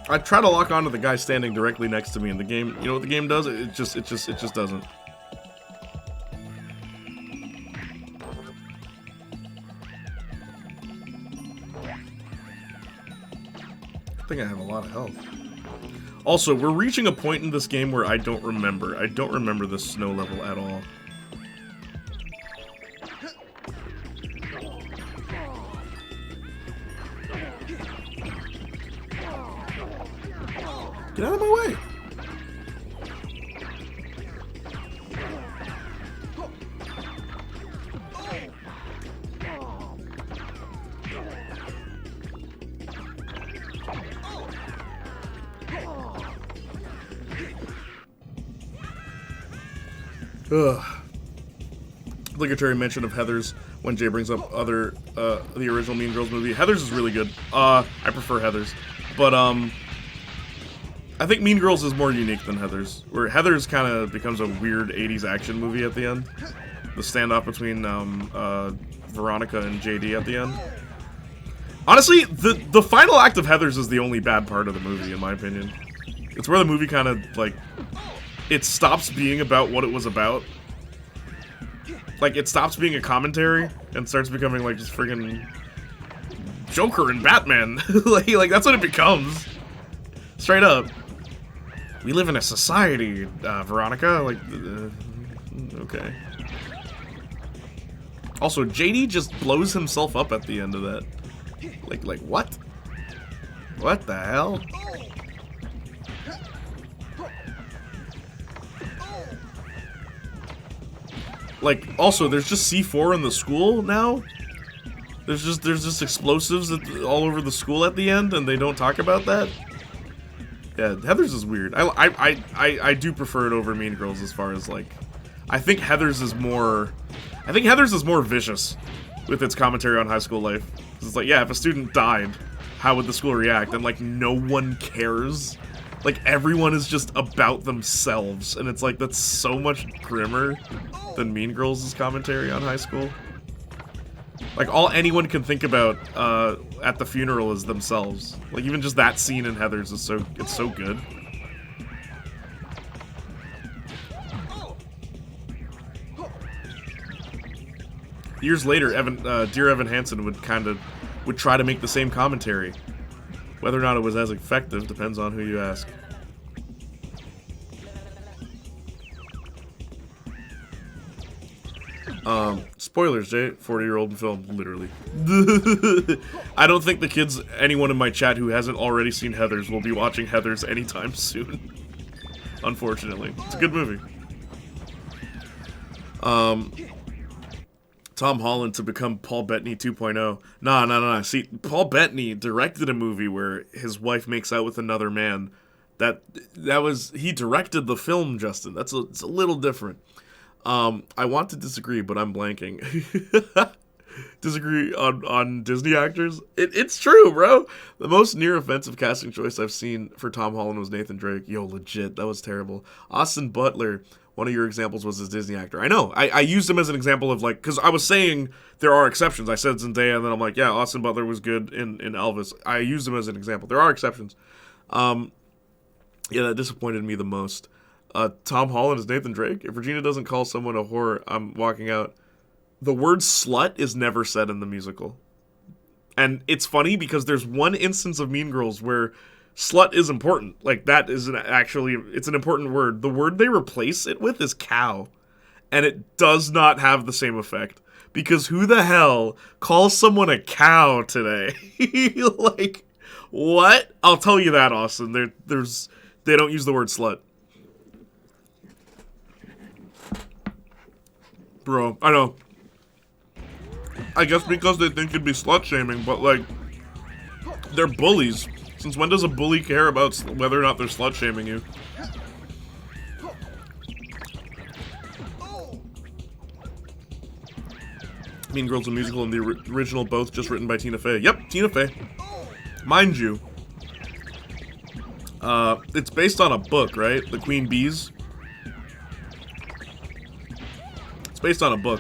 I try to lock onto the guy standing directly next to me in the game. You know what the game does? It just doesn't. I think I have a lot of health. Also, we're reaching a point in this game where I don't remember. I don't remember the snow level at all. Get out of my way. Ugh. Obligatory mention of Heathers when Jay brings up other the original Mean Girls movie. Heathers is really good. I prefer Heathers, but I think Mean Girls is more unique than Heathers, where Heathers kind of becomes a weird 80s action movie at the end. The standoff between Veronica and JD at the end. Honestly, the final act of Heathers is the only bad part of the movie, in my opinion. It's where the movie kind of, like, it stops being about what it was about. Like, it stops being a commentary and starts becoming, like, just friggin' Joker and Batman. like, that's what it becomes. Straight up. We live in a society, Veronica. Like, okay. Also, JD just blows himself up at the end of that. Like, what? What the hell? Like, also, there's just C4 in the school now. There's just explosives all over the school at the end, and they don't talk about that. Yeah, Heathers is weird. I do prefer it over Mean Girls as far as, like, I think Heathers is more vicious with its commentary on high school life. It's like, yeah, if a student died, how would the school react? And, like, no one cares. Like, everyone is just about themselves, and it's like, that's so much grimmer than Mean Girls' commentary on high school. Like, all anyone can think about at the funeral is themselves. Like, even just that scene in Heathers is it's so good. Years later, Dear Evan Hansen would try to make the same commentary. Whether or not it was as effective depends on who you ask. Spoilers, Jay. 40-year-old film, literally. I don't think the kids, anyone in my chat who hasn't already seen Heathers, will be watching Heathers anytime soon. Unfortunately. It's a good movie. Tom Holland to become Paul Bettany 2.0. Nah. See, Paul Bettany directed a movie where his wife makes out with another man. He directed the film, Justin. It's a little different. I want to disagree, but I'm blanking. Disagree on Disney actors? It's true, bro. The most near-offensive casting choice I've seen for Tom Holland was Nathan Drake. Yo, legit, that was terrible. Austin Butler, one of your examples was his Disney actor. I know, I used him as an example of, like, because I was saying there are exceptions. I said Zendaya, and then I'm like, yeah, Austin Butler was good in Elvis. I used him as an example. There are exceptions. Yeah, that disappointed me the most. Tom Holland is Nathan Drake. If Regina doesn't call someone a whore, I'm walking out. The word slut is never said in the musical. And it's funny because there's one instance of Mean Girls where slut is important. Like, that is it's an important word. The word they replace it with is cow. And it does not have the same effect. Because who the hell calls someone a cow today? Like, what? I'll tell you that, Austin. They don't use the word slut. Bro, I know. I guess because they think it'd be slut-shaming, but, like, they're bullies. Since when does a bully care about whether or not they're slut-shaming you? Mean Girls, a musical, and the original, both just written by Tina Fey. Yep, Tina Fey. Mind you, it's based on a book, right? The Queen Bees. It's based on a book.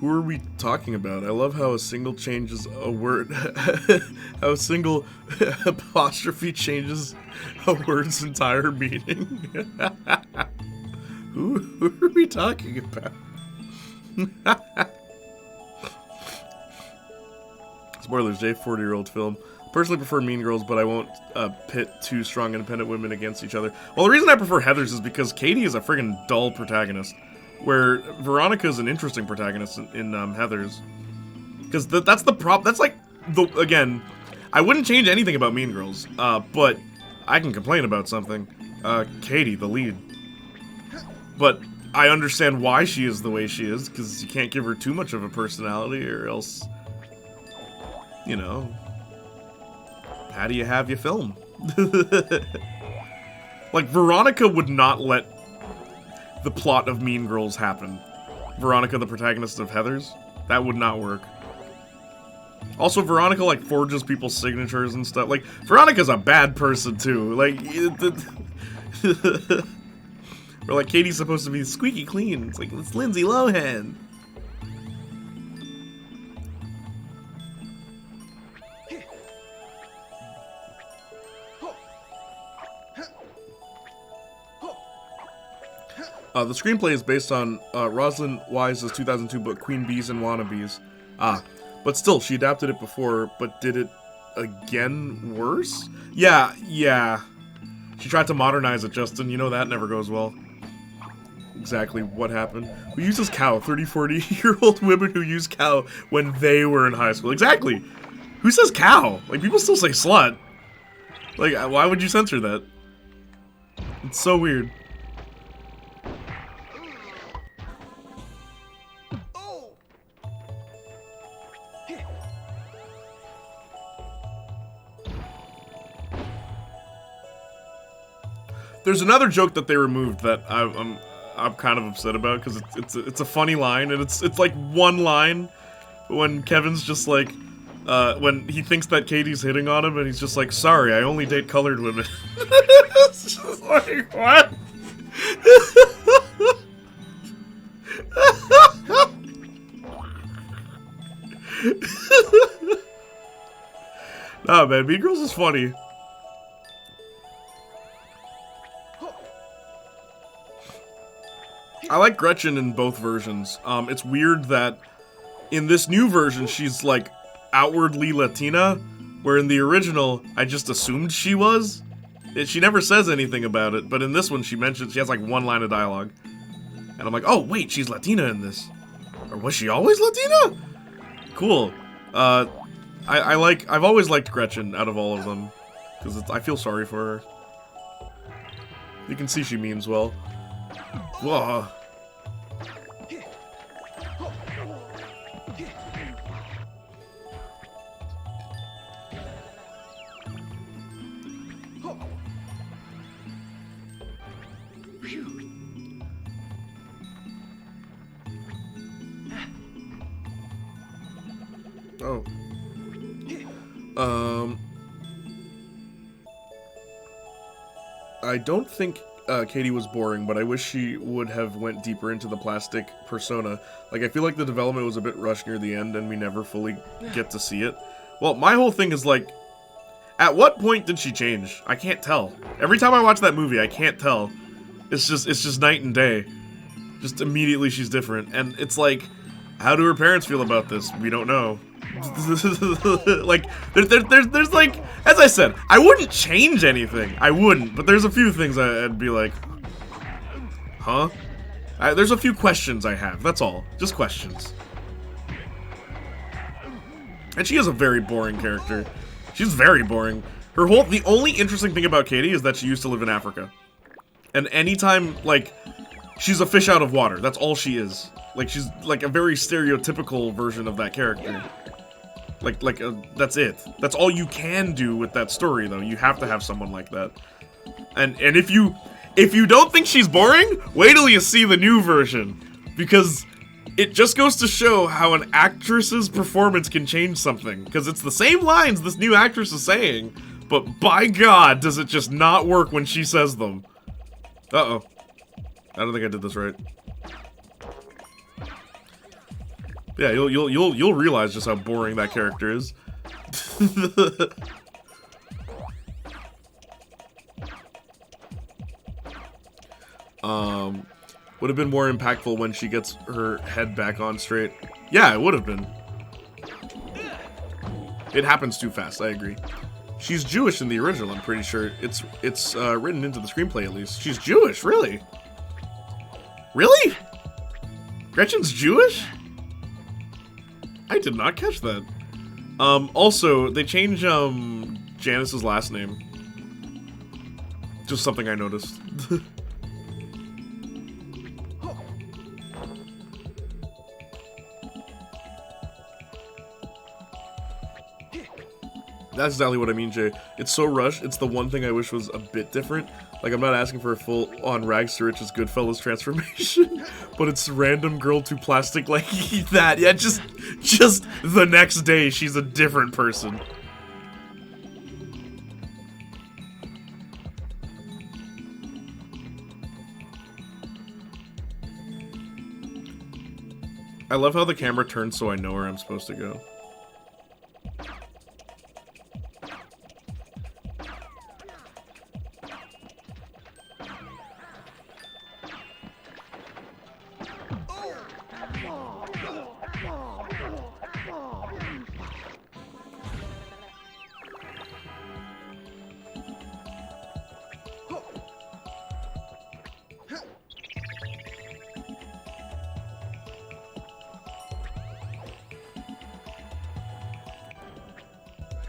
Who are we talking about? I love how a single changes a word. How a single apostrophe changes a word's entire meaning. Who are we talking about? Spoilers, Jay, 40-year-old film. Personally prefer Mean Girls, but I won't pit two strong independent women against each other. Well, the reason I prefer Heathers is because Katie is a friggin' dull protagonist, where Veronica is an interesting protagonist in Heathers. Because that's the prop. That's like again, I wouldn't change anything about Mean Girls, but I can complain about something. Katie, the lead. But I understand why she is the way she is, because you can't give her too much of a personality, or else, you know, how do you have your film? Like, Veronica would not let the plot of Mean Girls happen. Veronica, the protagonist of Heathers, that would not work. Also, Veronica, like, forges people's signatures and stuff. Like, Veronica's a bad person, too. Like, or like, Katie's supposed to be squeaky clean. It's like, it's Lindsay Lohan. The screenplay is based on Rosalind Wise's 2002 book, Queen Bees and Wannabes. But still, she adapted it before, but did it again worse? Yeah. She tried to modernize it, Justin. You know that never goes well. Exactly what happened. Who uses cow? 30, 40-year-old women who use cow when they were in high school. Exactly. Who says cow? Like, people still say slut. Like, why would you censor that? It's so weird. There's another joke that they removed that I'm kind of upset about, because it's a funny line, and it's like one line when Kevin's just like when he thinks that Katie's hitting on him, and he's just like, sorry, I only date colored women. It's just like, what? Nah, man, Mean Girls is funny. I like Gretchen in both versions. It's weird that in this new version, she's, like, outwardly Latina, where in the original, I just assumed she was. She never says anything about it, but in this one, she has, like, one line of dialogue. And I'm like, oh, wait, she's Latina in this. Or was she always Latina? Cool. I've always liked Gretchen out of all of them, because I feel sorry for her. You can see she means well. Whoa. Oh. I don't think Katie was boring, but I wish she would have went deeper into the plastic persona. Like, I feel like the development was a bit rushed near the end, and we never fully get to see it. Well, my whole thing is, like, at what point did she change? I can't tell. Every time I watch that movie, I can't tell. It's just night and day. Just immediately she's different. And it's like, how do her parents feel about this? We don't know. Like, there's like, as I said, I wouldn't change anything. I wouldn't, but there's a few things I'd be like, huh? There's a few questions I have, that's all. Just questions. And she is a very boring character. She's very boring. The only interesting thing about Katie is that she used to live in Africa. And anytime, like, she's a fish out of water. That's all she is. Like, she's like a very stereotypical version of that character. That's it. That's all you can do with that story, though. You have to have someone like that. And if you don't think she's boring, wait till you see the new version. Because it just goes to show how an actress's performance can change something. Because it's the same lines this new actress is saying, but by God, does it just not work when she says them. Uh-oh. I don't think I did this right. Yeah, you'll realize just how boring that character is. Would have been more impactful when she gets her head back on straight. Yeah, it would have been. It happens too fast, I agree. She's Jewish in the original, I'm pretty sure. It's written into the screenplay at least. She's Jewish, really? Really? Gretchen's Jewish? I did not catch that. Also, they changed Janice's last name. Just something I noticed. That's exactly what I mean, Jay. It's so rushed. It's the one thing I wish was a bit different. Like, I'm not asking for a full-on rags to riches Goodfellas transformation, but it's random girl to plastic like that. Yeah, just the next day, she's a different person. I love how the camera turns so I know where I'm supposed to go.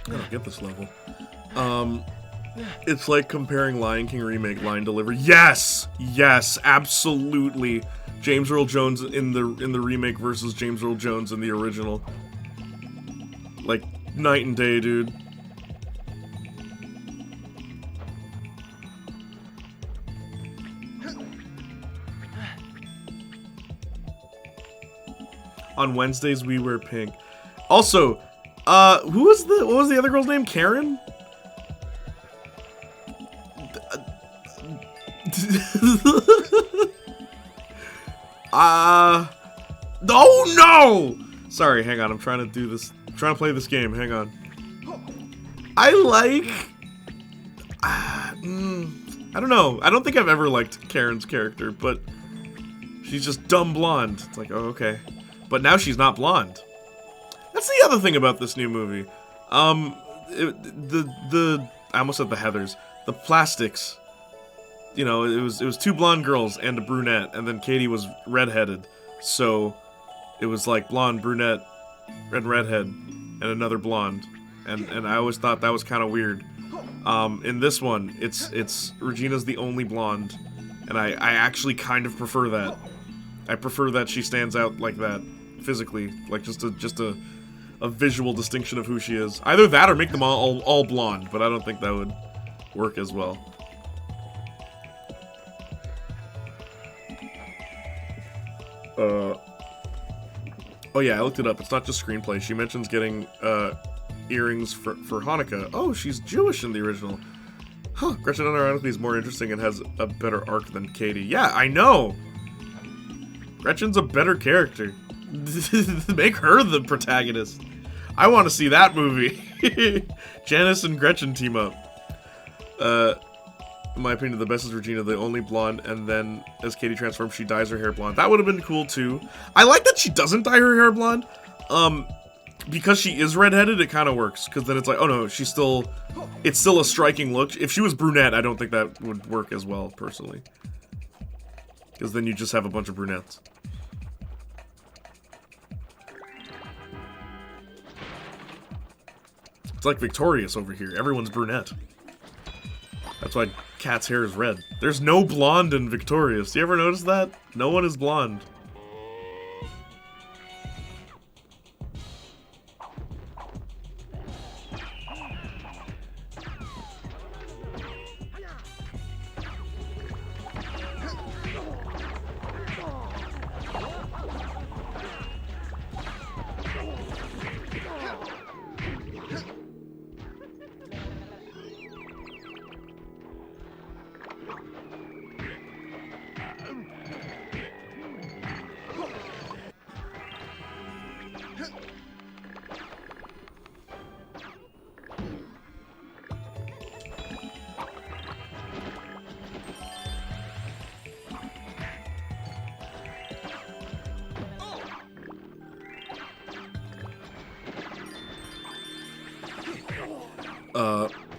I don't get this level. It's like comparing Lion King remake line delivery. Yes, yes, absolutely. James Earl Jones in the remake versus James Earl Jones in the original. Like night and day, dude. On Wednesdays we wear pink. Also, what was the other girl's name? Karen? Oh no! Sorry, hang on. I'm trying to do this. I'm trying to play this game. Hang on. I like. I don't know. I don't think I've ever liked Karen's character, but she's just dumb blonde. It's like, oh, okay. But now she's not blonde. That's the other thing about this new movie. I almost said the Heathers. The plastics. You know, it was two blonde girls and a brunette, and then Katie was redheaded. So it was like blonde, brunette, and redhead, and another blonde. And I always thought that was kind of weird. In this one, it's Regina's the only blonde, and I actually kind of prefer that. I prefer that she stands out like that physically, like just a visual distinction of who she is. Either that or make them all blonde, but I don't think that would work as well. Oh yeah, I looked it up. It's not just screenplay. She mentions getting earrings for Hanukkah. Oh, she's Jewish in the original. Huh, Gretchen unironically is more interesting and has a better arc than Katie. Yeah, I know! Gretchen's a better character. Make her the protagonist. I want to see that movie. Janice and Gretchen team up. In my opinion, the best is Regina, the only blonde, and then as Katie transforms, she dyes her hair blonde. That would have been cool too. I like that she doesn't dye her hair blonde. Because she is redheaded, it kind of works. Because then it's like, oh no, it's still a striking look. If she was brunette, I don't think that would work as well, personally. Because then you just have a bunch of brunettes. It's like Victorious over here. Everyone's brunette. That's why Kat's hair is red. There's no blonde in Victorious. Do you ever notice that? No one is blonde.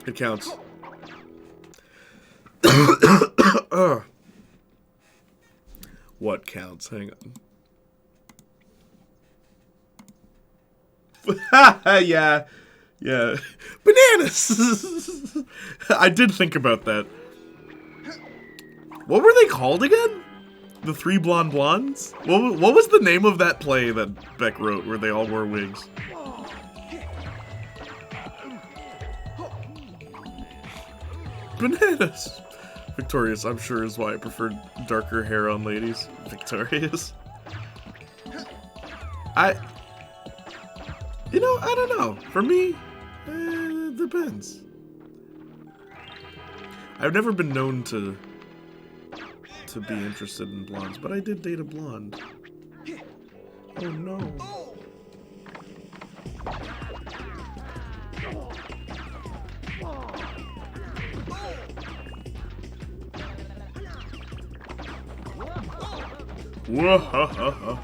It counts. What counts? Hang on. Yeah. Yeah. Bananas! I did think about that. What were they called again? The Three Blonde Blondes? What was the name of that play that Beck wrote where they all wore wigs? Bananas! Victorious, I'm sure, is why I preferred darker hair on ladies. Victorious. You know, I don't know. For me, it depends. I've never been known to be interested in blondes, but I did date a blonde. Oh no. Whoa, ha, ha, ha.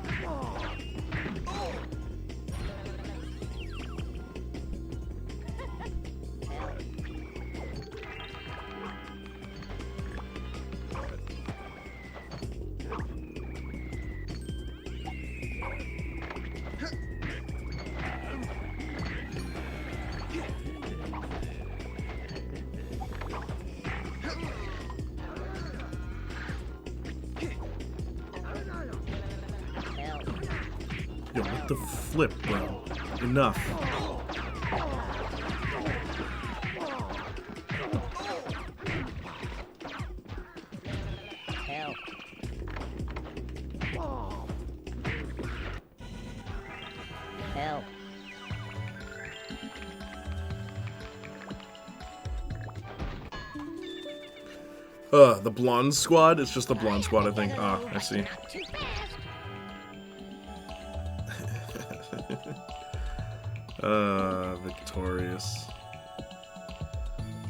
Yo, what the flip, bro? Enough. Help. Help. The blonde squad? It's just the blonde squad, I think. Ah, I see. Not too fast. Victorious.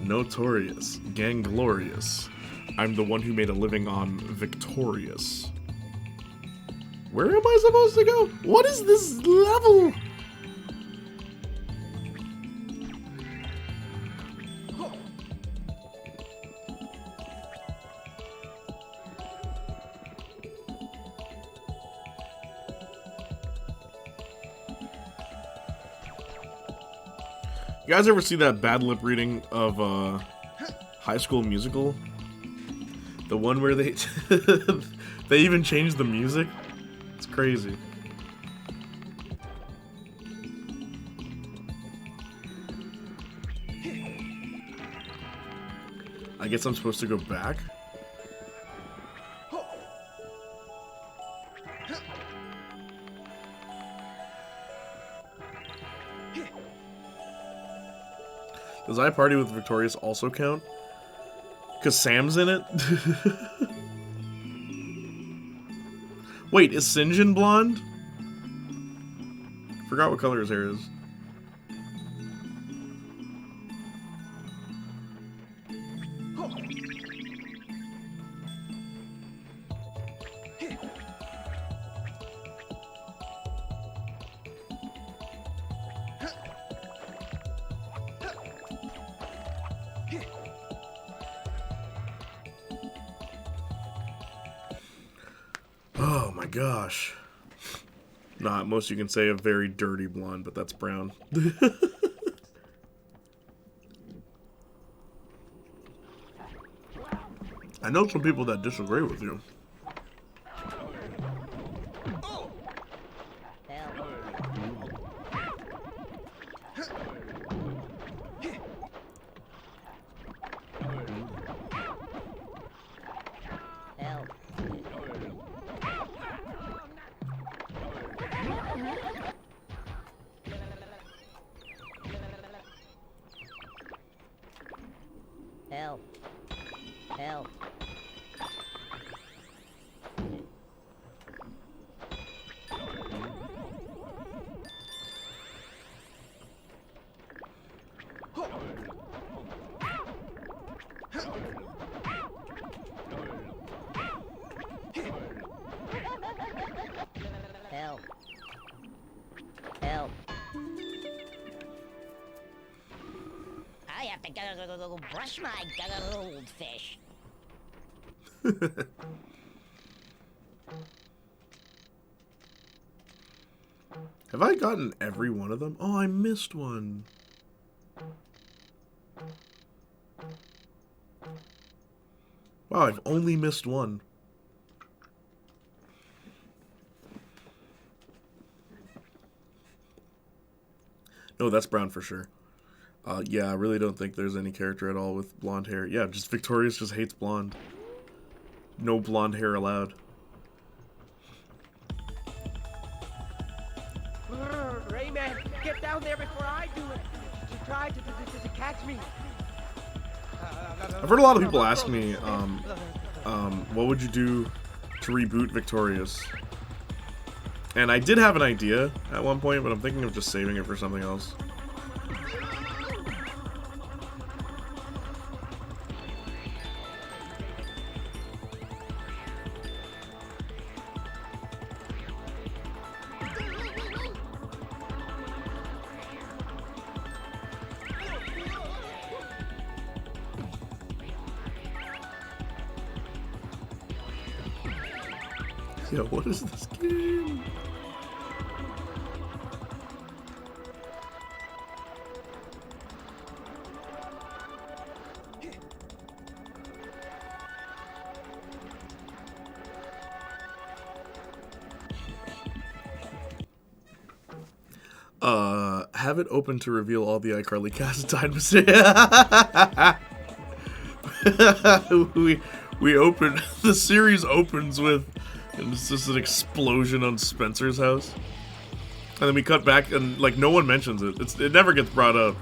Notorious. Ganglorious. I'm the one who made a living on Victorious. Where am I supposed to go? What is this level? You guys ever see that bad lip reading of High School Musical? The one where they they even changed the music? It's crazy. I guess I'm supposed to go back? Does I Party with Victorious also count? Because Sam's in it? Wait, is Sinjin blonde? Forgot what color his hair is. Oh my gosh. Not most you can say a very dirty blonde, but that's brown. I know some people that disagree with you. Help. Help. Help. Help. got to go brush my goldfish. Have I gotten every one of them? Oh, I missed one. Wow, I've only missed one. No, that's brown for sure. Yeah, I really don't think there's any character at all with blonde hair. Yeah, just Victorious just hates blonde. No blonde hair allowed. Rayman, get down there before I do it. She tried to catch me. I've heard a lot of people ask me, what would you do to reboot Victorious? And I did have an idea at one point, but I'm thinking of just saving it for something else. Yo, what is this game? Have it open to reveal all the iCarly cast died mistake. we open the series opens with, and it's just an explosion on Spencer's house, and then we cut back and like no one mentions it. It never gets brought up.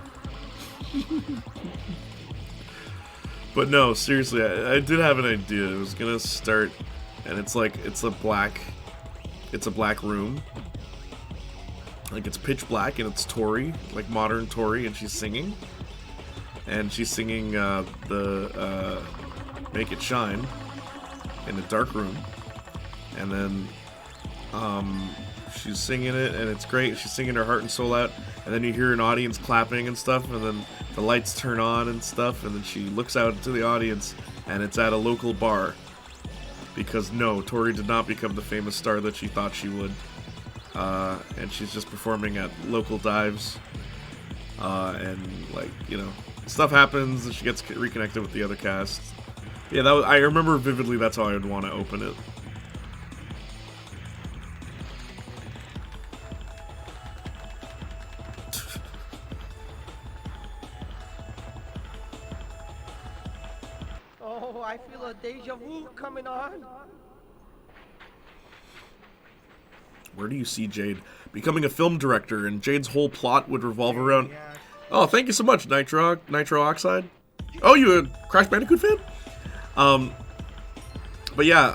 But no, seriously, I did have an idea. It was gonna start, and it's a black room. Like it's pitch black and it's Tori, like modern Tori, and she's singing. And she's singing the Make It Shine in a dark room. And then she's singing it and it's great. She's singing her heart and soul out. And then you hear an audience clapping and stuff, and then the lights turn on and stuff, and then she looks out into the audience and it's at a local bar. Because no, Tori did not become the famous star that she thought she would. And she's just performing at local dives, and like, you know, stuff happens and she gets reconnected with the other cast. Yeah, I remember vividly. That's how I would want to open it. Oh, I feel a deja vu coming on. Where do you see Jade becoming a film director? And Jade's whole plot would revolve around... Oh, thank you so much, Nitro Oxide. Oh, you a Crash Bandicoot fan? But yeah,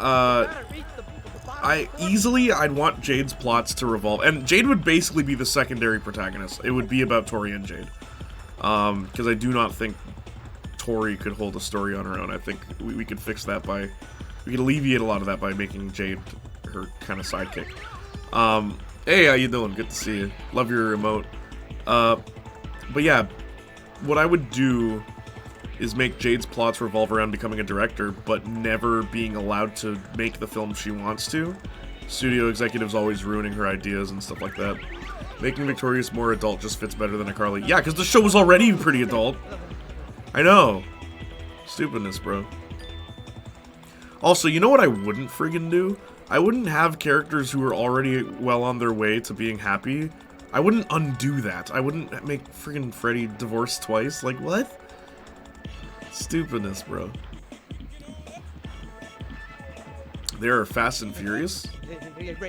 I'd want Jade's plots to revolve, and Jade would basically be the secondary protagonist. It would be about Tori and Jade, because I do not think Tori could hold a story on her own. I think we could fix that we could alleviate a lot of that by making Jade her kind of sidekick. Hey, how you doing? Good to see you. Love your emote. But yeah, what I would do is make Jade's plots revolve around becoming a director, but never being allowed to make the film she wants to. Studio executives always ruining her ideas and stuff like that. Making Victorious more adult just fits better than iCarly. Yeah, because the show was already pretty adult. I know. Stupidness, bro. Also, you know what I wouldn't friggin' do? I wouldn't have characters who are already well on their way to being happy. I wouldn't undo that. I wouldn't make friggin' Freddy divorced twice. Like, what? Stupidness, bro. There are Fast and Furious?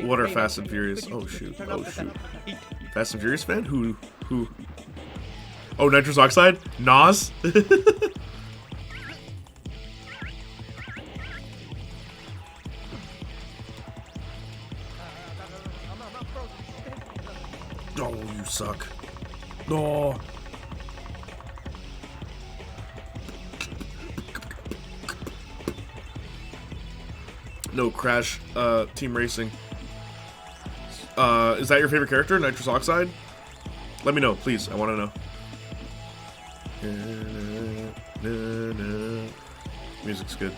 What are Fast and Furious? Oh, shoot. Oh, shoot. Fast and Furious fan? Who? Oh, Nitrous Oxide? Nas? Oh, you suck. No. No, Crash, Team Racing. Is that your favorite character, Nitrous Oxide? Let me know, please. I want to know. Music's good.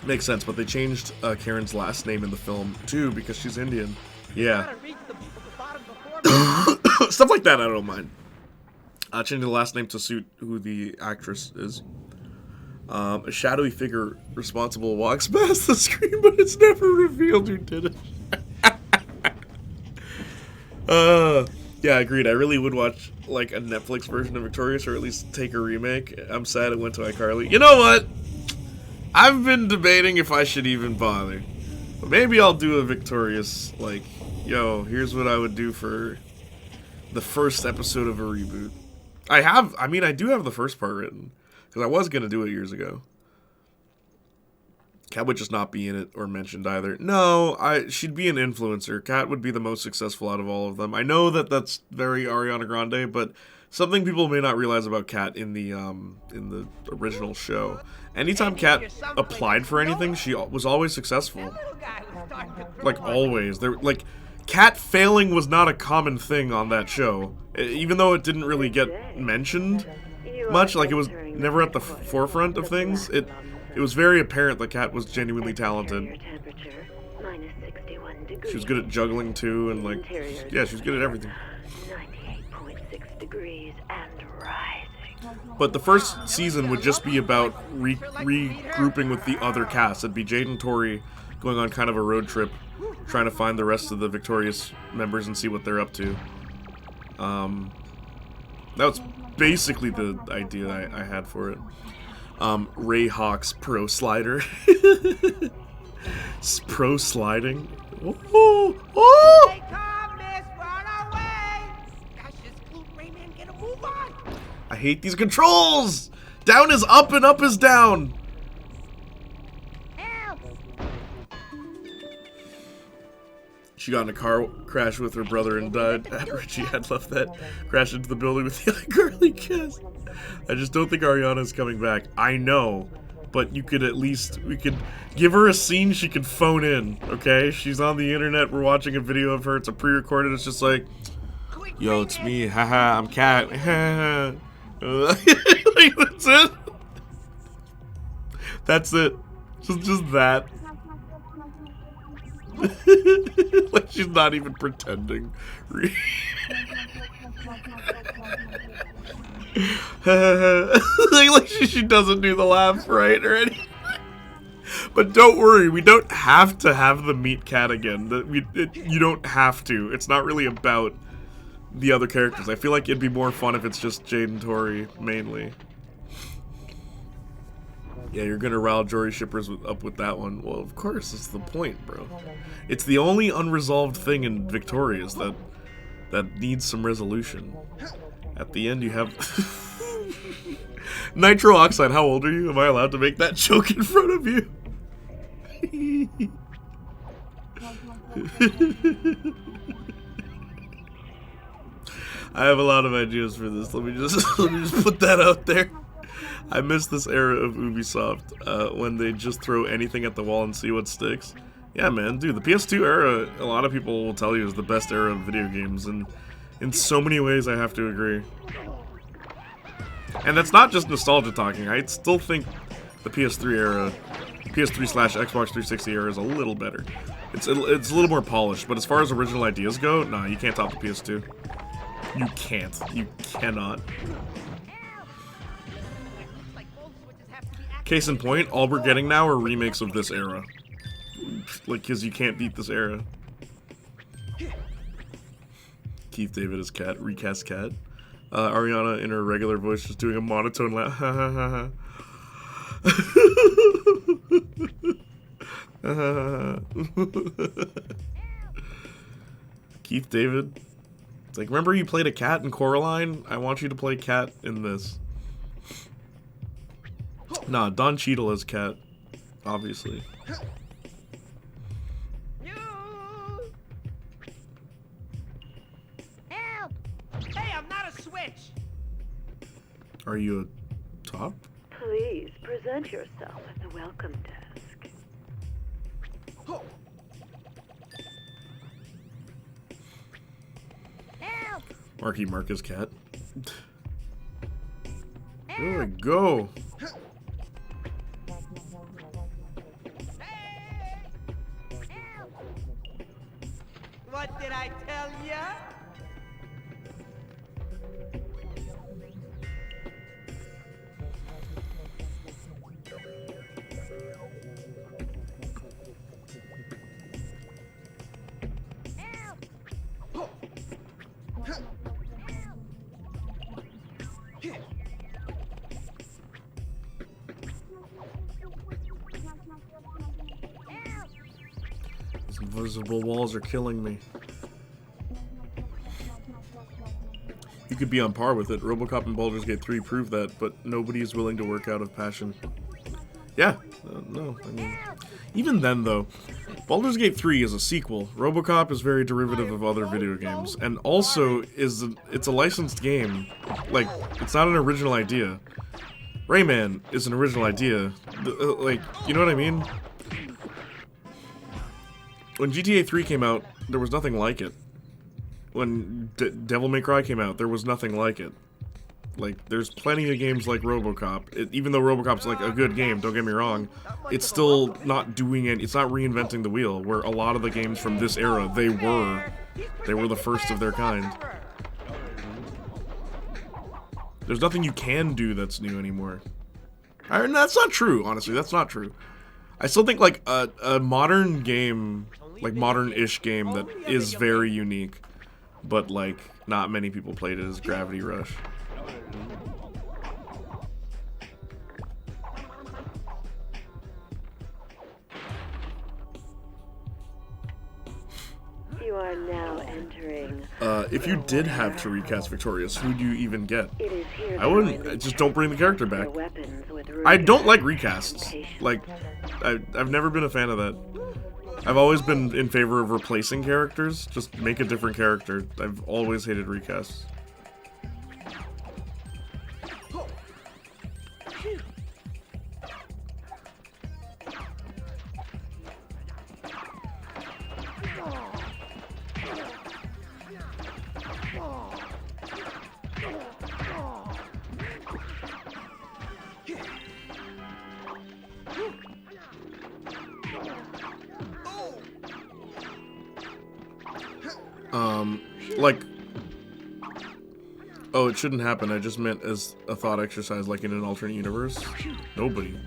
Makes sense, but they changed Karen's last name in the film too because she's Indian. Yeah. Stuff like that I don't mind. Changing the last name to suit who the actress is. A shadowy figure responsible walks past the screen, but it's never revealed who did it. Yeah, agreed. I really would watch like a Netflix version of Victorious, or at least take a remake. I'm sad it went to iCarly. You know what? I've been debating if I should even bother. But maybe I'll do a Victorious, like, yo, here's what I would do for the first episode of a reboot. I do have the first part written. Because I was going to do it years ago. Kat would just not be in it or mentioned either. No, she'd be an influencer. Kat would be the most successful out of all of them. I know that that's very Ariana Grande, but something people may not realize about Kat in the original show. Anytime Kat applied for anything, she was always successful. Like, always. Kat failing was not a common thing on that show. Even though it didn't really get mentioned much, like it was never at the forefront of things, it was very apparent that Kat was genuinely talented. She was good at juggling too, and like, yeah, she was good at everything. 98.6 degrees and rising. But the first season would just be about regrouping with the other cast. It'd be Jade and Tori going on kind of a road trip, trying to find the rest of the Victorious members and see what they're up to. That was basically the idea I had for it. Ray Hawk's Pro Slider. Pro Sliding. Oh, oh! Hey, come, miss, run away! That's just cool, Rayman, get a move on! I hate these controls! Down is up and up is down! Help! She got in a car crash with her brother and died after she had left that crash into the building with the iCarly cast. I just don't think Ariana's coming back. I know, but we could give her a scene she could phone in, okay? She's on the internet, we're watching a video of her, it's a pre-recorded, it's just like, yo, it's me, haha, I'm Kat, haha. Like, that's it. That's it. Just that. Like, she's not even pretending. like she doesn't do the laugh right or anything. But don't worry, we don't have to have the meet Cat again. You don't have to. It's not really about the other characters. I feel like it'd be more fun if it's just Jade and Tori mainly. Yeah, you're gonna rile Jory shippers up with that one. Well, of course, that's the point, bro. It's the only unresolved thing in Victorious that needs some resolution. At the end, you have Nitro Oxide. How old are you? Am I allowed to make that joke in front of you? I have a lot of ideas for this. Let me just put that out there. I miss this era of Ubisoft, when they just throw anything at the wall and see what sticks. Yeah, man, dude, the PS2 era, a lot of people will tell you, is the best era of video games, and in so many ways I have to agree. And that's not just nostalgia talking. I still think the PS3 era, PS3/Xbox 360 era is a little better. It's a little more polished, but as far as original ideas go, nah, you can't top the PS2. You can't. You cannot. Case in point, all we're getting now are remakes of this era. Like, because you can't beat this era. Keith David is Cat, recast Cat. Ariana in her regular voice just doing a monotone laugh. Ha ha ha ha. Keith David. It's like, remember you played a cat in Coraline? I want you to play Cat in this. Nah, Don Cheadle as Cat, obviously. Help! Hey, I'm not a switch! Are you a top? Please present yourself at the welcome desk. Help! Marky Marcus cat. Where do I go? Help! What did I tell ya? Help! Help! These invisible walls are killing me. You could be on par with it. RoboCop and Baldur's Gate 3 prove that, but nobody is willing to work out of passion. Yeah, no, I mean... Even then, though, Baldur's Gate 3 is a sequel. RoboCop is very derivative of other video games, and also it's a licensed game. Like, it's not an original idea. Rayman is an original idea. Like, you know what I mean? When GTA 3 came out, there was nothing like it. When Devil May Cry came out, there was nothing like it. Like, there's plenty of games like RoboCop. Even though RoboCop's like a good game, don't get me wrong, it's still not doing it. It's not reinventing the wheel. Where a lot of the games from this era, they were the first of their kind. There's nothing you can do that's new anymore. That's not true, honestly. That's not true. I still think like a modern game, like modern-ish game that is very unique, but like not many people played it, is Gravity Rush. You are now entering. If you did have to recast Victorious, who do you even get? It is here I wouldn't. Just don't bring the character back. for weapons with I don't like rudimentary recasts. instrumentation. Like, I've never been a fan of that. I've always been in favor of replacing characters. Just make a different character. I've always hated recasts. Like, oh, it shouldn't happen. I just meant as a thought exercise, like in an alternate universe. Nobody.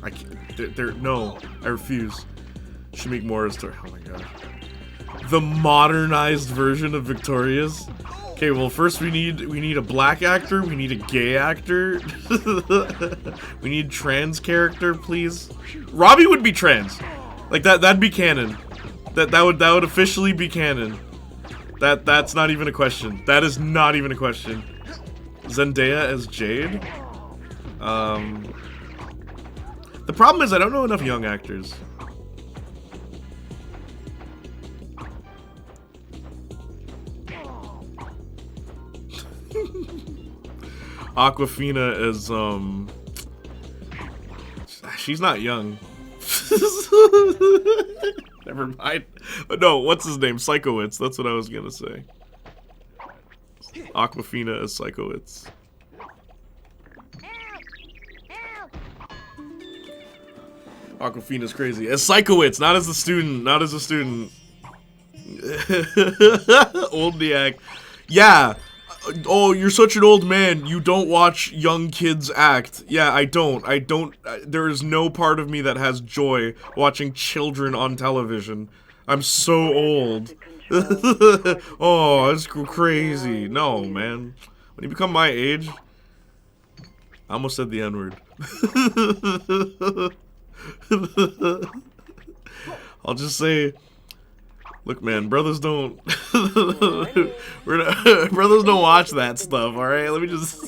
I can't. No, I refuse. Shamik Moore is. Oh my god. The modernized version of Victorious. Okay, well, first we need a black actor. We need a gay actor. We need trans character, please. Robbie would be trans. Like that'd be canon. That would officially be canon. That's not even a question. That is not even a question. Zendaya as Jade. The problem is I don't know enough young actors. Aquafina is she's not young. Never mind. But no, what's his name? Psychowitz. That's what I was gonna say. Aquafina as Psychowitz. Help! Aquafina's crazy. As Psychowitz, not as the student. Not as a student. Oldniak. Yeah. Oh, you're such an old man. You don't watch young kids act. Yeah, I don't. There is no part of me that has joy watching children on television. I'm so old. Oh, that's crazy. No, man. When you become my age... I almost said the N-word. I'll just say... Look, man, brothers don't... brothers don't watch that stuff, alright? Let me just...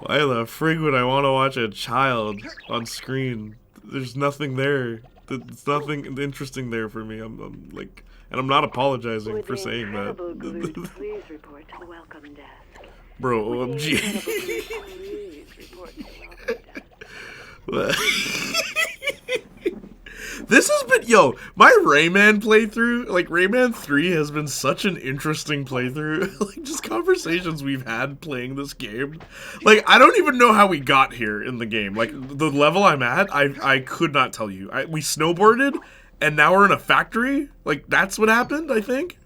Why the frig would I want to watch a child on screen? There's nothing there. There's nothing interesting there for me. I'm like... And I'm not apologizing With for the saying that. incredible glue, please report to the welcome desk. Bro, With the incredible OMG. glue, please report to the welcome desk. This has been, yo, my Rayman playthrough, like, Rayman 3 has been such an interesting playthrough. Like, just conversations we've had playing this game. Like, I don't even know how we got here in the game. Like, the level I'm at, I could not tell you. We snowboarded, and now we're in a factory? Like, that's what happened, I think?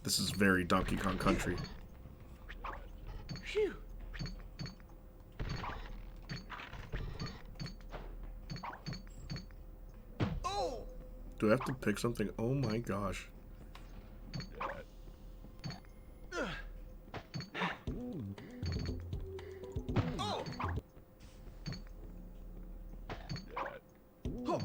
This is very Donkey Kong Country. Phew. Oh! Do I have to pick something? Oh my gosh. Oh! Oh! Oh!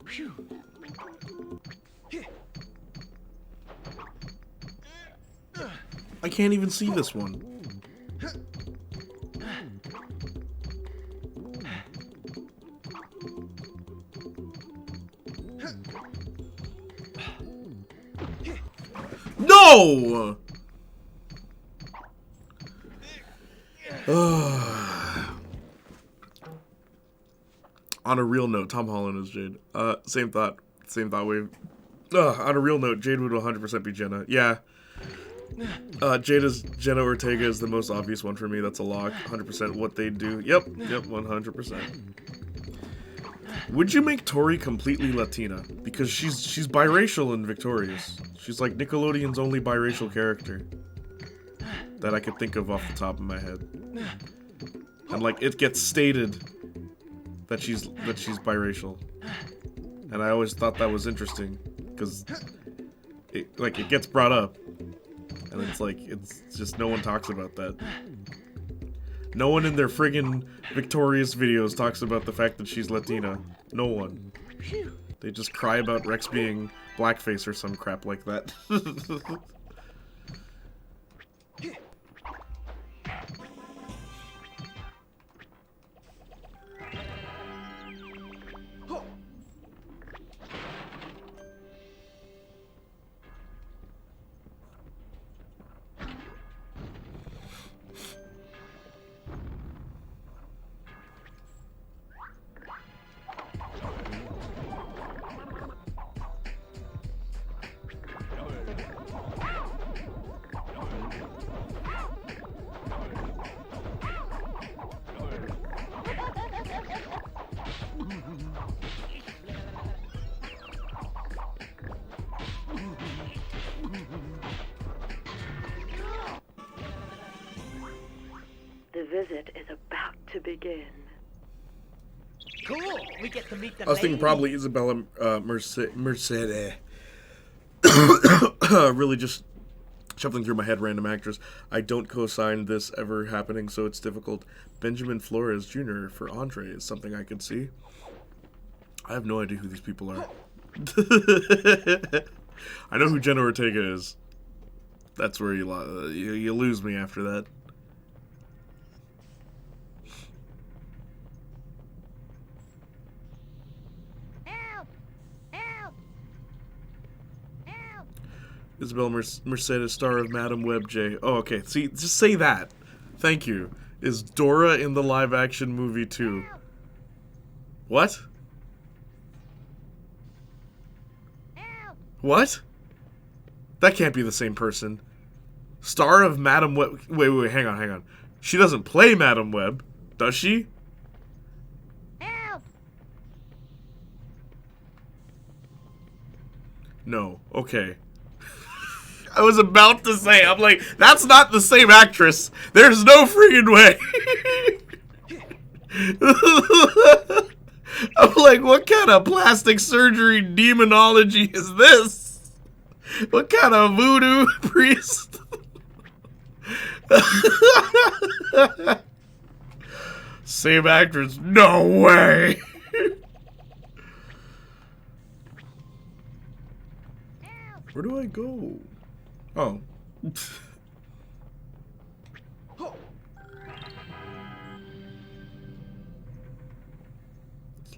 Phew. I can't even see this one. No! On a real note, Tom Holland is Jade. Same thought wave. On a real note, Jade would 100% be Jenna. Yeah. Jenna Ortega is the most obvious one for me. That's a lock. 100% what they do. Yep, 100%. Would you make Tori completely Latina? Because she's biracial and victorious. She's like Nickelodeon's only biracial character that I could think of off the top of my head. And like it gets stated that she's biracial. And I always thought that was interesting because it gets brought up. And it's like, it's just no one talks about that. No one in their friggin' Victorious videos talks about the fact that she's Latina. No one. They just cry about Rex being blackface or some crap like that. The visit is about to begin. Cool. We get to meet the I was thinking lady. probably Isabella Mercedes. Really just shuffling through my head, random actress. I don't co-sign this ever happening, so it's difficult. Benjamin Flores Jr. for Andre is something I could see. I have no idea who these people are. I know who Jenna Ortega is. That's where you lose me after that. Help! Help! Help! Isabel Mercedes, star of Madam Web J. Oh, okay. See, just say that. Thank you. Is Dora in the live-action movie too? What? Help! What? That can't be the same person. Star of Madam Web. Wait, hang on. She doesn't play Madam Web, does she? Help! No. Okay. I was about to say, I'm like, that's not the same actress. There's no freaking way. I'm like, what kind of plastic surgery demonology is this? What kind of voodoo priest? Same actress? No way! Where do I go? Oh. This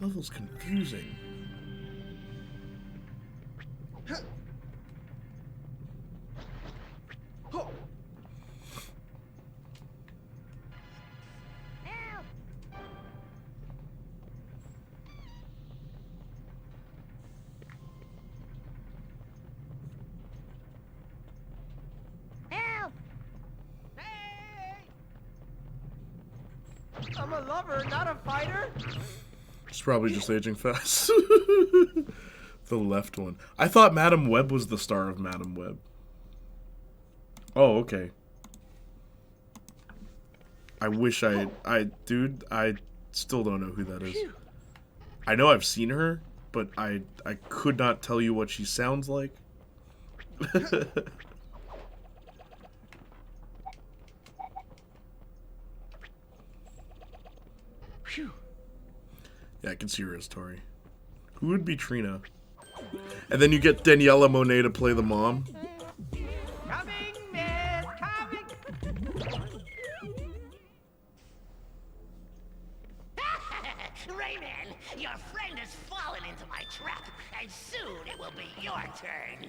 level's confusing. I'm a lover, not a fighter. It's probably just aging fast. The left one. I thought Madam Web was the star of Madam Web. Oh, okay. I wish dude, I still don't know who that is. I know I've seen her, but I could not tell you what she sounds like. Yeah, I can see her as Tori. Who would be Trina? And then you get Daniela Monet to play the mom. Coming, miss, coming. Rayman, your friend has fallen into my trap, and soon it will be your turn.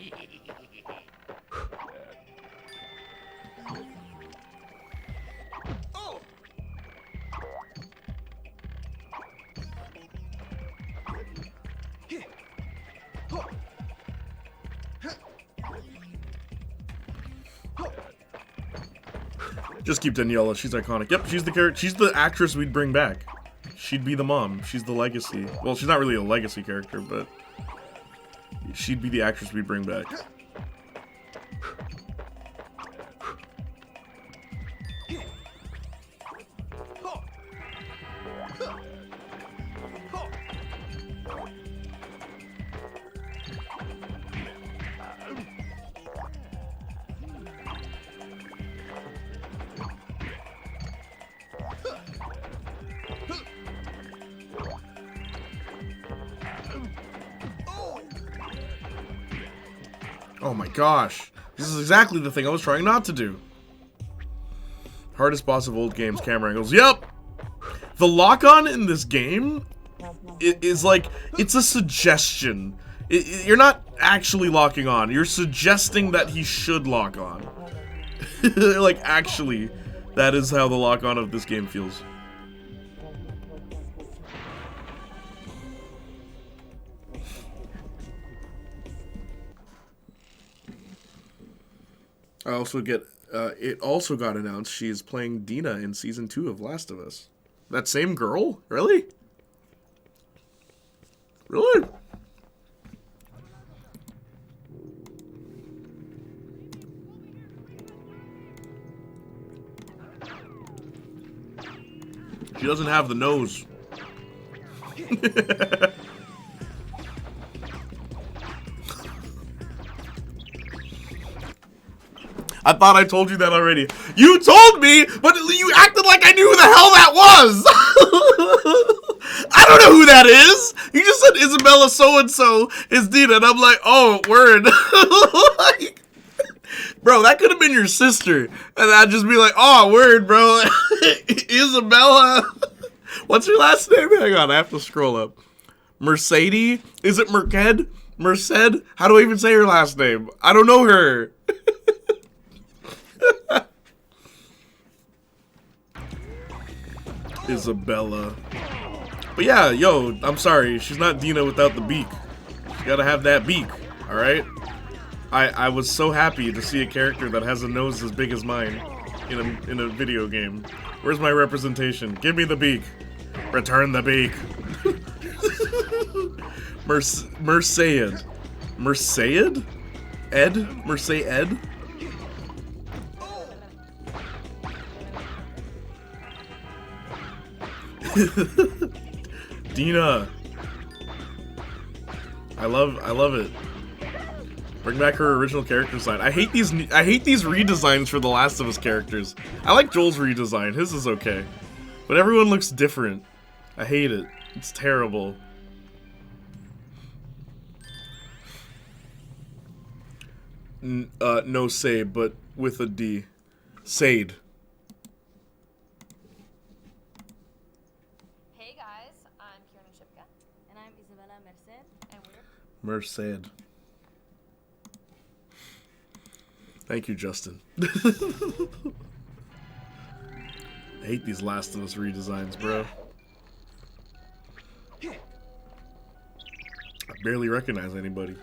Oh! Just keep Daniela. She's iconic. Yep, she's the character. She's the actress we'd bring back. She'd be the mom. She's the legacy. Well, she's not really a legacy character, but she'd be the actress we'd bring back. Oh my gosh. This is exactly the thing I was trying not to do. Hardest boss of old games, camera angles. Yep! The lock-on in this game is like, it's a suggestion. You're not actually locking on. You're suggesting that he should lock on. Like, actually, that is how the lock-on of this game feels. I also get, it also got announced she's playing Dina in Season 2 of Last of Us. That same girl? Really? Really? She doesn't have the nose. I thought I told you that already. You told me, but you acted like I knew who the hell that was. I don't know who that is. You just said Isabella so-and-so is Dina, and I'm like, oh, word. Like, bro, that could have been your sister. And I'd just be like, oh, word, bro. Isabella. What's your last name? Hang on, I have to scroll up. Mercedes? Is it Merced? Merced? How do I even say her last name? I don't know her. Isabella. But yeah, yo, I'm sorry. She's not Dina without the beak. She gotta have that beak, alright? I was so happy to see a character that has a nose as big as mine in a video game. Where's my representation? Give me the beak. Return the beak. Mercedes. Mercedes? Ed? Mercedes? Dina. I love it. Bring back her original character design. I hate these redesigns for the Last of Us characters. I like Joel's redesign. His is okay. But everyone looks different. I hate it. It's terrible. No say, but with a D. Sade. Hey guys, I'm Kieran Shipka. And I'm Isabella Merced. And we're Merced. Thank you, Justin. I hate these Last of Us redesigns, bro. I barely recognize anybody.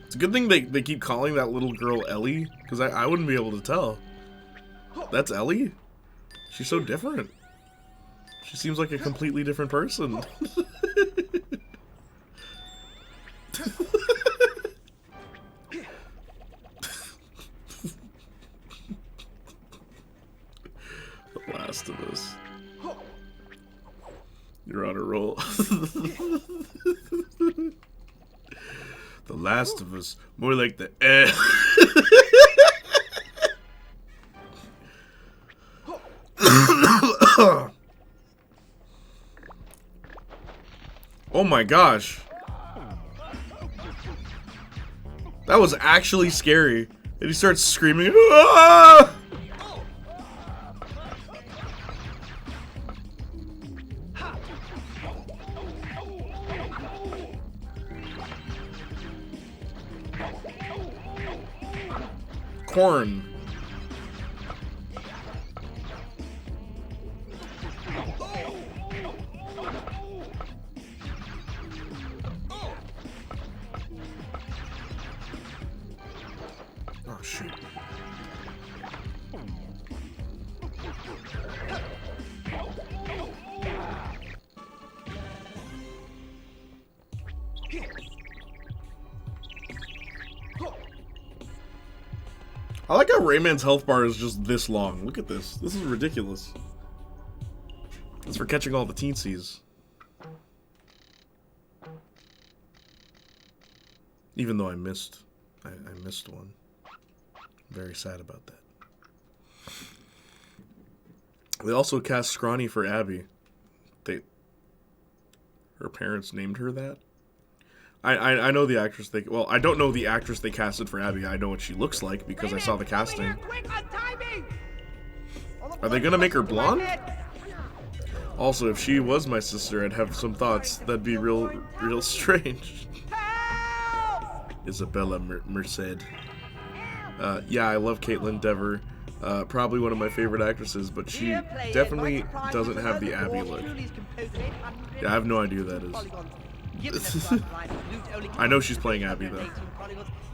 It's a good thing they keep calling that little girl Ellie, because I wouldn't be able to tell. That's Ellie? She's so different. She seems like a completely different person. The Last of Us. You're on a roll. The Last of Us. More like the Oh my gosh. That was actually scary. And he starts screaming. Ah! Corn. Oh shoot. I like how Rayman's health bar is just this long. Look at this. This is ridiculous. It's for catching all the teensies. Even though I missed one. I'm very sad about that. They also cast Scrawny for Abby. Her parents named her that. I know the actress well, I don't know the actress they casted for Abby. I know what she looks like because I saw the casting. Are they gonna make her blonde? Also, if she was my sister, I'd have some thoughts. That'd be real strange. Isabella Merced. Yeah, I love Caitlin Dever. Probably one of my favorite actresses, but she definitely doesn't have the Abby look. Yeah, I have no idea who that is. I know she's playing Abby though.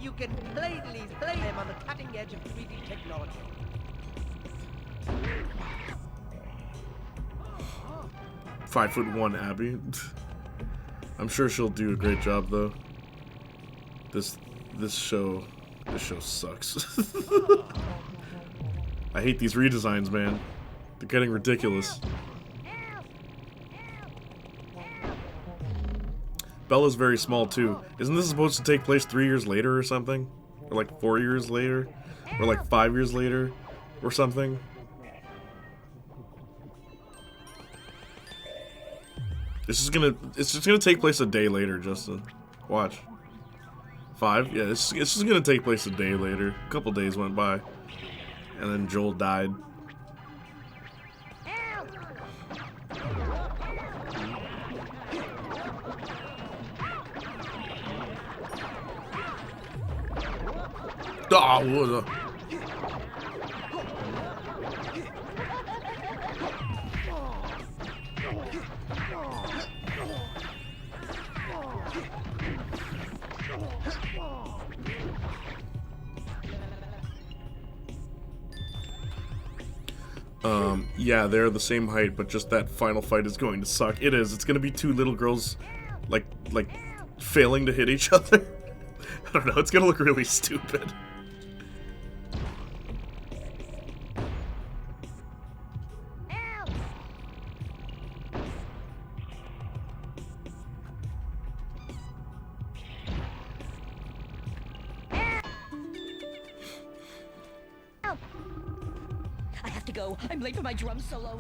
You can blatantly play them on the cutting edge of 3D technology. 5'1" Abby. I'm sure she'll do a great job though. This show sucks. I hate these redesigns, man. They're getting ridiculous. Bella's very small too. Isn't this supposed to take place 3 years later or something? Or like 4 years later? Or like 5 years later? Or something? It's just gonna take place a day later, Justin. Watch. 5? Yeah, it's just gonna take place a day later. A couple days went by. And then Joel died. Oh, yeah, they're the same height, but just that final fight is going to suck. It is. It's going to be two little girls, like failing to hit each other. I don't know. It's going to look really stupid. Help! I have to go. I'm late for my drum solo.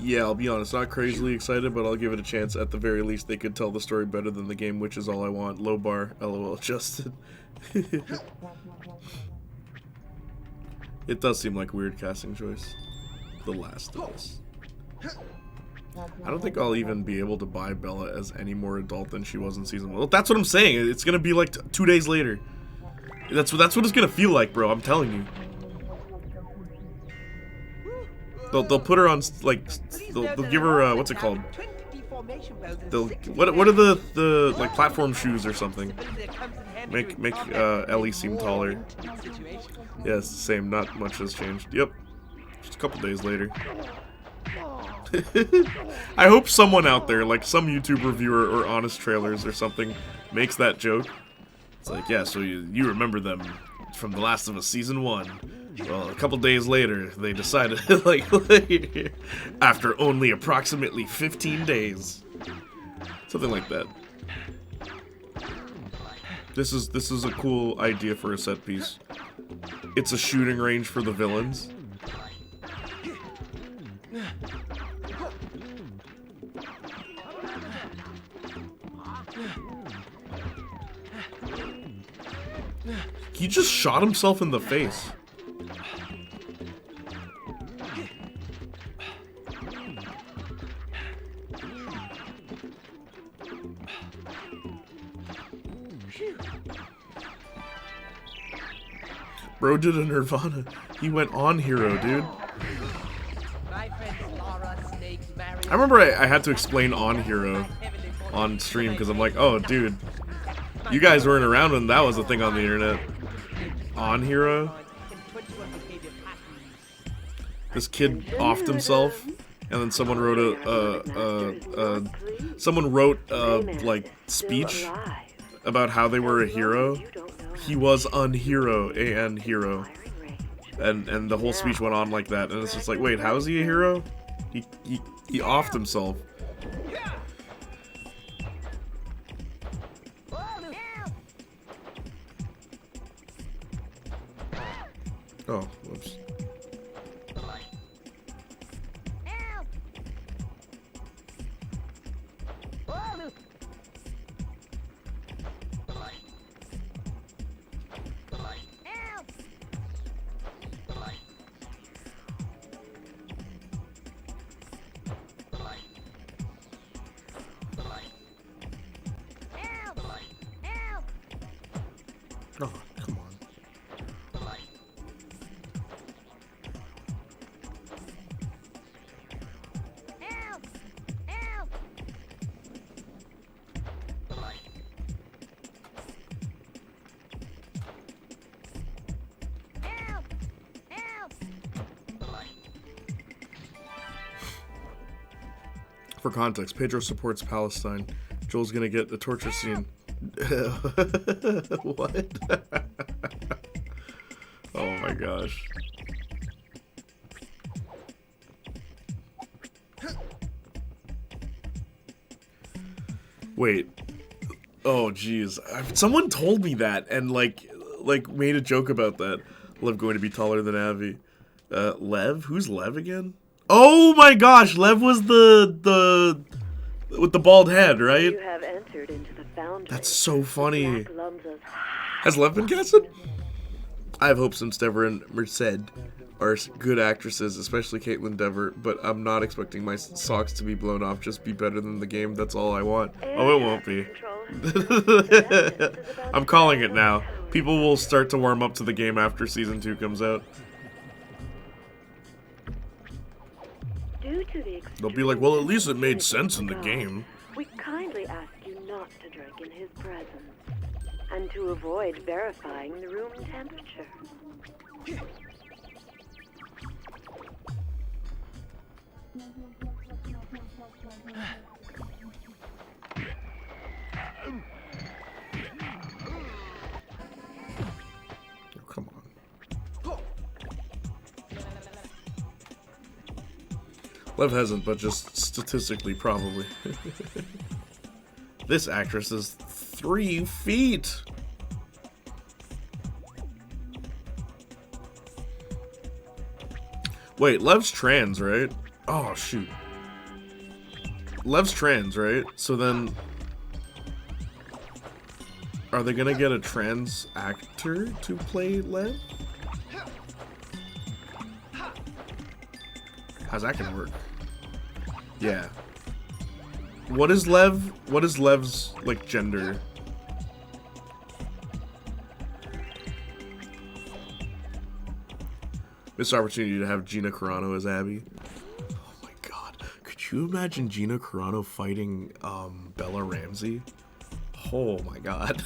Yeah, I'll be honest, not crazily excited, but I'll give it a chance. At the very least, they could tell the story better than the game, which is all I want. Low bar, LOL, Justin. It does seem like a weird casting choice. The Last of Us. I don't think I'll even be able to buy Bella as any more adult than she was in season 1. Well, that's what I'm saying. It's gonna be like 2 days later. That's what it's gonna feel like, bro. I'm telling you. They'll put her on like they'll give her what's it called? What are the like platform shoes or something? Make Ellie seem taller. Yeah, it's the same. Not much has changed. Yep, just a couple days later. I hope someone out there, like some YouTube reviewer or Honest Trailers or something, makes that joke. It's like, yeah, so you remember them from The Last of Us Season 1. Well, a couple days later, they decided, like, after only approximately 15 days. Something like that. This is a cool idea for a set piece. It's a shooting range for the villains. He just shot himself in the face. Bro did a Nirvana. He went on Hero, dude. I remember I had to explain on Hero on stream because I'm like, oh, dude, you guys weren't around when that was a thing on the internet. On Hero? This kid offed himself, and then someone wrote like speech about how they were a hero. He was unhero, a.n. hero. And the whole speech went on like that, and it's just like, wait, how is he a hero? He offed himself. Oh, whoops. Oh, come on. For context, Pedro supports Palestine. Joel's gonna get the torture scene. What? Oh my gosh. Wait. Oh jeez. Someone told me that and like made a joke about that. Lev going to be taller than Avi. Lev? Who's Lev again? Oh my gosh, Lev was the with the bald head, right? You have entered into the foundry. That's so funny. Has Lev been casted? I have hopes since Dever and Merced are good actresses, especially Caitlin Dever, but I'm not expecting my socks to be blown off. Just be better than the game. That's all I want. Oh, it won't be. I'm calling it now. People will start to warm up to the game after Season 2 comes out. They'll be like, well, at least it made sense in the game. We kindly ask you not to drink in his presence, and to avoid verifying the room temperature. Oh, come on. Lev hasn't, but just statistically, probably. This actress is 3 feet. Wait, Lev's trans, right? Oh, shoot. Lev's trans, right? So then... Are they gonna get a trans actor to play Lev? How's that gonna work? Yeah. What is Lev's, like, gender? Missed opportunity to have Gina Carano as Abby. Oh my god. Could you imagine Gina Carano fighting, Bella Ramsey? Oh my god.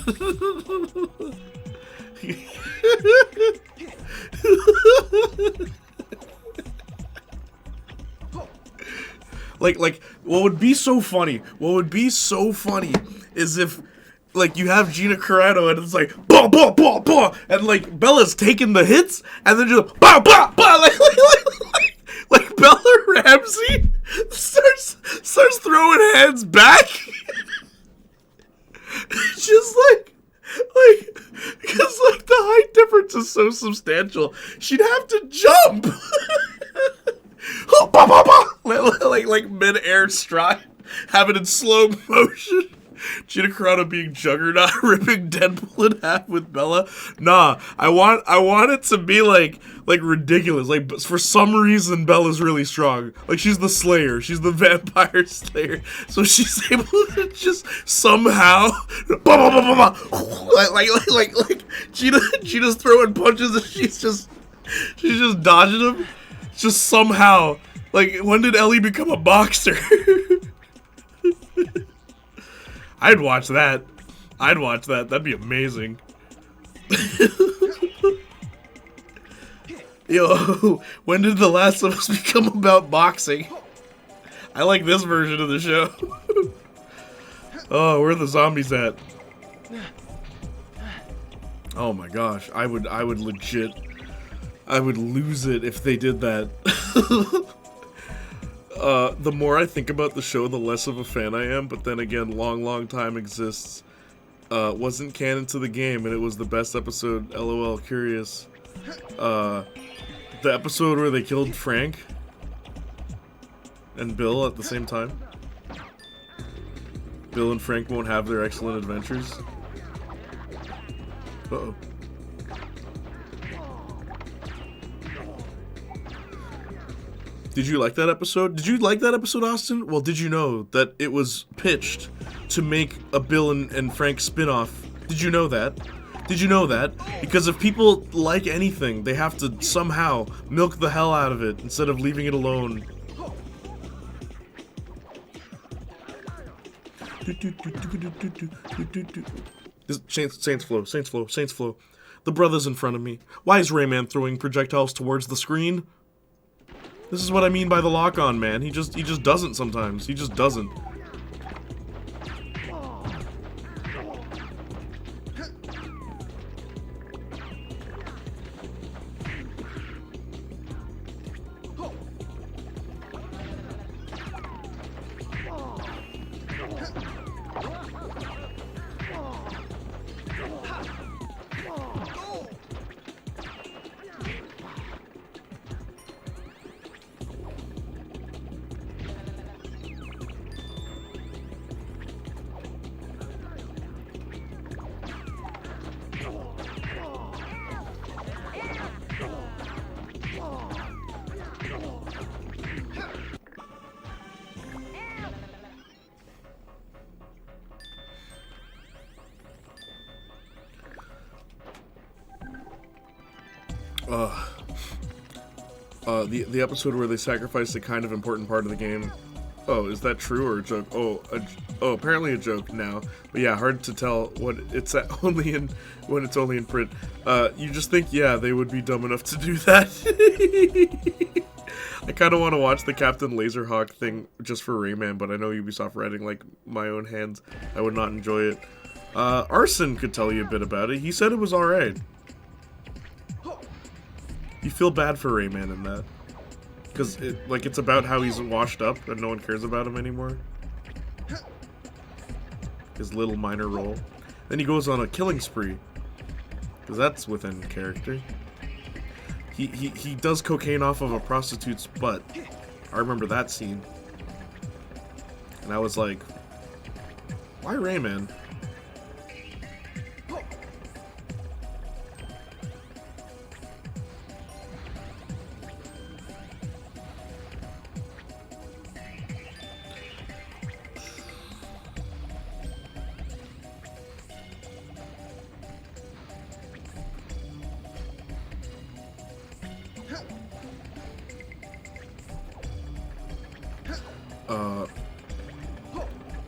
Like, what would be so funny is if, like, you have Gina Carano and it's like, bah, bah, bah, bah, and, like, Bella's taking the hits, and then just, bah, bah, bah, like Bella Ramsey starts throwing hands back. Just because, like, the height difference is so substantial, she'd have to jump. like mid-air stride, have it in slow motion. Gina Carano being Juggernaut, ripping Deadpool in half with Bella. Nah, I want it to be like ridiculous. Like, for some reason, Bella's really strong. Like, she's the Slayer, she's the Vampire Slayer, so she's able to just somehow, like Gina's throwing punches and she's just dodging them. Just somehow. Like, when did Ellie become a boxer? I'd watch that. That'd be amazing. Yo, when did The Last of Us become about boxing? I like this version of the show. Oh, where are the zombies at? Oh my gosh, I would legit... I would lose it if they did that. The more I think about the show, the less of a fan I am, but then again, Long Time Exists wasn't canon to the game, and it was the best episode, LOL, curious. The episode where they killed Frank and Bill at the same time. Bill and Frank won't have their excellent adventures. Uh-oh. Did you like that episode? Did you like that episode, Austin? Well, did you know that it was pitched to make a Bill and Frank spin-off? Did you know that? Did you know that? Because if people like anything, they have to somehow milk the hell out of it instead of leaving it alone. Saints flow. The brother's in front of me. Why is Rayman throwing projectiles towards the screen? This is what I mean by the lock-on, man. He just doesn't sometimes. He just doesn't. The episode where they sacrificed a kind of important part of the game. Oh, is that true or a joke? Oh, apparently a joke now. But yeah, hard to tell when it's only in print. You just think, yeah, they would be dumb enough to do that. I kind of want to watch the Captain Laserhawk thing just for Rayman, but I know Ubisoft writing like my own hands. I would not enjoy it. Arson could tell you a bit about it. He said it was alright. You feel bad for Rayman in that. Because it's about how he's washed up and no one cares about him anymore. His little minor role. Then he goes on a killing spree. Because that's within character. He does cocaine off of a prostitute's butt. I remember that scene. And I was like, why Rayman?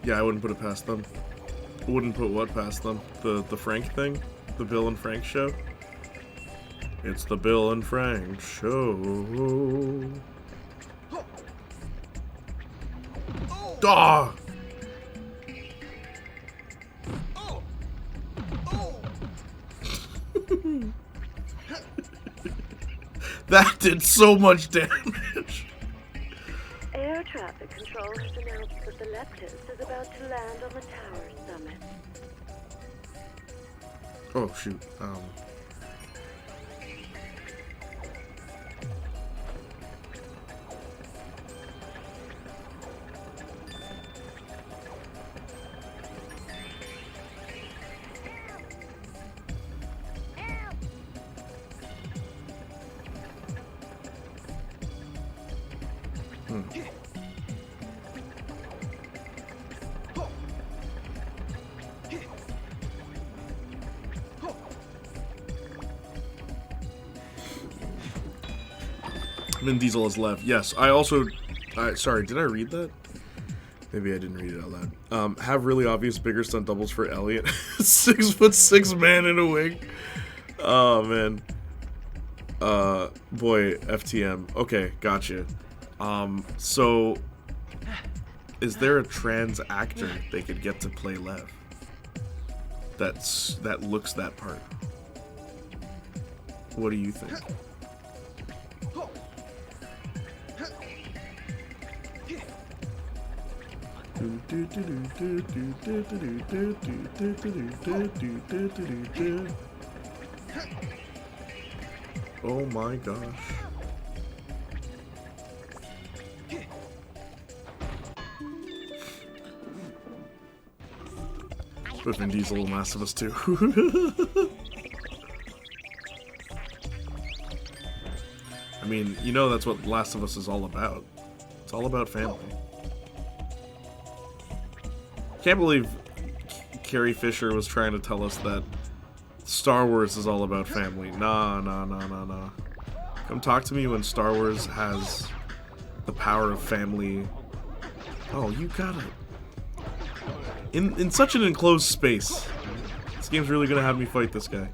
Yeah, I wouldn't put it past them. Wouldn't put what past them? The Frank thing? The Bill and Frank show? It's the Bill and Frank show. Ah! That did so much damage. Air traffic control has announced that the Leptis is about to land on the tower summit. Oh shoot. Vin Diesel has left. Yes, I also... sorry, did I read that? Maybe I didn't read it out loud. Have really obvious bigger stunt doubles for Elliot. 6'6" man in a wig. Oh, man. Boy, FTM. Okay, gotcha. So... Is there a trans actor they could get to play Lev? That looks that part. What do you think? Oh my gosh. But Vin Diesel and Last of Us 2. I mean, you know that's what Last of Us is all about. It's all about family. Can't believe Carrie Fisher was trying to tell us that Star Wars is all about family. Nah. Come talk to me when Star Wars has the power of family. Oh, you got it. In such an enclosed space. This game's really gonna have me fight this guy.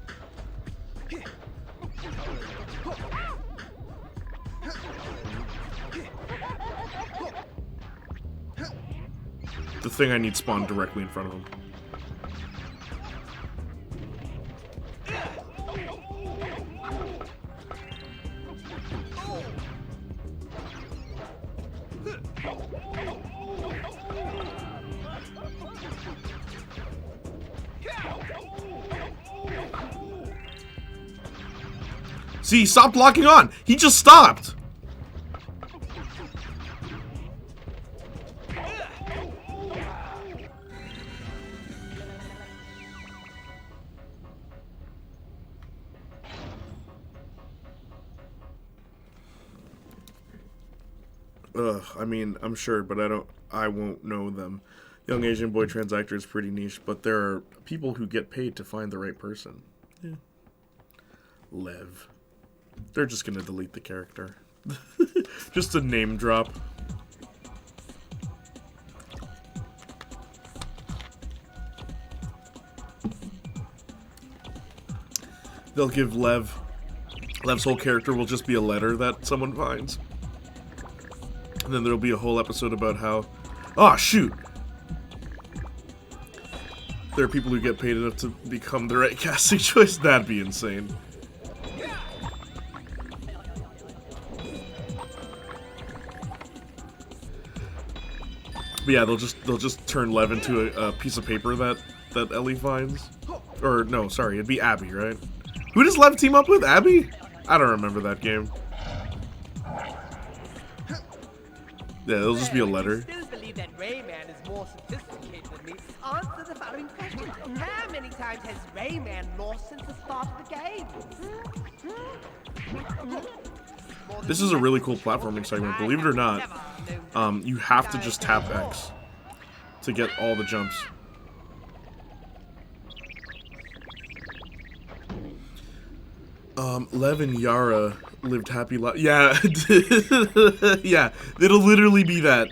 The thing I need spawned directly in front of him. See, he stopped locking on! He just stopped! I mean, I'm sure, but I won't know them. Young Asian boy trans actor is pretty niche, but there are people who get paid to find the right person. Yeah. Lev. They're just gonna delete the character. Just a name drop. They'll give Lev's whole character will just be a letter that someone finds. And then there'll be a whole episode about how... Oh, shoot! There are people who get paid enough to become the right casting choice. That'd be insane. But yeah, they'll just turn Lev into a piece of paper that Ellie finds. Or no, sorry, it'd be Abby, right? Who does Lev team up with? Abby? I don't remember that game. Yeah, it'll just be a letter. Still believe that Rayman is more sophisticated than me. Answer the following question: how many times has Rayman lost since the start of the game? This is a really cool platforming segment. Believe it or not, you have to just tap X to get all the jumps. Lev and Yara lived happy life. Yeah, yeah. It'll literally be that.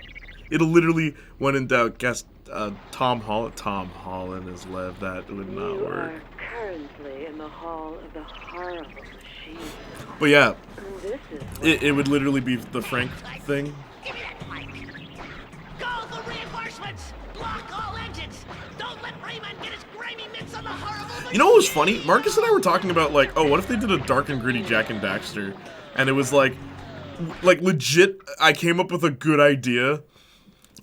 It'll literally, when in doubt, guess Tom Holland is Lev. That would not You work. are currently in the hall of the horrible machine. But yeah, This is it would literally be the Frank thing. Give me that mic. Go for reinforcements. Block all engines. Don't let Rayman get his grimy mitts on the horrible. You know what was funny? Marcus and I were talking about, like, oh, what if they did a dark and gritty Jack and Daxter? And it was like legit, I came up with a good idea.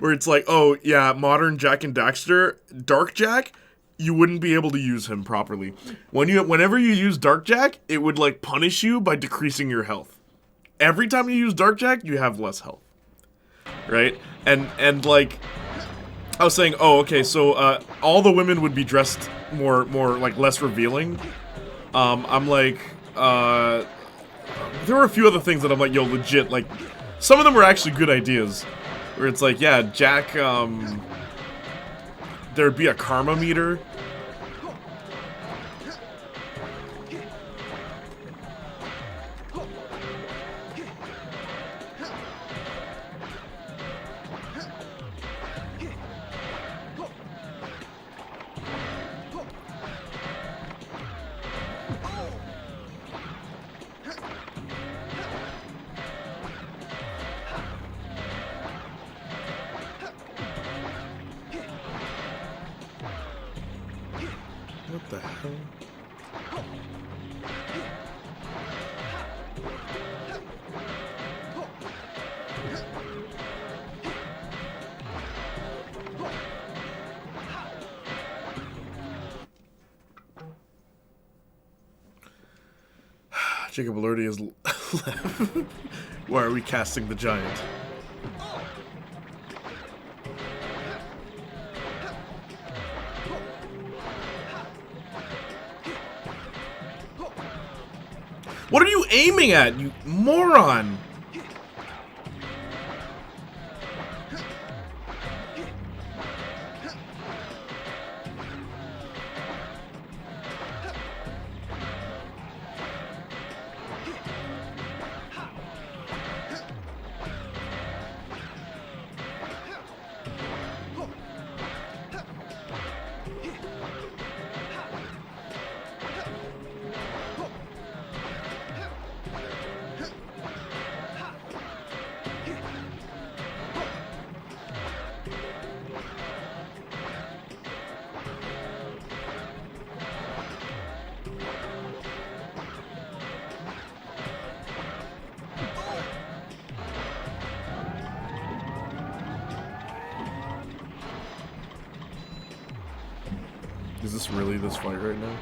Where it's like, oh, yeah, modern Jack and Daxter, Dark Jack, you wouldn't be able to use him properly. Whenever you use Dark Jack, it would, like, punish you by decreasing your health. Every time you use Dark Jack, you have less health. Right? And like, I was saying, oh, okay, so, all the women would be dressed more, like, less revealing. I'm like, there were a few other things that I'm like, yo, legit, like, some of them were actually good ideas. Where it's like, yeah, Jack, there'd be a karma meter. What the hell? Jacob Elordi is left. Why are we casting the giant? What are you aiming at, you moron? Is this really this fight right now?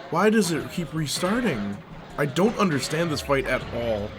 Why does it keep restarting? I don't understand this fight at all.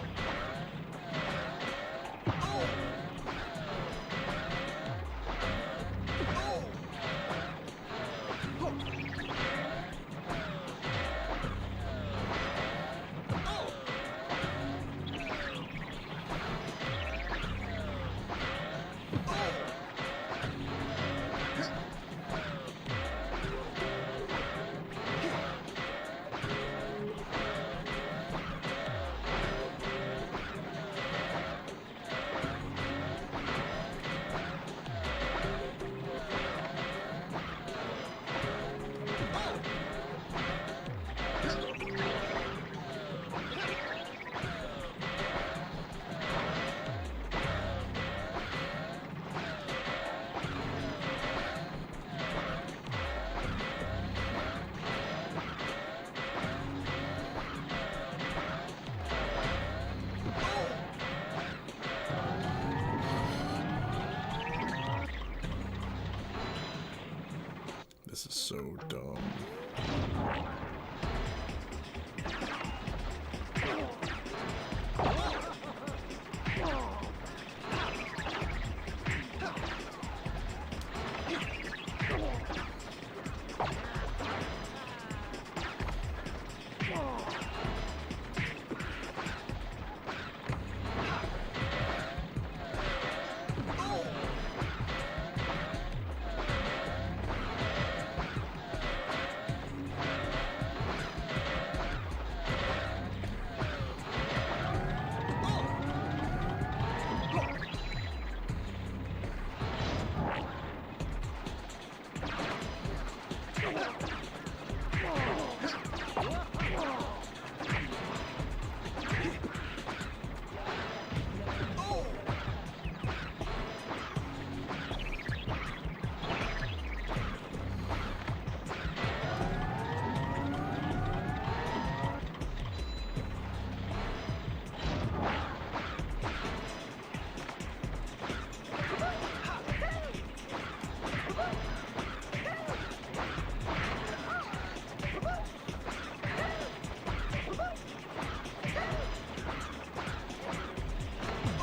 This is so dumb.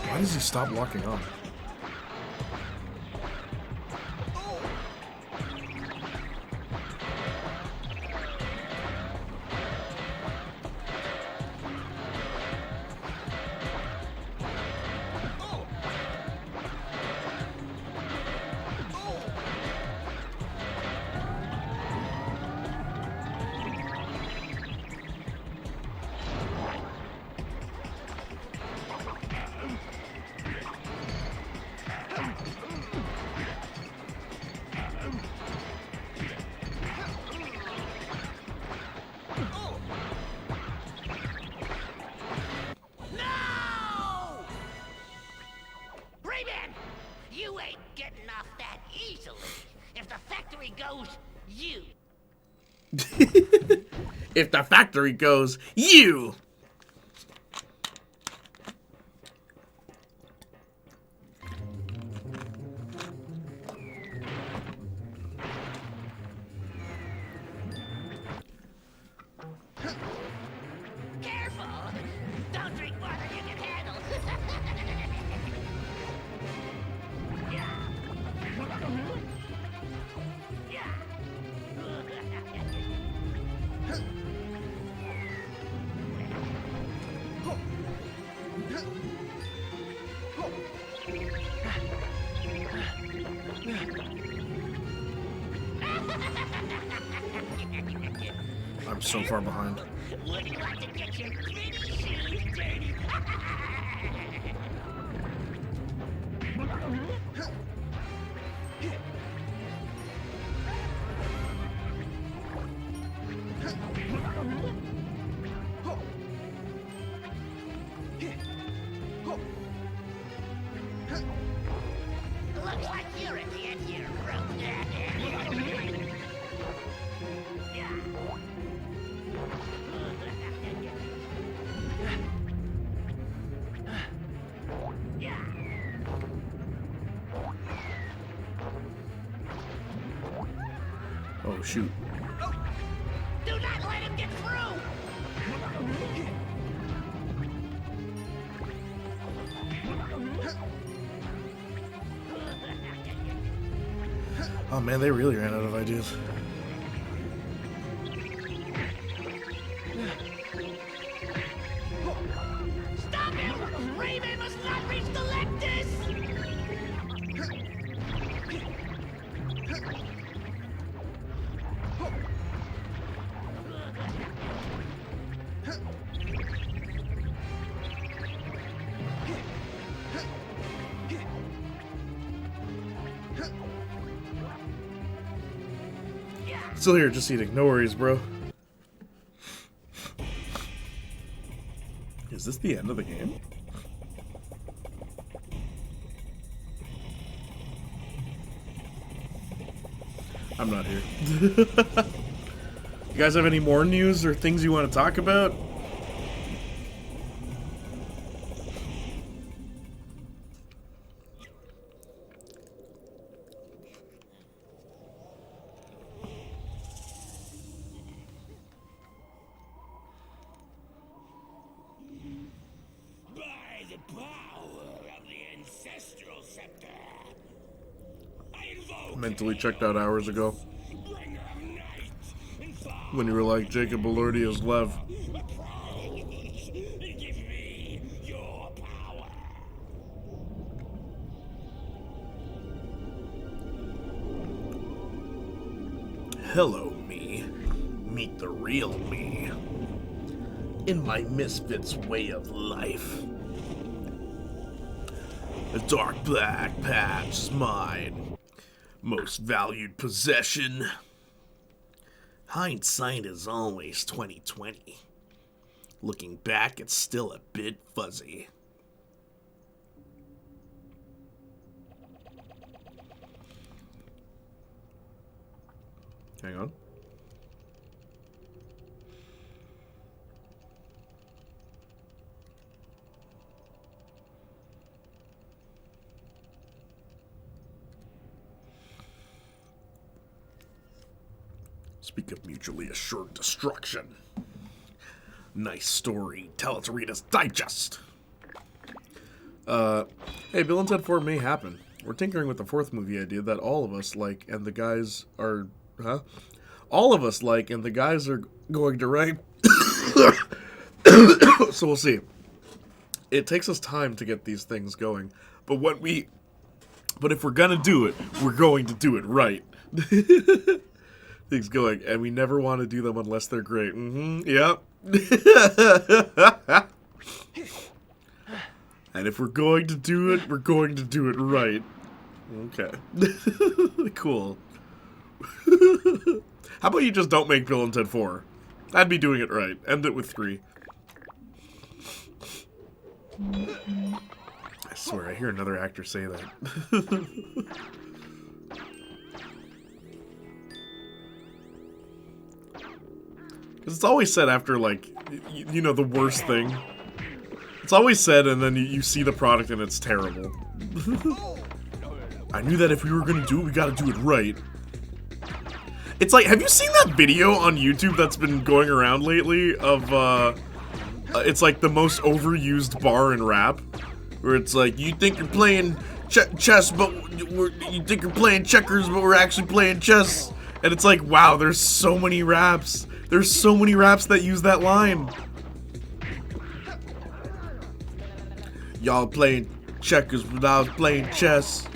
Why does he stop locking on? Rayman! You ain't getting off that easily. If the factory goes, you. If the factory goes, you! Careful! Don't drink more than you can handle. I'm so far behind. Would you like to get your pretty shoes dirty? Looks like you're at the end of your rope. Oh, shoot. Do not let him get through! Oh man, they really ran out of ideas. Stop him! Rayman must not reach the Lectus! Still here, just eating. No worries, bro. Is this the end of the game? I'm not here. You guys have any more news or things you want to talk about? mentally checked out hours ago. When you were like, Jacob Elordi is Lev. Hello, me. Meet the real me. In my misfit's way of life. A dark black patch is mine. Most valued possession. Hindsight is always 20/20. Looking back, it's still a bit fuzzy. Hang on. Speak of mutually assured destruction. Nice story. Tell it to Reader's Digest. Hey, Bill and Ted 4 may happen. We're tinkering with the fourth movie idea that all of us like, and the guys are... Huh? All of us like, and the guys are going to write. So we'll see. It takes us time to get these things going. But if we're gonna do it, we're going to do it right. Things going, and we never want to do them unless they're great. Yep. And if we're going to do it, we're going to do it right. Okay. Cool. How about you just don't make Bill and Ted 4? I'd be doing it right. End it with 3. I swear, I hear another actor say that. Because it's always said after, like, you know, the worst thing. It's always said, and then you see the product and it's terrible. I knew that if we were gonna do it, we gotta do it right. It's like, have you seen that video on YouTube that's been going around lately of, it's like the most overused bar in rap? Where it's like, you think you're playing chess, but you think you're playing checkers, but we're actually playing chess. And it's like, wow, there's so many raps. There's so many raps that use that line. Y'all playing checkers, but I was playing chess.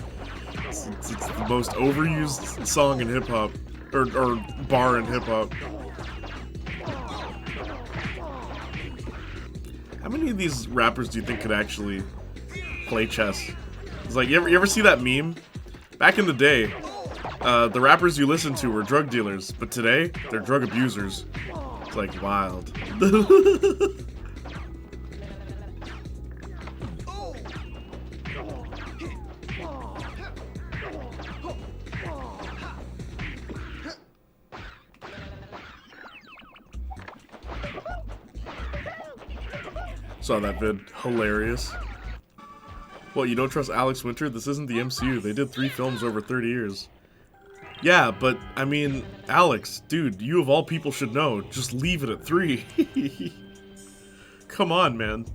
It's the most overused song in hip-hop. Or bar in hip-hop. How many of these rappers do you think could actually play chess? It's like, you ever see that meme? Back in the day, the rappers you listened to were drug dealers, but today, they're drug abusers. It's like, wild. Saw that vid. Hilarious. What, you don't trust Alex Winter? This isn't the MCU. They did 3 films over 30 years. Yeah, but, I mean, Alex, dude, you of all people should know. Just leave it at 3. Come on, man.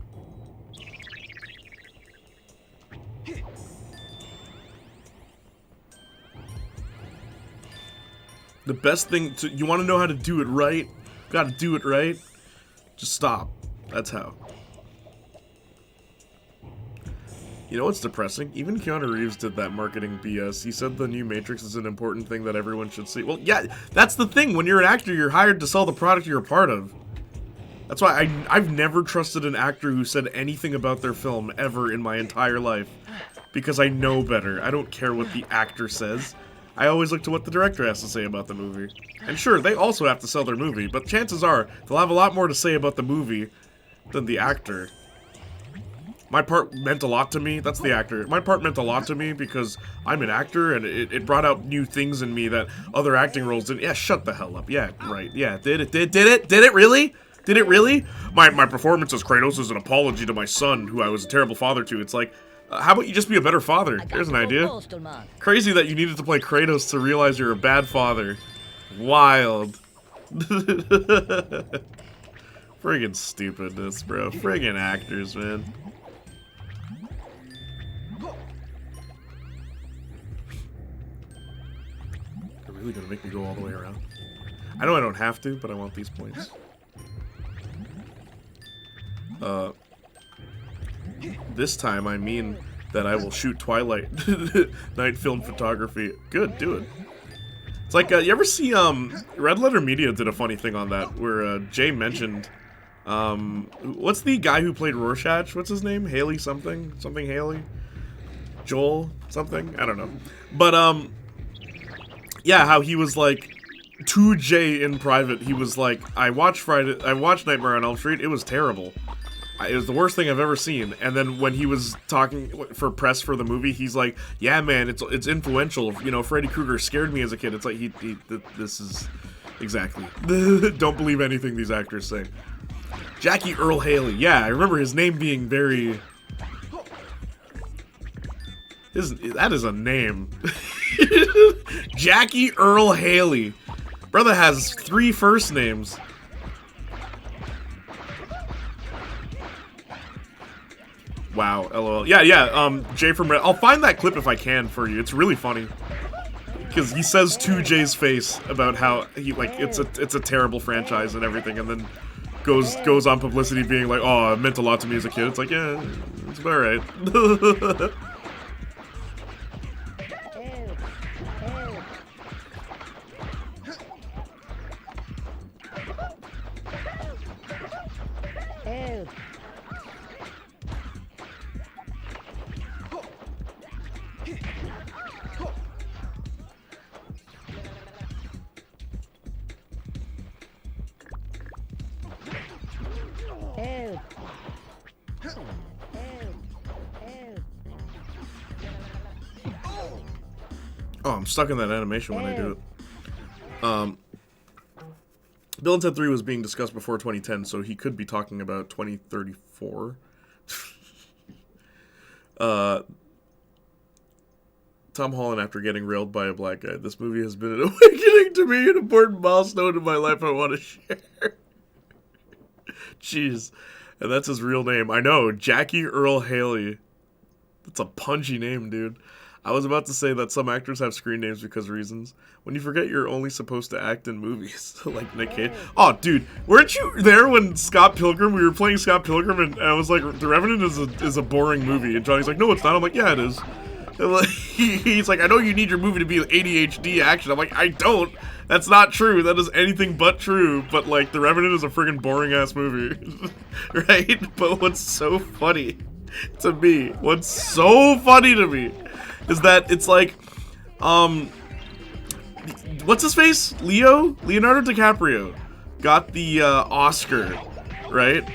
The best thing to... You want to know how to do it right? Gotta do it right. Just stop. That's how. You know what's depressing? Even Keanu Reeves did that marketing BS. He said the new Matrix is an important thing that everyone should see. Well, yeah, that's the thing. When you're an actor, you're hired to sell the product you're a part of. That's why I've never trusted an actor who said anything about their film ever in my entire life. Because I know better. I don't care what the actor says. I always look to what the director has to say about the movie. And sure, they also have to sell their movie, but chances are they'll have a lot more to say about the movie than the actor. My part meant a lot to me. That's the actor. My part meant a lot to me because I'm an actor and it brought out new things in me that other acting roles didn't. Yeah, shut the hell up. Yeah, right. Yeah, did it really? Did it really? My performance as Kratos is an apology to my son, who I was a terrible father to. It's like, how about you just be a better father? There's an idea. Crazy that you needed to play Kratos to realize you're a bad father. Wild. Friggin' stupidness, bro. Friggin' actors, man. really gonna make me go all the way around. I know I don't have to, but I want these points. This time I mean that I will shoot Twilight night film photography. Good, do it. It's like, you ever see, Red Letter Media did a funny thing on that, where, Jay mentioned, what's the guy who played Rorschach? What's his name? Haley something? Something Haley? Joel? Something? I don't know. But, yeah, how he was like, to Jay in private, he was like, I watched Nightmare on Elm Street, it was terrible. It was the worst thing I've ever seen. And then when he was talking for press for the movie, he's like, yeah, man, it's influential. You know, Freddy Krueger scared me as a kid. It's like, this is... Exactly. Don't believe anything these actors say. Jackie Earl Haley. Yeah, I remember his name being very... That is a name. Jackie Earl Haley. Brother has 3 first names. Wow, LOL. Yeah, Jay from Red... I'll find that clip if I can for you. It's really funny. Because he says to Jay's face about how he, like, it's a terrible franchise and everything, and then goes on publicity being like, oh, it meant a lot to me as a kid. It's like, yeah, it's about right. Oh, I'm stuck in that animation when I do it. Bill and Ted 3 was being discussed before 2010, so he could be talking about 2034. Tom Holland after getting railed by a black guy. This movie has been an awakening to me, an important milestone in my life I want to share. Jeez. And that's his real name. I know, Jackie Earl Haley. That's a punchy name, dude. I was about to say that some actors have screen names because of reasons. When you forget you're only supposed to act in movies, like Nick Cage. Oh, dude, weren't you there when Scott Pilgrim, we were playing Scott Pilgrim, and I was like, The Revenant is a boring movie. And Johnny's like, no, it's not. I'm like, yeah, it is. And like, he's like, I know you need your movie to be ADHD action. I'm like, I don't. That's not true. That is anything but true. But, like, The Revenant is a friggin' boring-ass movie. Right? But what's so funny to me, is that it's like, what's his face? Leonardo DiCaprio got the Oscar, right?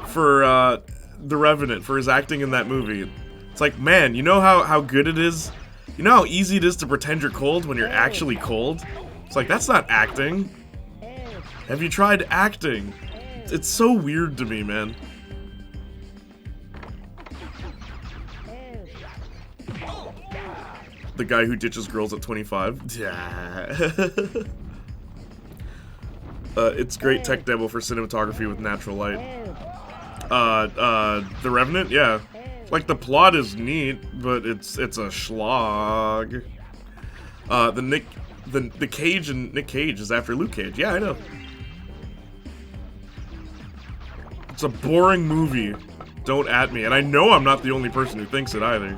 For The Revenant, for his acting in that movie. It's like, man, you know how good it is? You know how easy it is to pretend you're cold when you're actually cold? It's like, that's not acting. Have you tried acting? It's so weird to me, man. The guy who ditches girls at 25. Yeah. It's great tech demo for cinematography with natural light. The Revenant, yeah. Like, the plot is neat, but it's a schlag. The Cage and Nick Cage is after Luke Cage. Yeah, I know. It's a boring movie. Don't at me. And I know I'm not the only person who thinks it either.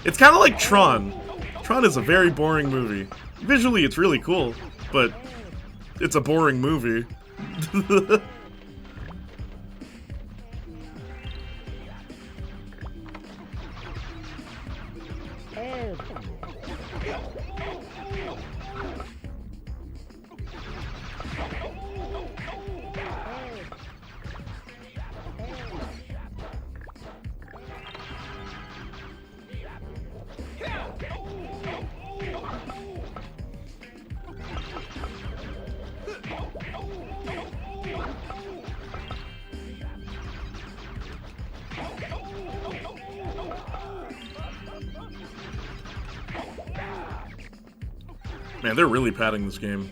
It's kind of like Tron. Tron is a very boring movie. Visually, it's really cool, but it's a boring movie. Man, they're really padding this game.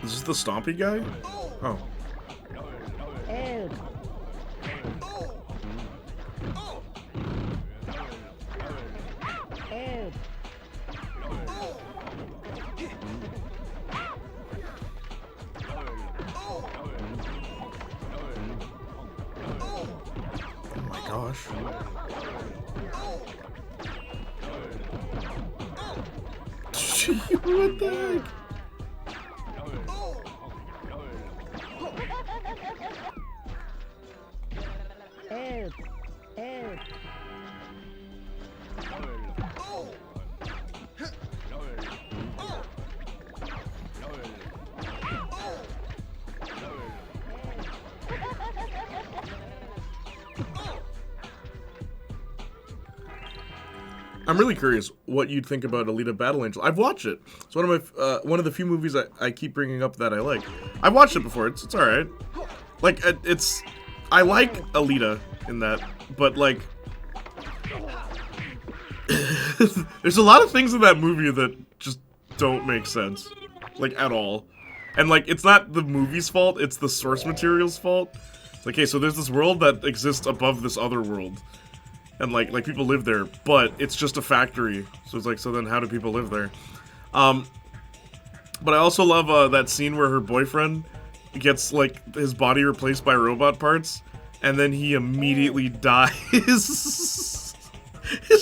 Is this the Stompy guy? Oh. Oh my gosh. What the heck? I'm really curious what you'd think about Alita Battle Angel. I've watched it. It's one of the few movies I keep bringing up that I like. I've watched it before. It's all right. Like I like Alita in that, but like there's a lot of things in that movie that just don't make sense, like at all. And like it's not the movie's fault; it's the source material's fault. It's like, hey, so there's this world that exists above this other world. And like people live there, but it's just a factory. So it's like, so then how do people live there? But I also love that scene where her boyfriend gets like his body replaced by robot parts, and then he immediately dies. It's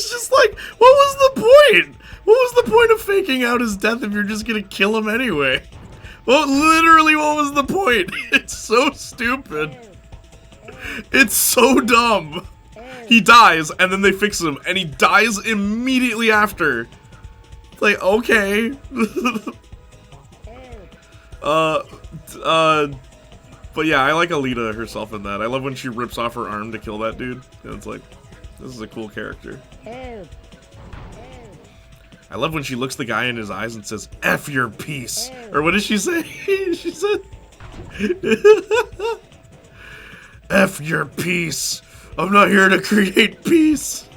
just like, what was the point? What was the point of faking out his death if you're just gonna kill him anyway? Well, literally, what was the point? It's so stupid. It's so dumb. He dies, and then they fix him, and he dies immediately after. It's like, okay. But yeah, I like Alita herself in that. I love when she rips off her arm to kill that dude. And it's like, this is a cool character. I love when she looks the guy in his eyes and says, F your piece. Or what did she say? She said, F your piece. I'm not here to create peace.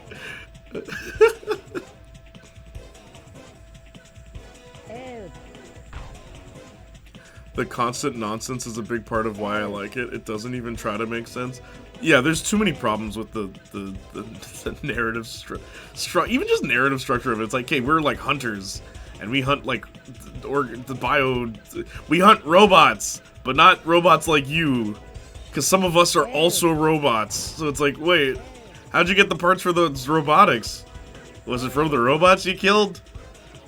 The constant nonsense is a big part of why I like it. It doesn't even try to make sense. Yeah, there's too many problems with the narrative even just narrative structure of it. It's like, okay, we're like hunters, and we hunt like we hunt robots, but not robots like you. Because some of us are also robots. So it's like, wait, how'd you get the parts for those robotics? Was it from the robots you killed?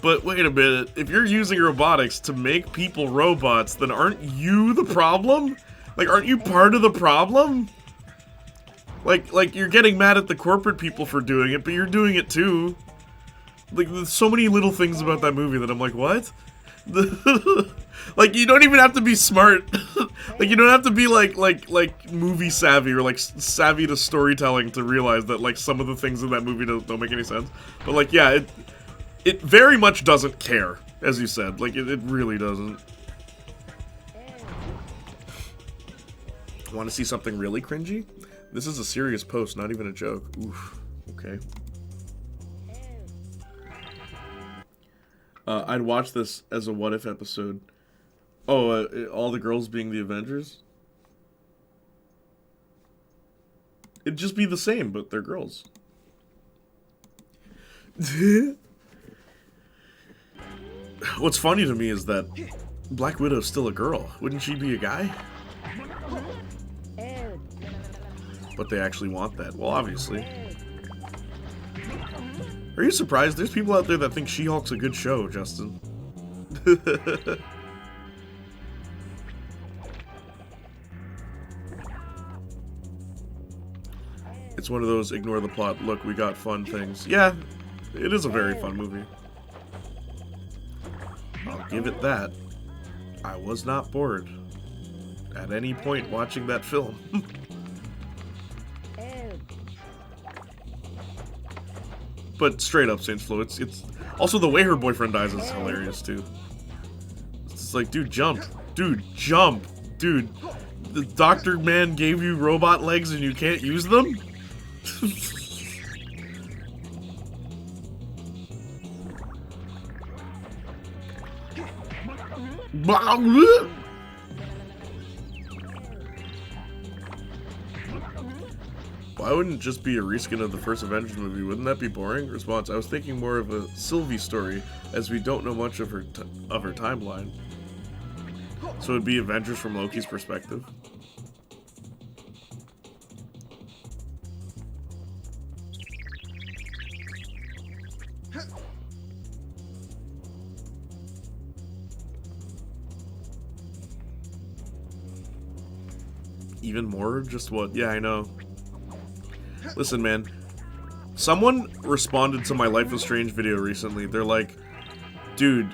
But wait a minute, if you're using robotics to make people robots, then aren't you the problem? Like, aren't you part of the problem? Like you're getting mad at the corporate people for doing it, but you're doing it too. Like, there's so many little things about that movie that I'm like, what? Like, you don't even have to be smart. Like, you don't have to be like movie savvy or like savvy to storytelling to realize that like some of the things in that movie don't make any sense. But like, yeah, it very much doesn't care, as you said. Like, it really doesn't. Want to see something really cringy? This is a serious post, not even a joke. Oof. Okay. I'd watch this as a what if episode. Oh, all the girls being the Avengers? It'd just be the same, but they're girls. What's funny to me is that Black Widow's still a girl. Wouldn't she be a guy? But they actually want that. Well, obviously. Are you surprised? There's people out there that think She-Hulk's a good show, Justin. It's one of those ignore the plot, look, we got fun things. Yeah, it is a very fun movie. I'll give it that. I was not bored at any point watching that film. but straight up Saints Flow. It's also the way her boyfriend dies is hilarious too. It's like, dude, jump, dude, jump, dude. The doctor man gave you robot legs and you can't use them. Why wouldn't it just be a reskin of the first Avengers movie? Wouldn't that be boring? Response: I was thinking more of a Sylvie story, as we don't know much of her timeline. So it'd be Avengers from Loki's perspective. Even more? Just what? Yeah, I know. Listen, man. Someone responded to my Life is Strange video recently. They're like, dude,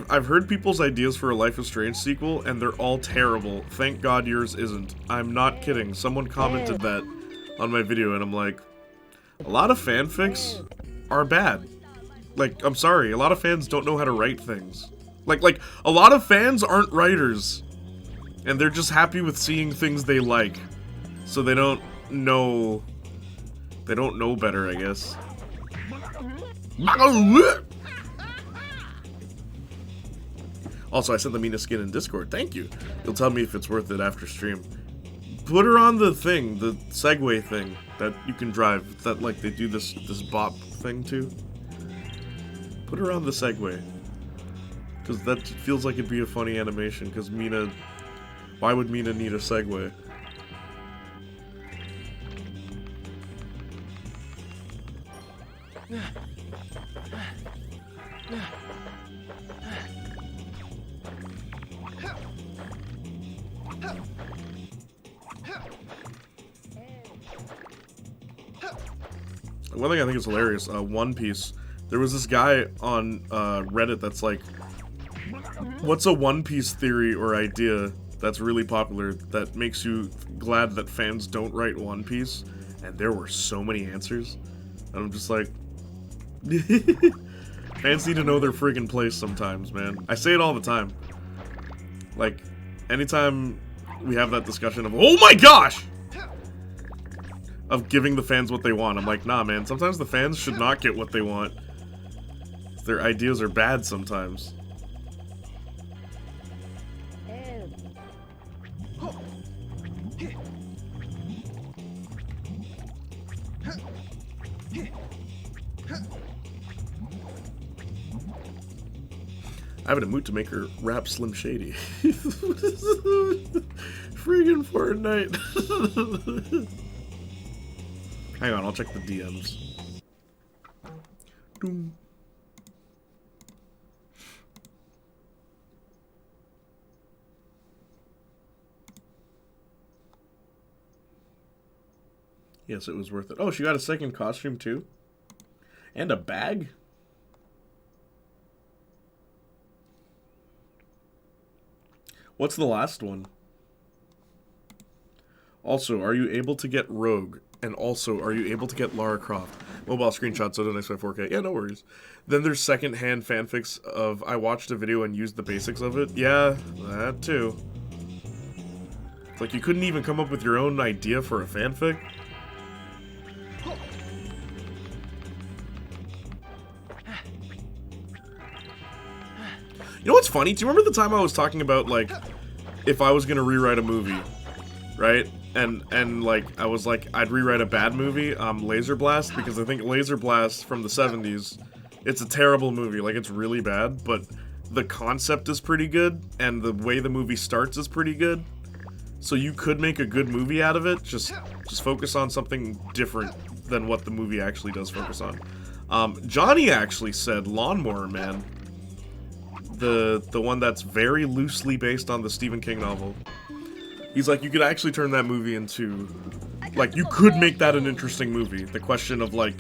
I've heard people's ideas for a Life is Strange sequel, and they're all terrible. Thank God yours isn't. I'm not kidding. Someone commented that on my video, and I'm like, a lot of fanfics are bad. Like, I'm sorry, a lot of fans don't know how to write things. Like, a lot of fans aren't writers. And they're just happy with seeing things they like. So they don't know better, I guess. Also, I sent the Mina skin in Discord. Thank you. You'll tell me if it's worth it after stream. Put her on the thing, the Segway thing that you can drive. That, like, they do this bop thing too. Put her on the Segway. Because that feels like it'd be a funny animation. Because Mina... Why would Mina need a Segway? One thing I think is hilarious, One Piece. There was this guy on Reddit that's like, what's a One Piece theory or idea that's really popular that makes you glad that fans don't write One Piece? And there were so many answers. And I'm just like, fans need to know their friggin' place sometimes, man. I say it all the time. Like, anytime we have that discussion of, oh my gosh! Of giving the fans what they want. I'm like, nah, man, sometimes the fans should not get what they want. Their ideas are bad sometimes. I have an emote to make her rap Slim Shady. Friggin' Fortnite. Hang on, I'll check the DMs. Doom. Yes, it was worth it. Oh, she got a second costume too? And a bag? What's the last one? Also, are you able to get Rogue? And also, are you able to get Lara Croft? Mobile screenshots so nice by 4K. Yeah, no worries. Then there's secondhand fanfics of I watched a video and used the basics of it. Yeah, that too. It's like you couldn't even come up with your own idea for a fanfic? You know what's funny? Do you remember the time I was talking about, like, if I was gonna rewrite a movie, right? And like, I was like, I'd rewrite a bad movie, Laser Blast, because I think Laser Blast from the 70s, it's a terrible movie, like, it's really bad, but the concept is pretty good, and the way the movie starts is pretty good, so you could make a good movie out of it, just focus on something different than what the movie actually does focus on. Johnny actually said Lawnmower Man. The one that's very loosely based on the Stephen King novel. He's like, you could actually turn that movie into, like, you could make that an interesting movie. The question of, like,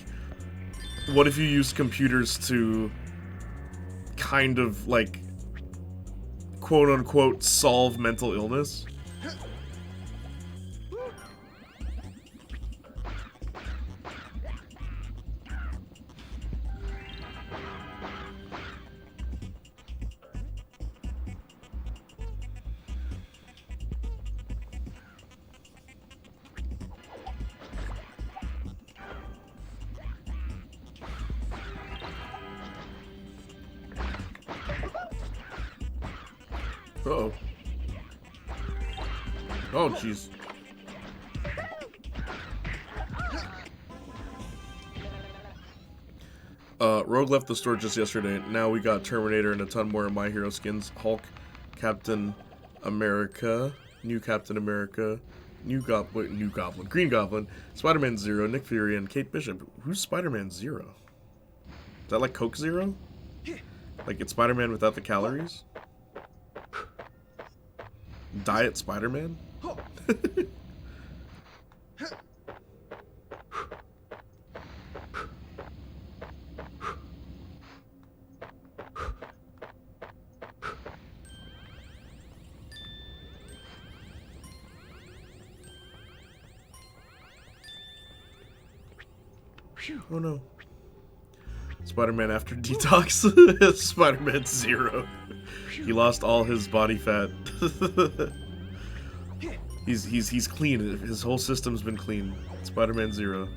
what if you used computers to kind of, like, quote-unquote solve mental illness? Uh-oh. Oh, jeez. Rogue left the store just yesterday. Now we got Terminator and a ton more of My Hero skins. Hulk, Captain America, New Captain America, Green Goblin, Spider-Man Zero, Nick Fury, and Kate Bishop. Who's Spider-Man Zero? Is that like Coke Zero? Like it's Spider-Man without the calories? Diet Spider-Man? Oh no. Spider-Man after detox. Spider-Man Zero. He lost all his body fat. he's clean. His whole system's been clean. Spider-Man Zero.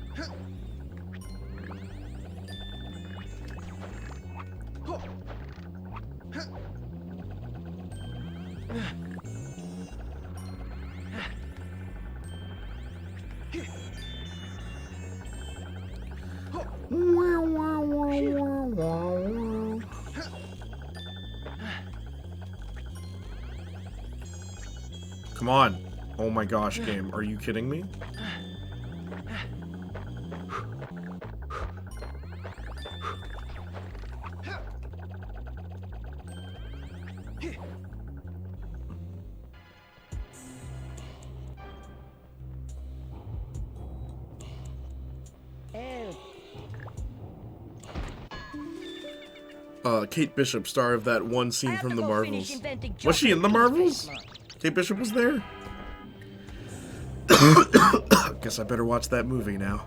Come on. Oh my gosh, game. Are you kidding me? Kate Bishop, star of that one scene from the Marvels. Was she in the Marvels? Kate Bishop was there? Guess I better watch that movie now.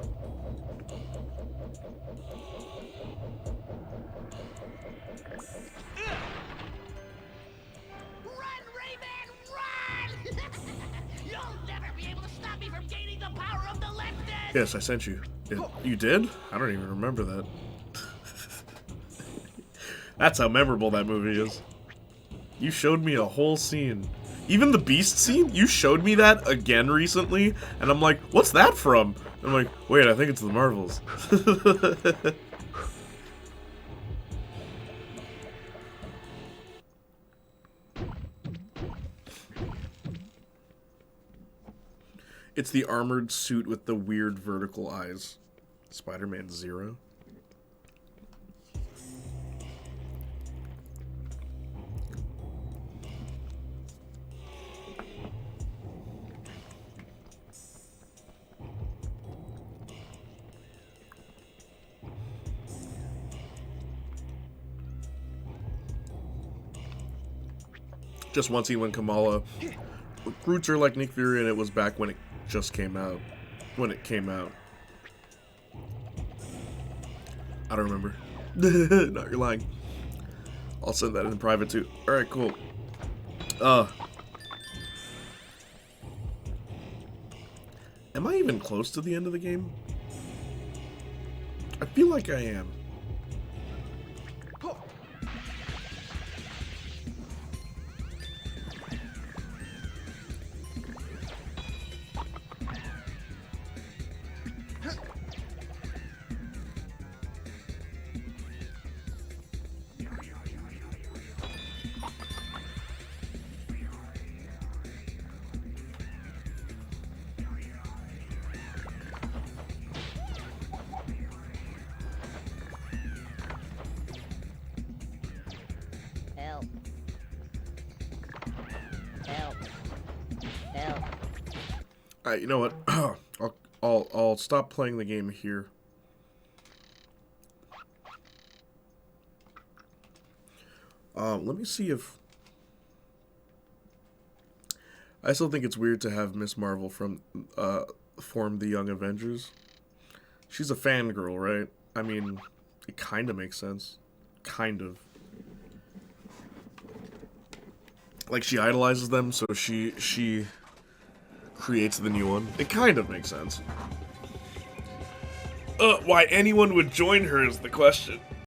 Run, Rayman, run! You'll never be able to stop me from gaining the power of the leftist! Yes, I sent you. You did? I don't even remember that. That's how memorable that movie is. You showed me a whole scene. Even the Beast scene? You showed me that again recently, and I'm like, what's that from? I'm like, wait, I think it's the Marvels. It's the armored suit with the weird vertical eyes. Spider-Man Zero. Just one scene when Kamala recruits her like Nick Fury, and it was back when it just came out. When it came out. I don't remember. No, you're lying. I'll send that in private too. Alright, cool. Am I even close to the end of the game? I feel like I am. Help. Help. Help. Alright, you know what? I'll stop playing the game here. Let me see if... I still think it's weird to have Miss Marvel from form the Young Avengers. She's a fangirl, right? I mean, it kind of makes sense. Kind of. Like, she idolizes them, so she creates the new one. It kind of makes sense. Why anyone would join her is the question.